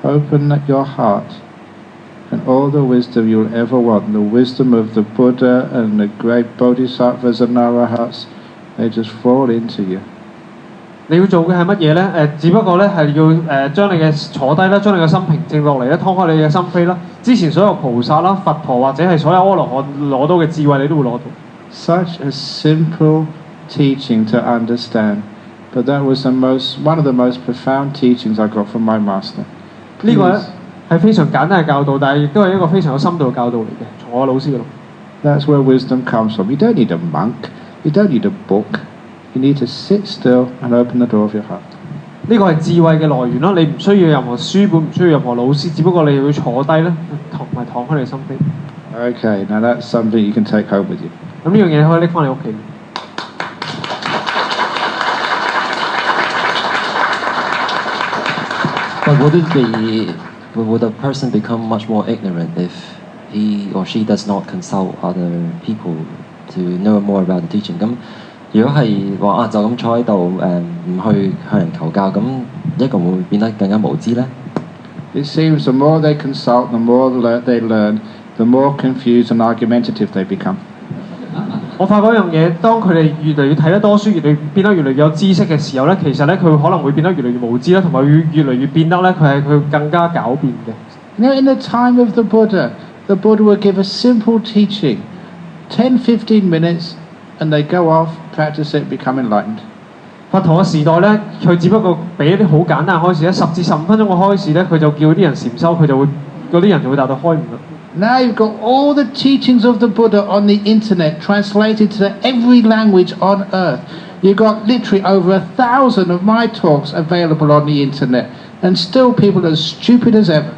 open up your heart, and all the wisdom you'll ever want, the wisdom of the Buddha and the great Bodhisattvas and Arahats, they just fall into you. 你要做嘅係乜嘢咧？只不過咧係要將你嘅坐低啦，將你嘅心平靜落嚟咧，劏開你嘅心扉啦。之前所有菩薩啦、佛陀或者係所有阿羅漢攞到嘅智慧，你都會攞到。Such a simple teaching to understand, but that was one of the most profound teachings I got from my master. 呢個咧係非常簡單嘅教導，但係亦都係一個非常有深度嘅教導嚟嘅，從我老師嗰度。That's where wisdom comes from. You don't need a monk. You don't need a book. You need to sit still and open the door of your heart. 呢個係智慧嘅來源咯，你唔需要任何書本，唔需要任何老師，只不過你要坐低咧，同埋敞開你嘅心扉。Okay, now that's something you can take home with you. 咁呢樣嘢可以拎翻你屋企。But would a person become much more ignorant if he or she does not consult other people to know more about the teaching? 咁如果係話就咁坐喺度唔去向人求教，咁一個會唔會變得更加無知咧？ It seems the more they consult, the more they learn, the more confused and argumentative they become. 我發覺一樣嘢，當佢哋越嚟越睇得多書，變得越嚟越有知識嘅時候咧，其實咧佢可能會變得越嚟越無知啦，同埋越嚟越變得咧佢更加狡辯嘅。Now, in the time of the Buddha would give a simple teaching, 10-15 minutes, and they go off, practice it, become enlightened. 佛陀嘅時代咧，佢只不過俾一啲好簡單嘅開示咧，10至15分鐘嘅開示咧，佢就叫啲人禪修，嗰啲人就會達到開悟啦。Now you've got all the teachings of the Buddha on the internet, translated to every language on earth. You've got literally over 1,000 of my talks available on the internet, and still people are as stupid as ever.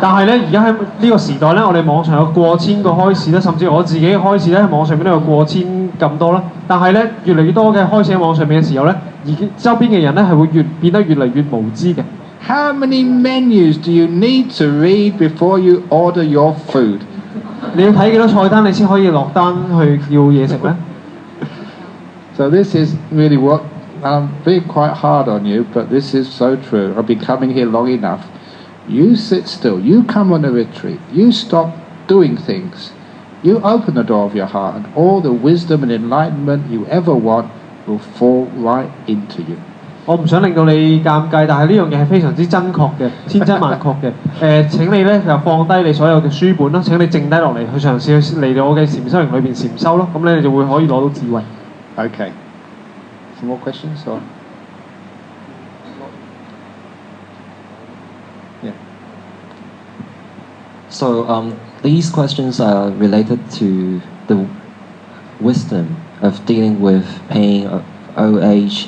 但係咧，而家喺呢個時代咧，我哋網上有過千個開示咧，甚至我自己嘅開示咧，喺網上面都有過千咁多啦。但係咧，越嚟越多嘅開示喺網上面嘅時候咧，而周邊嘅人咧係會變得越嚟越無知嘅。How many menus do you need to read before you order your food? 你要睇幾多菜單，你先可以落單去叫嘢食咧？ So this is really what I'm being quite hard on you, but this is so true. I've been coming here long enough. You sit still. You come on a retreat. You stop doing things. You open the door of your heart, and all the wisdom and enlightenment you ever want will fall right into you. 我唔想令到你尷尬，但係呢樣嘢係非常之真確嘅，千真萬確嘅。請你咧就放低你所有嘅書本啦，請你靜低落嚟去嘗試去嚟到我嘅禪修營裏邊禪修咯，咁你就會可以攞到智慧。Okay. Some more questions? Or? Yeah. So these questions are related to the wisdom of dealing with pain, old age,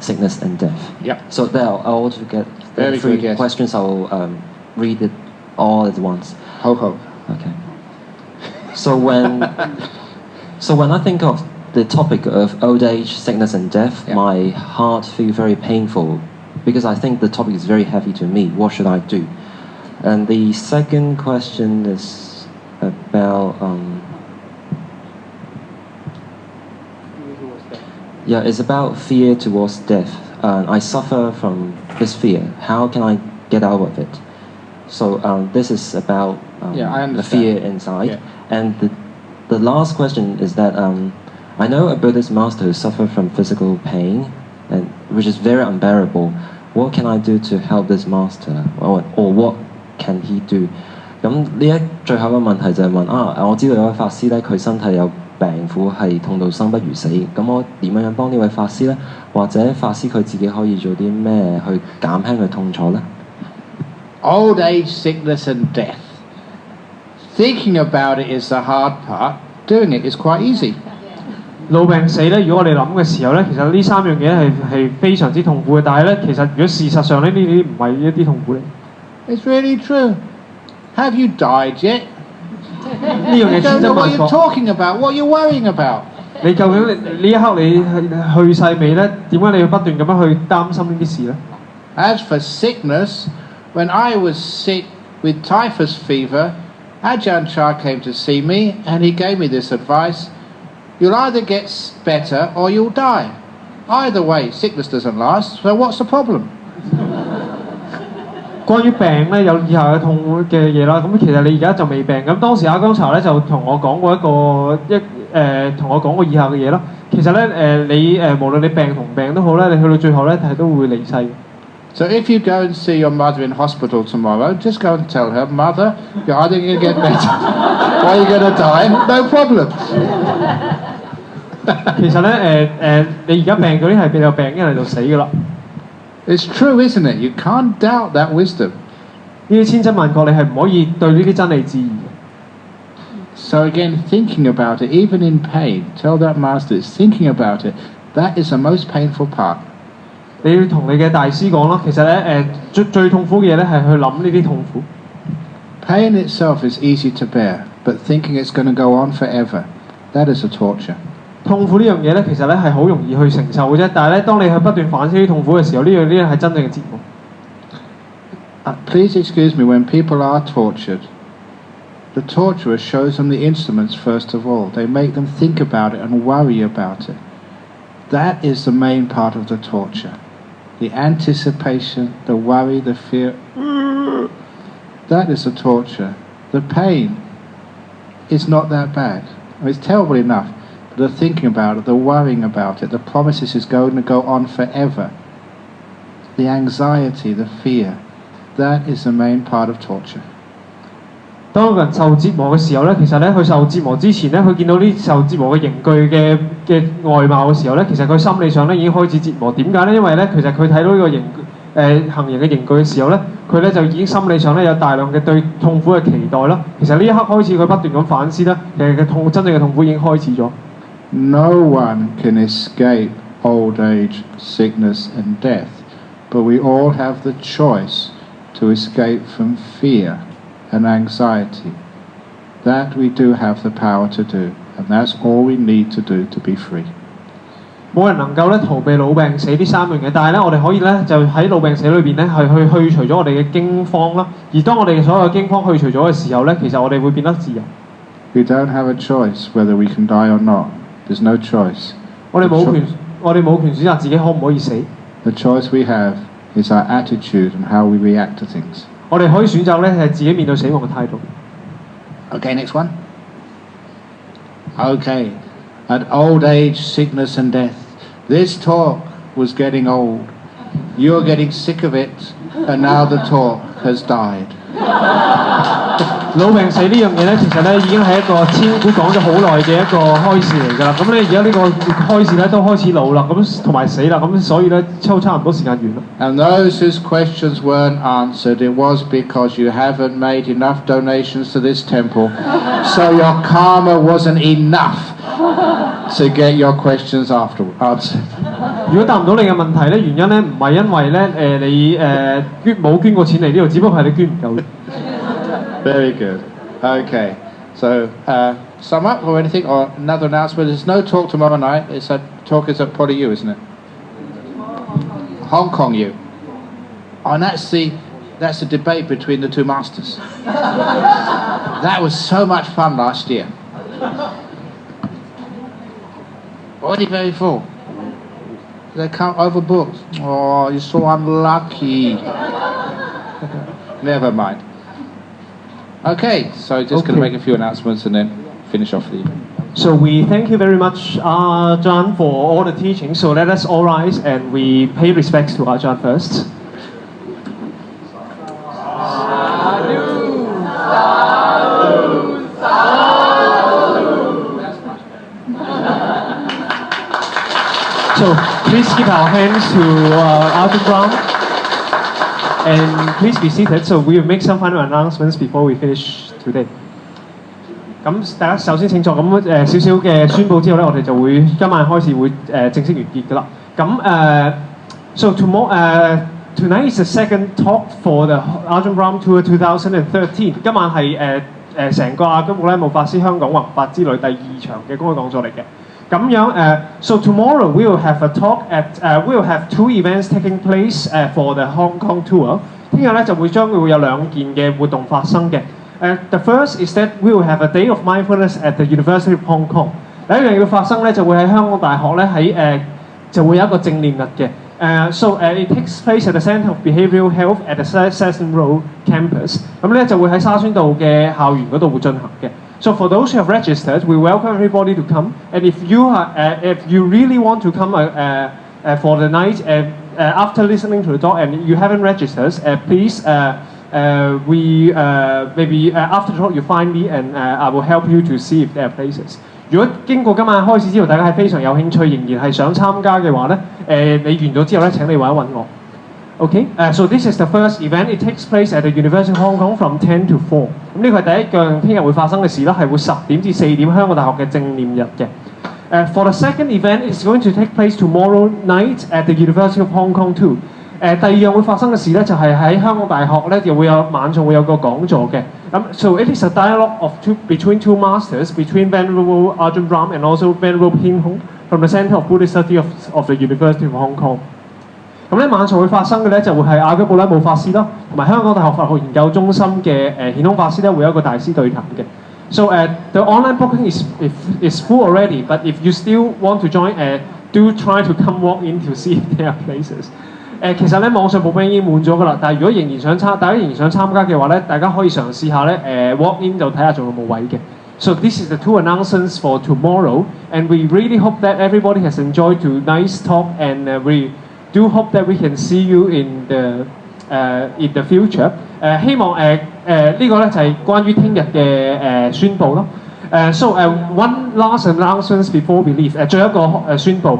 sickness and death. Yep. So there, I'll also get Very three good, yes. questions. I'll read it all at once. Ho ho. Okay. So when I think of the topic of old age, sickness and death, Yeah. my heart feels very painful because I think the topic is very heavy to me. What should I do? And the second question is about it's about fear towards death. I suffer from this fear. How can I get out of it? So this is about I the fear understand. inside. Yeah. And the last question is that I know a Buddhist master who suffers from physical pain, and which is very unbearable. What can I do to help this master, or what can he do? 咁咁最後嘅問題就係問我知道有位法師咧，佢身體有病苦，係痛到生不如死。咁我點樣幫呢位法師咧？或者法師佢自己可以做啲咩去減輕佢痛楚咧？ Old age, sickness and death. Thinking about it is the hard part. Doing it is quite easy. 老病死咧，如果我哋諗嘅時候咧，其實呢三樣嘢係非常之痛苦嘅。但係咧，其實如果事實上咧，呢啲唔係一啲痛苦嚟。It's really true. Have you died yet? 呢樣嘢 You 千 don't 真 know what 萬 you're 確。 talking about. What are you worrying about? 你究竟呢一刻你去世未咧？點解你要不斷咁樣去擔心呢啲事咧？ As for sickness, when I was sick with typhus fever, Ajahn came to see me and he gave me this advice. You'll either get better or you'll die. Either way, sickness doesn't last, so what's the problem? 關於病咧，有以下嘅痛嘅嘢啦。咁其實你而家就未病。咁當時阿姜查咧就同我講過同我講過以下嘅嘢啦。其實咧你無論你病同唔病都好咧，你去到最後咧係都會離世。 So if you go and see your mother in hospital tomorrow, just go and tell her, Mother, you're either going to get better or you're going to die. No problem. 其實咧你而家病嗰啲係比較病，一嚟就死㗎啦。 It's true, isn't it? You can't doubt that wisdom. 呢啲千真萬確，你係唔可以對呢啲真理置疑。 So again, thinking about it, even in pain, tell that master, it's thinking about it. That is the most painful part. 你要同你嘅大師講啦，其實咧最痛苦嘅嘢咧係去諗呢啲痛苦。 Pain itself is easy to bear, but thinking it's going to go on forever, that is a torture. 痛苦呢樣嘢咧，其實咧係好容易去承受嘅啫。但係咧，當你去不斷反思啲痛苦嘅時候，呢樣係真正嘅折磨。Please excuse me, when people are tortured, the torturer shows them the instruments first of all. They make them think about it and worry about it. That is the main part of the torture. The anticipation, the worry, the fear. That is the torture. The pain is not that bad. I mean, it's terrible enough. The thinking about it, the worrying about it, the promises is going to go on forever. The anxiety, the fear, that is the main part of torture. 當一個人受折磨嘅時候咧，其實咧佢受折磨之前咧，佢見到啲受折磨嘅刑具嘅外貌嘅時候咧，其實佢心理上咧已經開始折磨。點解咧？因為咧，其實佢睇到呢個行刑嘅刑具嘅時候咧，佢咧就已經心理上咧有大量嘅對痛苦嘅期待啦。其實呢一刻開始，佢不斷咁反思啦，其實真正嘅痛苦已經開始咗。No one can escape old age, sickness and death, but we all have the choice to escape from fear and anxiety. That we do have the power to do, and that's all we need to do to be free. 冇人能夠咧逃避老病死呢三樣嘢，但係咧我哋可以咧就喺老病死裏邊咧係去除咗我哋嘅驚慌啦。而當我哋所有嘅驚慌去除咗嘅時候咧，其實我哋會變得自由。We don't have a choice whether we can die or not. There's no choice. 我哋冇權選擇自己可唔可以死。 The choice we have is our attitude and how we react to things. 我哋可以選擇咧係自己面對死亡嘅態度。 Okay, next one. Okay, at old age, sickness and death. This talk was getting old. You're getting sick of it, and now the talk has died. 老病死呢樣嘢咧，其實咧已經係一個千古講咗好耐嘅一個開示嚟㗎啦。咁咧而家呢個開示咧都開始老啦，咁同埋死啦，咁所以咧差唔多時間完啦。 And those whose questions weren't answered, it was because you haven't made enough donations to this temple, so your karma wasn't enough to get your questions answered. 如果答唔到你嘅問題咧，原因咧唔係因為咧你冇捐過錢嚟呢度，只不過係你捐唔夠。 Very good. Okay. So, sum up or anything, or another announcement. There's no talk tomorrow night. Talk is at Poly U, isn't it? Hong Kong U. And that's the debate between the two masters. That was so much fun last year. Already very full. They come overbooked. Oh, you're so unlucky. Never mind. Okay, so just going to make a few announcements and then finish off the evening. So we thank you very much, Ajahn, for all the teaching. So let us all rise and we pay respects to Ajahn first. Sadhu, sadhu. please give our hands to Ajahn Brahmavamso. And please be seated. So we will make some final announcements before we finish today. 咁大家首先請坐，咁少少嘅宣佈之後咧，我哋就會今晚開始會正式完結㗎啦。咁so tonight is the second talk for the Ajahn Brahmavamso Tour 2013。今晚係成個阿姜布拉姆法師香港弘法之旅第2場嘅公開講座嚟嘅。咁樣so tomorrow we will have a talk we will have 2 events taking place for the Hong Kong tour。聽日咧就會將會有2件嘅活動發生嘅。The first is that we will have a day of mindfulness at the University of Hong Kong。第一樣要發生咧就會喺香港大學咧喺就會有一個正念日嘅。So it takes place at the Centre of Behavioural Health at the Sesson Road campus。咁咧就會喺沙宣道嘅校園嗰度會進行嘅。So for those who have registered, we welcome everybody to come. And if you really want to come for the night after listening to the talk and you haven't registered, please maybe after the talk you find me and I will help you to see if there are places. 如果經過今晚開始之後，大家係非常有興趣，仍然係想參加嘅話咧，你完咗之後咧，請你揾一揾我。Okay, so this is the first event. It takes place at the University of Hong Kong from 10 to 4。咁呢個係第一樣聽日會發生嘅事啦，係會10點至4點香港大學嘅正念日嘅。For the second event, it's going to take place tomorrow night at the University of Hong Kong too。第二樣會發生嘅事咧，就係喺香港大學咧，又會有晚上會有個講座嘅。So it is a dialogue between two masters, between Venerable Ajahn Brahm and also Venerable Hin Hong from the Centre of Buddhist Study of the University of Hong Kong。咁咧晚上會發生嘅咧就會係阿姜布拉姆法師啦，同埋香港大學法學研究中心嘅顯空法師咧會有一個大師對談嘅。So the online booking is full already, but if you still want to join, do try to come walk in to see if there are places。其實咧網上報名已經滿咗㗎啦，但係如果大家仍然想參加嘅話咧，大家可以嘗試下咧walk in 就睇下仲有冇位嘅。So this is the 2 announcements for tomorrow, and we really hope that everybody has enjoyed tonight's talk, and we do hope that we can see you in the future。希望呢個咧就係關於聽日嘅宣佈咯。So one last announcement before we leave。最後一個宣佈。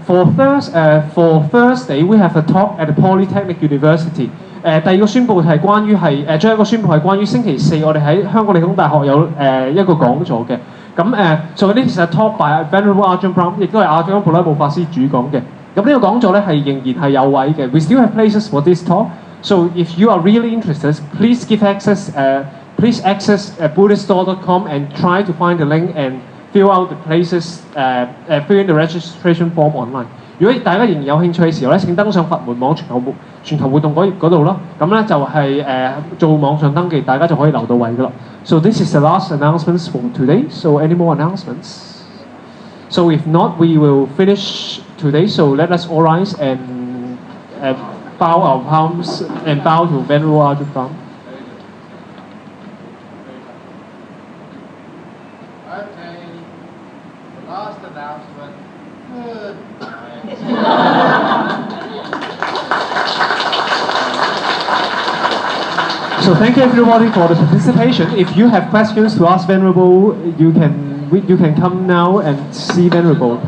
For Thursday, we have a talk at the Polytechnic University。第二個宣佈係關於最後一個宣佈係關於星期4我哋喺香港理工大學有一個講座嘅。咁so this is a talk by Venerable Ajahn Brahm， 亦都係阿姜布拉姆法師主講嘅。咁呢個講座咧係仍然係有位嘅。We still have places for this talk. So if you are really interested, please access buddhiststore.com and try to find the link and fill out the places, fill in the registration form online。如果大家仍然有興趣嘅時候咧，請登上佛門網全球活動嗰度咯。咁咧就係做網上登記，大家就可以留到位噶啦。So this is the last announcements for today. So any more announcements? So if not, we will finish today. So let us all rise and bow our palms and bow to Venerable Ajahn Brahm. Okay, last announcement. So thank you everybody for the participation. If you have questions to ask Venerable, you can come now and see Venerable.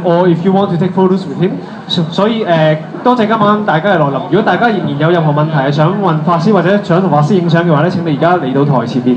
Or if you want to take photos with him。所以多謝今晚大家嘅來臨。如果大家仍然有任何問題係想問法師或者想同法師影相嘅話咧，請你而家嚟到台前面。